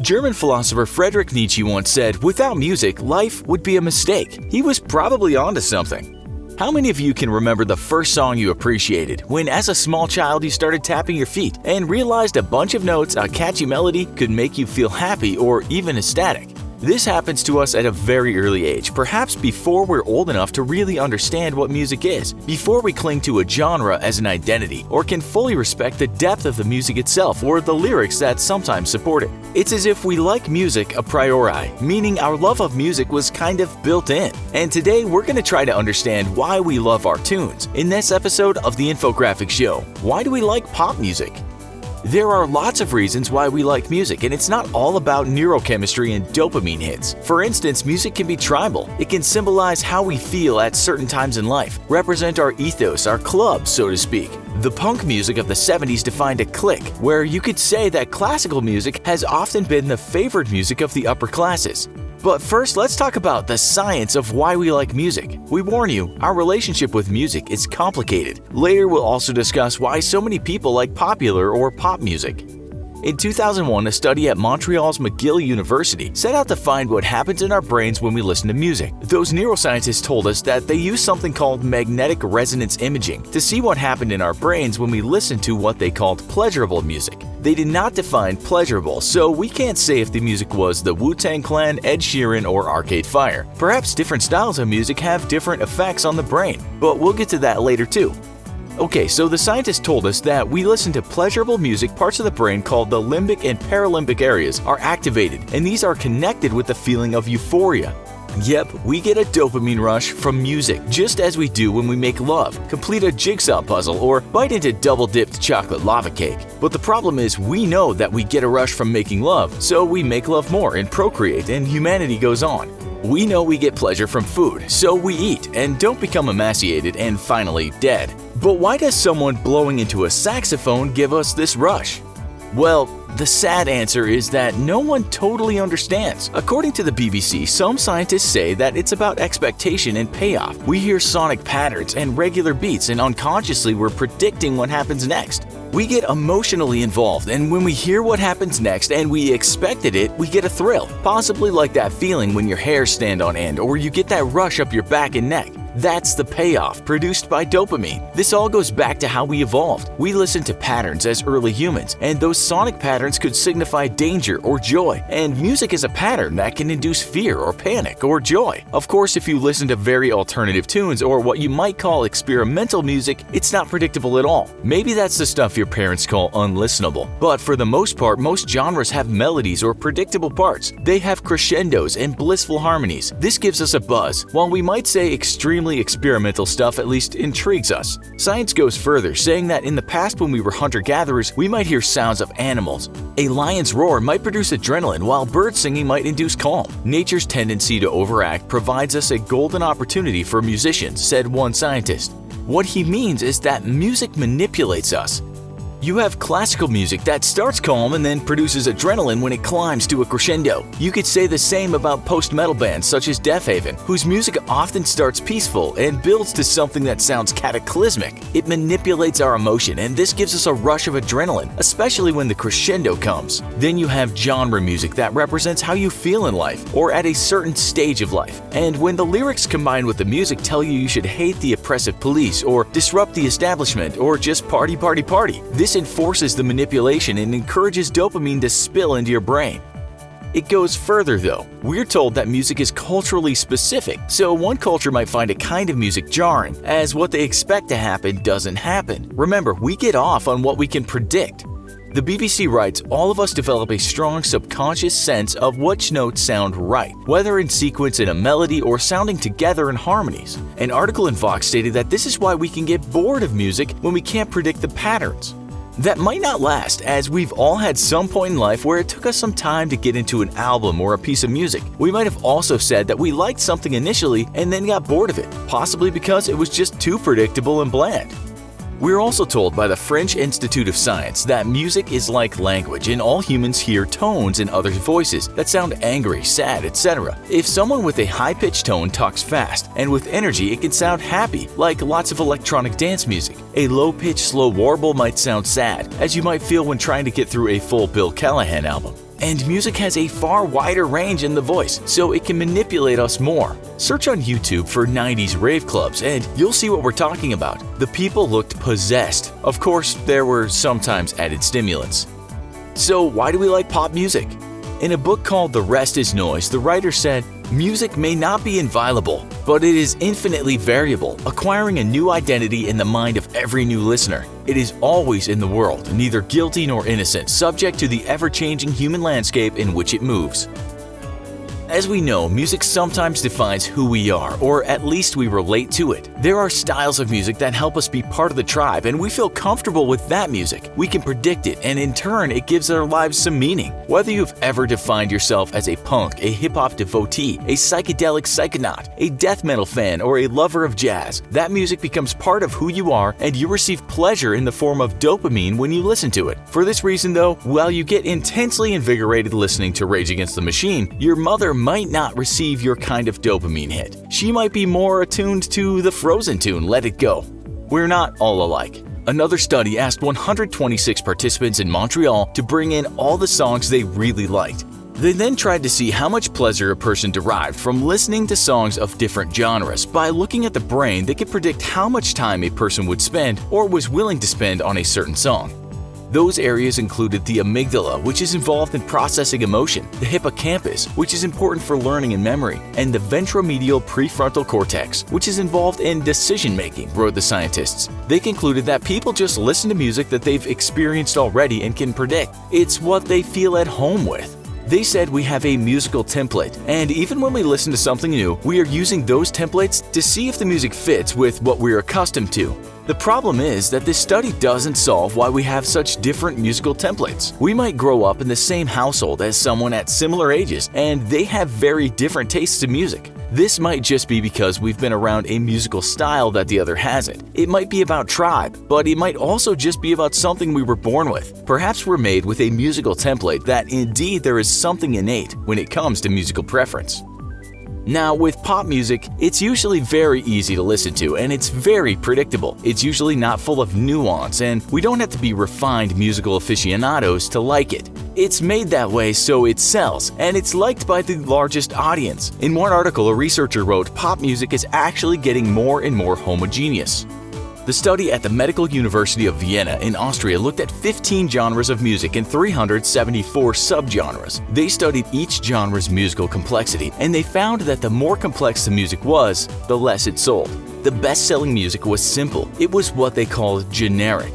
German philosopher Friedrich Nietzsche once said, "Without music, life would be a mistake." He was probably onto something. How many of you can remember the first song you appreciated, when as a small child you started tapping your feet and realized a bunch of notes, a catchy melody, could make you feel happy or even ecstatic? This happens to us at a very early age, perhaps before we're old enough to really understand what music is, before we cling to a genre as an identity, or can fully respect the depth of the music itself or the lyrics that sometimes support it. It's as if we like music a priori, meaning our love of music was kind of built in. And today we're going to try to understand why we love our tunes. In this episode of the Infographic Show, why do we like pop music? There are lots of reasons why we like music, and it's not all about neurochemistry and dopamine hits. For instance, music can be tribal. It can symbolize how we feel at certain times in life, represent our ethos, our club, so to speak. The punk music of the 70s defined a clique, where you could say that classical music has often been the favored music of the upper classes. But first, let's talk about the science of why we like music. We warn you, our relationship with music is complicated. Later, we'll also discuss why so many people like popular or pop music. In 2001, a study at Montreal's McGill University set out to find what happens in our brains when we listen to music. Those neuroscientists told us that they used something called magnetic resonance imaging to see what happened in our brains when we listened to what they called pleasurable music. They did not define pleasurable, so we can't say if the music was the Wu-Tang Clan, Ed Sheeran, or Arcade Fire. Perhaps different styles of music have different effects on the brain, but we'll get to that later too. Okay, so the scientists told us that we listen to pleasurable music, parts of the brain called the limbic and paralimbic areas are activated, and these are connected with the feeling of euphoria. Yep, we get a dopamine rush from music, just as we do when we make love, complete a jigsaw puzzle, or bite into double-dipped chocolate lava cake. But the problem is we know that we get a rush from making love, so we make love more and procreate, and humanity goes on. We know we get pleasure from food, so we eat and don't become emaciated and finally dead. But why does someone blowing into a saxophone give us this rush? Well, the sad answer is that no one totally understands. According to the BBC, some scientists say that it's about expectation and payoff. We hear sonic patterns and regular beats, and unconsciously we're predicting what happens next. We get emotionally involved, and when we hear what happens next and we expected it, we get a thrill, possibly like that feeling when your hairs stand on end or you get that rush up your back and neck. That's the payoff produced by dopamine. This all goes back to how we evolved. We listened to patterns as early humans, and those sonic patterns could signify danger or joy, and music is a pattern that can induce fear or panic or joy. Of course, if you listen to very alternative tunes or what you might call experimental music, it's not predictable at all. Maybe that's the stuff your parents call unlistenable. But for the most part, most genres have melodies or predictable parts. They have crescendos and blissful harmonies. This gives us a buzz, while we might say extremely experimental stuff at least intrigues us. Science goes further, saying that in the past when we were hunter-gatherers, we might hear sounds of animals. A lion's roar might produce adrenaline, while bird singing might induce calm. Nature's tendency to overact provides us a golden opportunity for musicians, said one scientist. What he means is that music manipulates us. You have classical music that starts calm and then produces adrenaline when it climbs to a crescendo. You could say the same about post-metal bands such as Deafhaven, whose music often starts peaceful and builds to something that sounds cataclysmic. It manipulates our emotion, and this gives us a rush of adrenaline, especially when the crescendo comes. Then you have genre music that represents how you feel in life or at a certain stage of life. And when the lyrics combined with the music tell you should hate the oppressive police or disrupt the establishment or just party, party, party, this enforces the manipulation and encourages dopamine to spill into your brain. It goes further though. We're told that music is culturally specific, so one culture might find a kind of music jarring, as what they expect to happen doesn't happen. Remember, we get off on what we can predict. The BBC writes, all of us develop a strong subconscious sense of which notes sound right, whether in sequence in a melody or sounding together in harmonies. An article in Vox stated that this is why we can get bored of music when we can't predict the patterns. That might not last, as we've all had some point in life where it took us some time to get into an album or a piece of music. We might have also said that we liked something initially and then got bored of it, possibly because it was just too predictable and bland. We're also told by the French Institute of Science that music is like language, and all humans hear tones in others' voices that sound angry, sad, etc. If someone with a high-pitched tone talks fast and with energy, it can sound happy, like lots of electronic dance music. A low-pitched slow warble might sound sad, as you might feel when trying to get through a full Bill Callahan album. And music has a far wider range in the voice, so it can manipulate us more. Search on YouTube for 90s rave clubs and you'll see what we're talking about. The people looked possessed. Of course, there were sometimes added stimulants. So why do we like pop music? In a book called The Rest is Noise, the writer said, "Music may not be inviolable, but it is infinitely variable, acquiring a new identity in the mind of every new listener. It is always in the world, neither guilty nor innocent, subject to the ever-changing human landscape in which it moves." As we know, music sometimes defines who we are, or at least we relate to it. There are styles of music that help us be part of the tribe, and we feel comfortable with that music. We can predict it, and in turn, it gives our lives some meaning. Whether you've ever defined yourself as a punk, a hip-hop devotee, a psychedelic psychonaut, a death metal fan, or a lover of jazz, that music becomes part of who you are, and you receive pleasure in the form of dopamine when you listen to it. For this reason, though, while you get intensely invigorated listening to Rage Against the Machine, your mother might not receive your kind of dopamine hit. She might be more attuned to the Frozen tune, Let It Go. We're not all alike. Another study asked 126 participants in Montreal to bring in all the songs they really liked. They then tried to see how much pleasure a person derived from listening to songs of different genres. By looking at the brain, they could predict how much time a person would spend or was willing to spend on a certain song. Those areas included the amygdala, which is involved in processing emotion, the hippocampus, which is important for learning and memory, and the ventromedial prefrontal cortex, which is involved in decision-making, wrote the scientists. They concluded that people just listen to music that they've experienced already and can predict. It's what they feel at home with. They said we have a musical template, and even when we listen to something new, we are using those templates to see if the music fits with what we're accustomed to. The problem is that this study doesn't solve why we have such different musical templates. We might grow up in the same household as someone at similar ages, and they have very different tastes in music. This might just be because we've been around a musical style that the other hasn't. It might be about tribe, but it might also just be about something we were born with. Perhaps we're made with a musical template that indeed there is something innate when it comes to musical preference. Now, with pop music, it's usually very easy to listen to and it's very predictable. It's usually not full of nuance and we don't have to be refined musical aficionados to like it. It's made that way so it sells, and it's liked by the largest audience. In one article, a researcher wrote, pop music is actually getting more and more homogeneous. The study at the Medical University of Vienna in Austria looked at 15 genres of music and 374 subgenres. They studied each genre's musical complexity, and they found that the more complex the music was, the less it sold. The best-selling music was simple. It was what they called generic.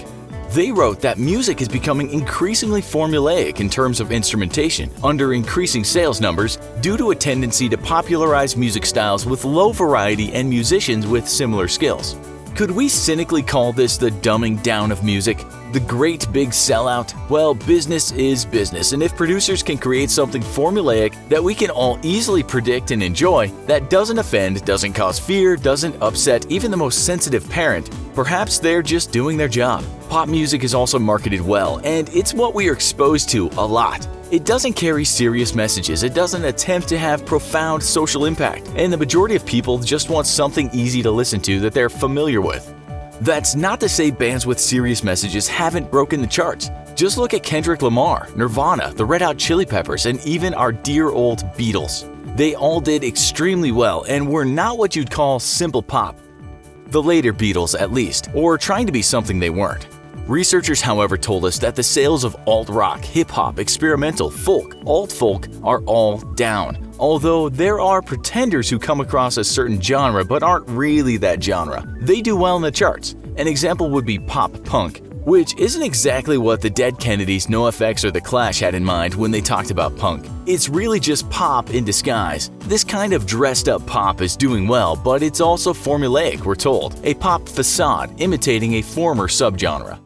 They wrote that music is becoming increasingly formulaic in terms of instrumentation under increasing sales numbers due to a tendency to popularize music styles with low variety and musicians with similar skills. Could we cynically call this the dumbing down of music? The great big sellout? Well, business is business, and if producers can create something formulaic that we can all easily predict and enjoy, that doesn't offend, doesn't cause fear, doesn't upset even the most sensitive parent, perhaps they're just doing their job. Pop music is also marketed well, and it's what we are exposed to a lot. It doesn't carry serious messages, it doesn't attempt to have profound social impact, and the majority of people just want something easy to listen to that they're familiar with. That's not to say bands with serious messages haven't broken the charts. Just look at Kendrick Lamar, Nirvana, the Red Hot Chili Peppers, and even our dear old Beatles. They all did extremely well and were not what you'd call simple pop. The later Beatles, at least, or trying to be something they weren't. Researchers, however, told us that the sales of alt-rock, hip-hop, experimental, folk, alt-folk are all down. Although there are pretenders who come across a certain genre but aren't really that genre. They do well in the charts. An example would be pop-punk, which isn't exactly what the Dead Kennedys, NoFX, or The Clash had in mind when they talked about punk. It's really just pop in disguise. This kind of dressed-up pop is doing well, but it's also formulaic, we're told. A pop facade imitating a former subgenre.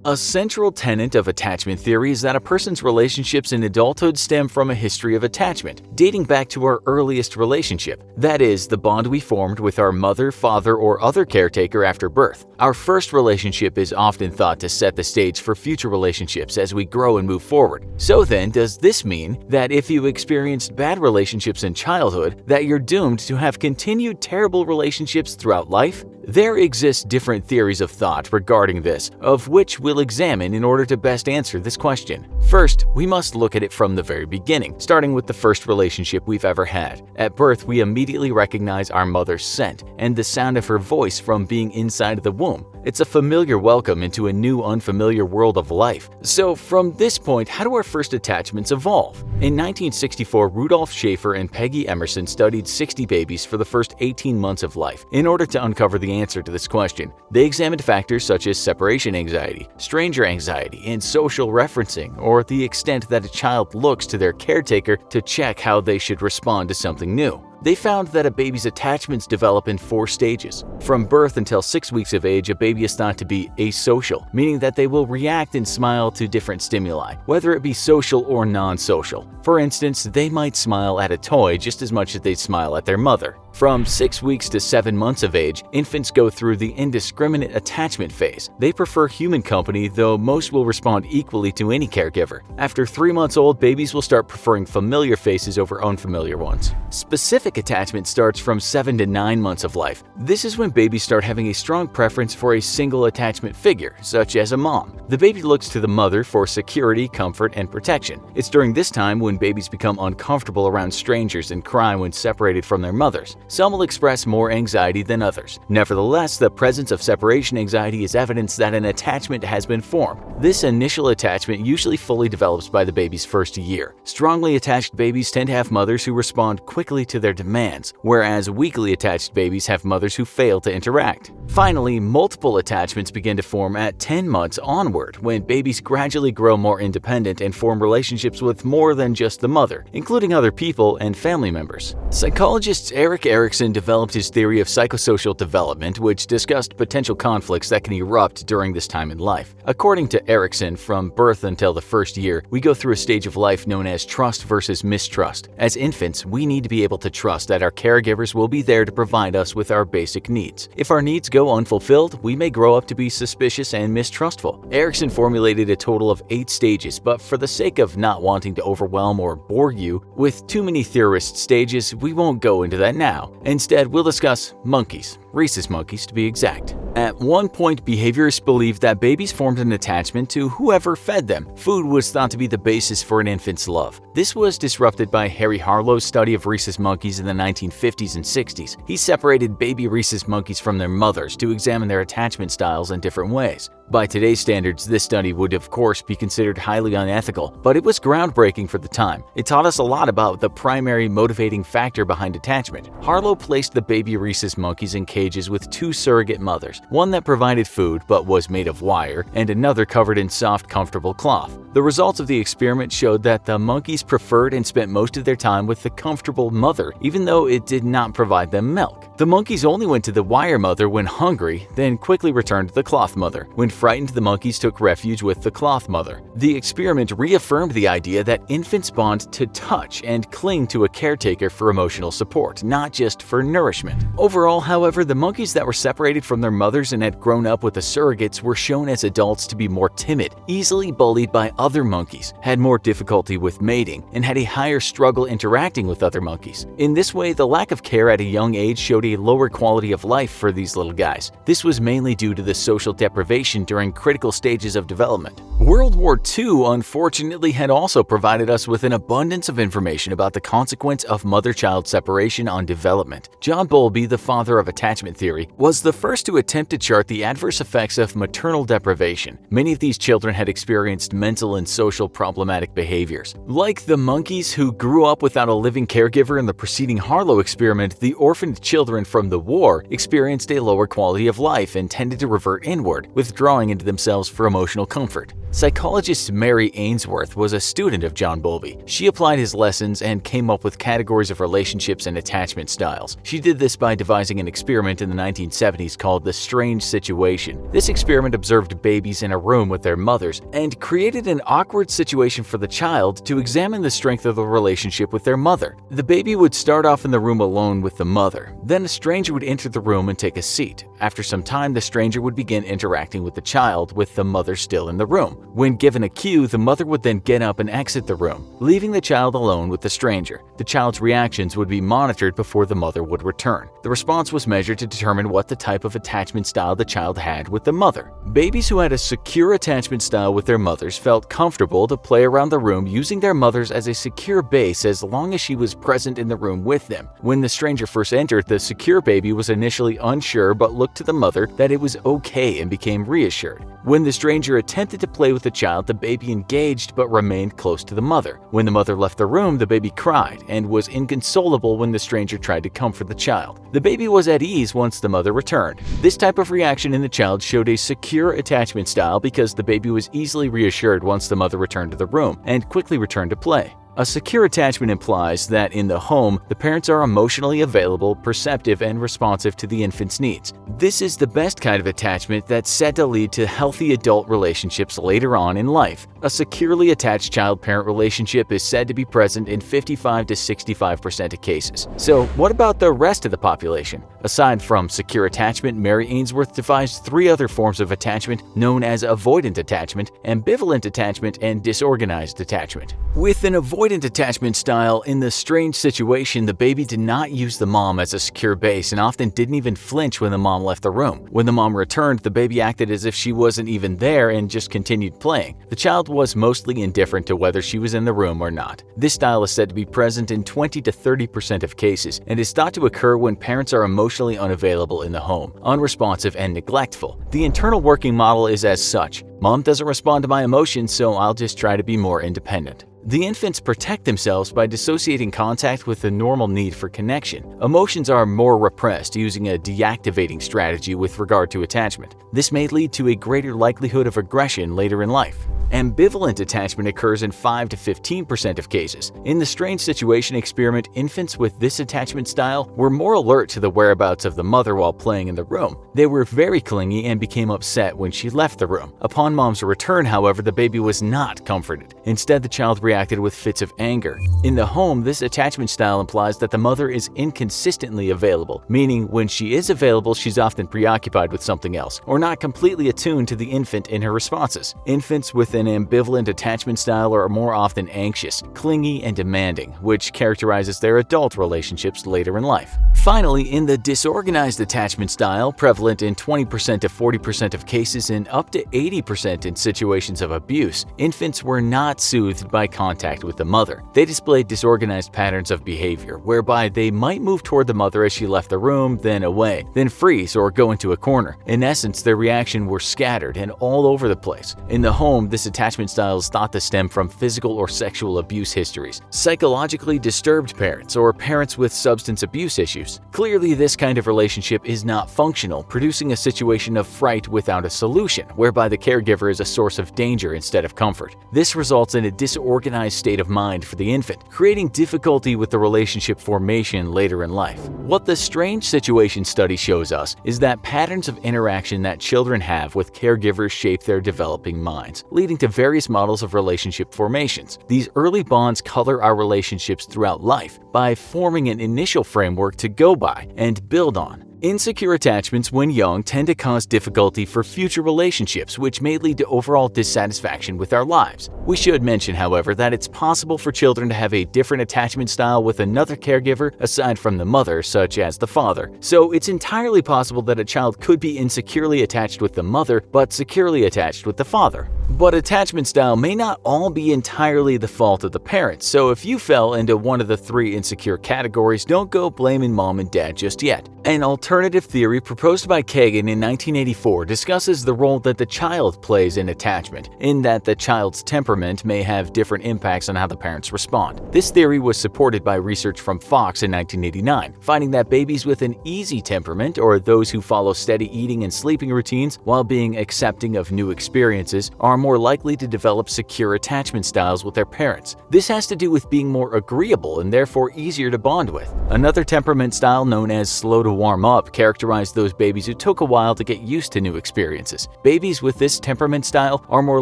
A central tenet of attachment theory is that a person's relationships in adulthood stem from a history of attachment, dating back to our earliest relationship. That is, the bond we formed with our mother, father, or other caretaker after birth. Our first relationship is often thought to set the stage for future relationships as we grow and move forward. So then, does this mean that if you experienced bad relationships in childhood, that you're doomed to have continued terrible relationships throughout life? There exist different theories of thought regarding this, of which we'll examine in order to best answer this question. First, we must look at it from the very beginning, starting with the first relationship we've ever had. At birth, we immediately recognize our mother's scent and the sound of her voice from being inside the womb. It's a familiar welcome into a new, unfamiliar world of life. So from this point, how do our first attachments evolve? In 1964, Rudolf Schaefer and Peggy Emerson studied 60 babies for the first 18 months of life. In order to uncover the answer to this question, they examined factors such as separation anxiety, stranger anxiety, and social referencing, or the extent that a child looks to their caretaker to check how they should respond to something new. They found that a baby's attachments develop in 4 stages. From birth until 6 weeks of age, a baby is thought to be asocial, meaning that they will react and smile to different stimuli, whether it be social or non-social. For instance, they might smile at a toy just as much as they'd smile at their mother. From 6 weeks to 7 months of age, infants go through the indiscriminate attachment phase. They prefer human company, though most will respond equally to any caregiver. After 3 months old, babies will start preferring familiar faces over unfamiliar ones. Specific attachment starts from 7 to 9 months of life. This is when babies start having a strong preference for a single attachment figure, such as a mom. The baby looks to the mother for security, comfort, and protection. It's during this time when babies become uncomfortable around strangers and cry when separated from their mothers. Some will express more anxiety than others. Nevertheless, the presence of separation anxiety is evidence that an attachment has been formed. This initial attachment usually fully develops by the baby's first year. Strongly attached babies tend to have mothers who respond quickly to their demands, whereas weakly attached babies have mothers who fail to interact. Finally, multiple attachments begin to form at 10 months onward, when babies gradually grow more independent and form relationships with more than just the mother, including other people and family members. Psychologist Erik Erikson developed his theory of psychosocial development, which discussed potential conflicts that can erupt during this time in life. According to Erikson, from birth until the first year, we go through a stage of life known as trust versus mistrust. As infants, we need to be able to trust trust that our caregivers will be there to provide us with our basic needs. If our needs go unfulfilled, we may grow up to be suspicious and mistrustful. Erikson formulated a total of 8 stages, but for the sake of not wanting to overwhelm or bore you with too many theorist stages, we won't go into that now. Instead, we'll discuss monkeys, rhesus monkeys to be exact. At one point, behaviorists believed that babies formed an attachment to whoever fed them. Food was thought to be the basis for an infant's love. This was disrupted by Harry Harlow's study of rhesus monkeys in the 1950s and 60s. He separated baby rhesus monkeys from their mothers to examine their attachment styles in different ways. By today's standards, this study would of course be considered highly unethical, but it was groundbreaking for the time. It taught us a lot about the primary motivating factor behind attachment. Harlow placed the baby rhesus monkeys in cages with 2 surrogate mothers, one that provided food but was made of wire, and another covered in soft, comfortable cloth. The results of the experiment showed that the monkeys preferred and spent most of their time with the comfortable mother, even though it did not provide them milk. The monkeys only went to the wire mother when hungry, then quickly returned to the cloth mother. When frightened, the monkeys took refuge with the cloth mother. The experiment reaffirmed the idea that infants bond to touch and cling to a caretaker for emotional support, not just for nourishment. Overall, however, the monkeys that were separated from their mothers and had grown up with the surrogates were shown as adults to be more timid, easily bullied by other monkeys, had more difficulty with mating, and had a higher struggle interacting with other monkeys. In this way, the lack of care at a young age showed a lower quality of life for these little guys. This was mainly due to the social deprivation during critical stages of development. World War II, unfortunately, had also provided us with an abundance of information about the consequence of mother-child separation on development. John Bowlby, the father of attachment theory, was the first to attempt to chart the adverse effects of maternal deprivation. Many of these children had experienced mental and social problematic behaviors. Like the monkeys who grew up without a living caregiver in the preceding Harlow experiment, the orphaned children from the war experienced a lower quality of life and tended to revert inward, withdrawing into themselves for emotional comfort. Psychologist Mary Ainsworth was a student of John Bowlby. She applied his lessons and came up with categories of relationships and attachment styles. She did this by devising an experiment in the 1970s called the strange situation. This experiment observed babies in a room with their mothers and created an awkward situation for the child to examine the strength of the relationship with their mother. The baby would start off in the room alone with the mother. Then a stranger would enter the room and take a seat. After some time, the stranger would begin interacting with the child with the mother still in the room. When given a cue, the mother would then get up and exit the room, leaving the child alone with the stranger. The child's reactions would be monitored before the mother would return. The response was measured to determine what the type of attachment style the child had with the mother. Babies who had a secure attachment style with their mothers felt comfortable to play around the room using their mothers as a secure base as long as she was present in the room with them. When the stranger first entered, the secure baby was initially unsure but looked to the mother that it was okay and became reassured. When the stranger attempted to play with the child, the baby engaged but remained close to the mother. When the mother left the room, the baby cried and was inconsolable when the stranger tried to comfort the child. The baby was at ease once the mother returned. This type of reaction in the child showed a secure attachment style because the baby was easily reassured once the mother returned to the room and quickly returned to play. A secure attachment implies that in the home, the parents are emotionally available, perceptive, and responsive to the infant's needs. This is the best kind of attachment that's said to lead to healthy adult relationships later on in life. A securely attached child-parent relationship is said to be present in 55 to 65% of cases. So what about the rest of the population? Aside from secure attachment, Mary Ainsworth devised 3 other forms of attachment known as avoidant attachment, ambivalent attachment, and disorganized attachment. With an avoidant attachment style, in the strange situation, the baby did not use the mom as a secure base and often didn't even flinch when the mom left the room. When the mom returned, the baby acted as if she wasn't even there and just continued playing. The child was mostly indifferent to whether she was in the room or not. This style is said to be present in 20 to 30% of cases and is thought to occur when parents are emotionally unavailable in the home, unresponsive, and neglectful. The internal working model is as such: mom doesn't respond to my emotions, so I'll just try to be more independent. The infants protect themselves by dissociating contact with the normal need for connection. Emotions are more repressed using a deactivating strategy with regard to attachment. This may lead to a greater likelihood of aggression later in life. Ambivalent attachment occurs in 5 to 15% of cases. In the strange situation experiment, infants with this attachment style were more alert to the whereabouts of the mother while playing in the room. They were very clingy and became upset when she left the room. Upon mom's return, however, the baby was not comforted. Instead, the child reacted with fits of anger. In the home, this attachment style implies that the mother is inconsistently available, meaning when she is available, she's often preoccupied with something else, or not completely attuned to the infant in her responses. Infants with an ambivalent attachment style are more often anxious, clingy, and demanding, which characterizes their adult relationships later in life. Finally, in the disorganized attachment style, prevalent in 20% to 40% of cases and up to 80% in situations of abuse, infants were not soothed by contact with the mother. They displayed disorganized patterns of behavior, whereby they might move toward the mother as she left the room, then away, then freeze or go into a corner. In essence, their reactions were scattered and all over the place. In the home, this attachment style is thought to stem from physical or sexual abuse histories, psychologically disturbed parents, or parents with substance abuse issues. Clearly, this kind of relationship is not functional, producing a situation of fright without a solution, whereby the caregiver is a source of danger instead of comfort. This results in a disorganized state of mind for the infant, creating difficulty with the relationship formation later in life. What the strange situation study shows us is that patterns of interaction that children have with caregivers shape their developing minds, leading to various models of relationship formations. These early bonds color our relationships throughout life by forming an initial framework to go by and build on. Insecure attachments when young tend to cause difficulty for future relationships, which may lead to overall dissatisfaction with our lives. We should mention, however, that it's possible for children to have a different attachment style with another caregiver aside from the mother, such as the father. So it's entirely possible that a child could be insecurely attached with the mother, but securely attached with the father. But attachment style may not all be entirely the fault of the parents, so if you fell into one of the 3 insecure categories, don't go blaming mom and dad just yet. An alternative theory proposed by Kagan in 1984 discusses the role that the child plays in attachment, in that the child's temperament may have different impacts on how the parents respond. This theory was supported by research from Fox in 1989, finding that babies with an easy temperament, or those who follow steady eating and sleeping routines while being accepting of new experiences, are more likely to develop secure attachment styles with their parents. This has to do with being more agreeable and therefore easier to bond with. Another temperament style, known as slow to warm up, characterized those babies who took a while to get used to new experiences. Babies with this temperament style are more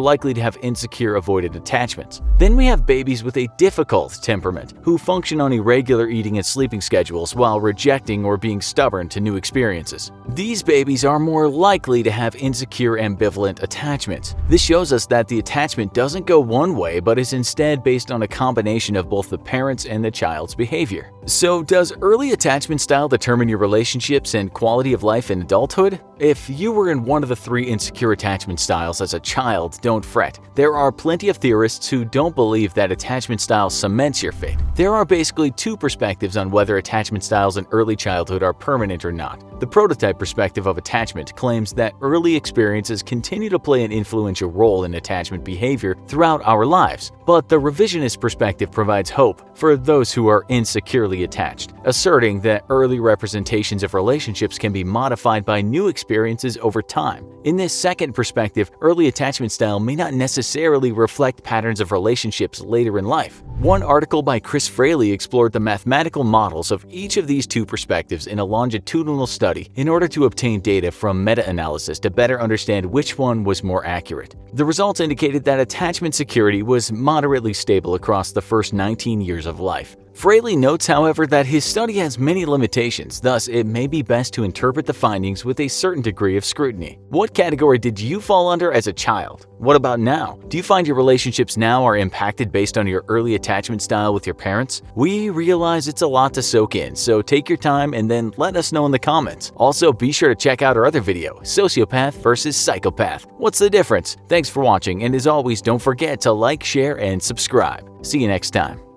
likely to have insecure avoided attachments. Then we have babies with a difficult temperament, who function on irregular eating and sleeping schedules while rejecting or being stubborn to new experiences. These babies are more likely to have insecure ambivalent attachments. This shows us that the attachment doesn't go one way, but is instead based on a combination of both the parents and the child's behavior. So, does early attachment style determine your relationships and quality of life in adulthood? If you were in one of the 3 insecure attachment styles as a child, don't fret. There are plenty of theorists who don't believe that attachment style cements your fate. There are basically 2 perspectives on whether attachment styles in early childhood are permanent or not. The prototype perspective of attachment claims that early experiences continue to play an influential role in attachment behavior throughout our lives, but the revisionist perspective provides hope for those who are insecurely attached, asserting that early representations of relationships can be modified by new experiences over time. In this second perspective, early attachment style may not necessarily reflect patterns of relationships later in life. One article by Chris Fraley explored the mathematical models of each of these 2 perspectives in a longitudinal study in order to obtain data from meta-analysis to better understand which one was more accurate. The results indicated that attachment security was moderately stable across the first 19 years of life. Fraley notes, however, that his study has many limitations, thus it may be best to interpret the findings with a certain degree of scrutiny. What category did you fall under as a child? What about now? Do you find your relationships now are impacted based on your early attachment style with your parents? We realize it's a lot to soak in, so take your time and then let us know in the comments. Also, be sure to check out our other video, Sociopath versus Psychopath. What's the difference? Thanks for watching, and as always, don't forget to like, share, and subscribe. See you next time.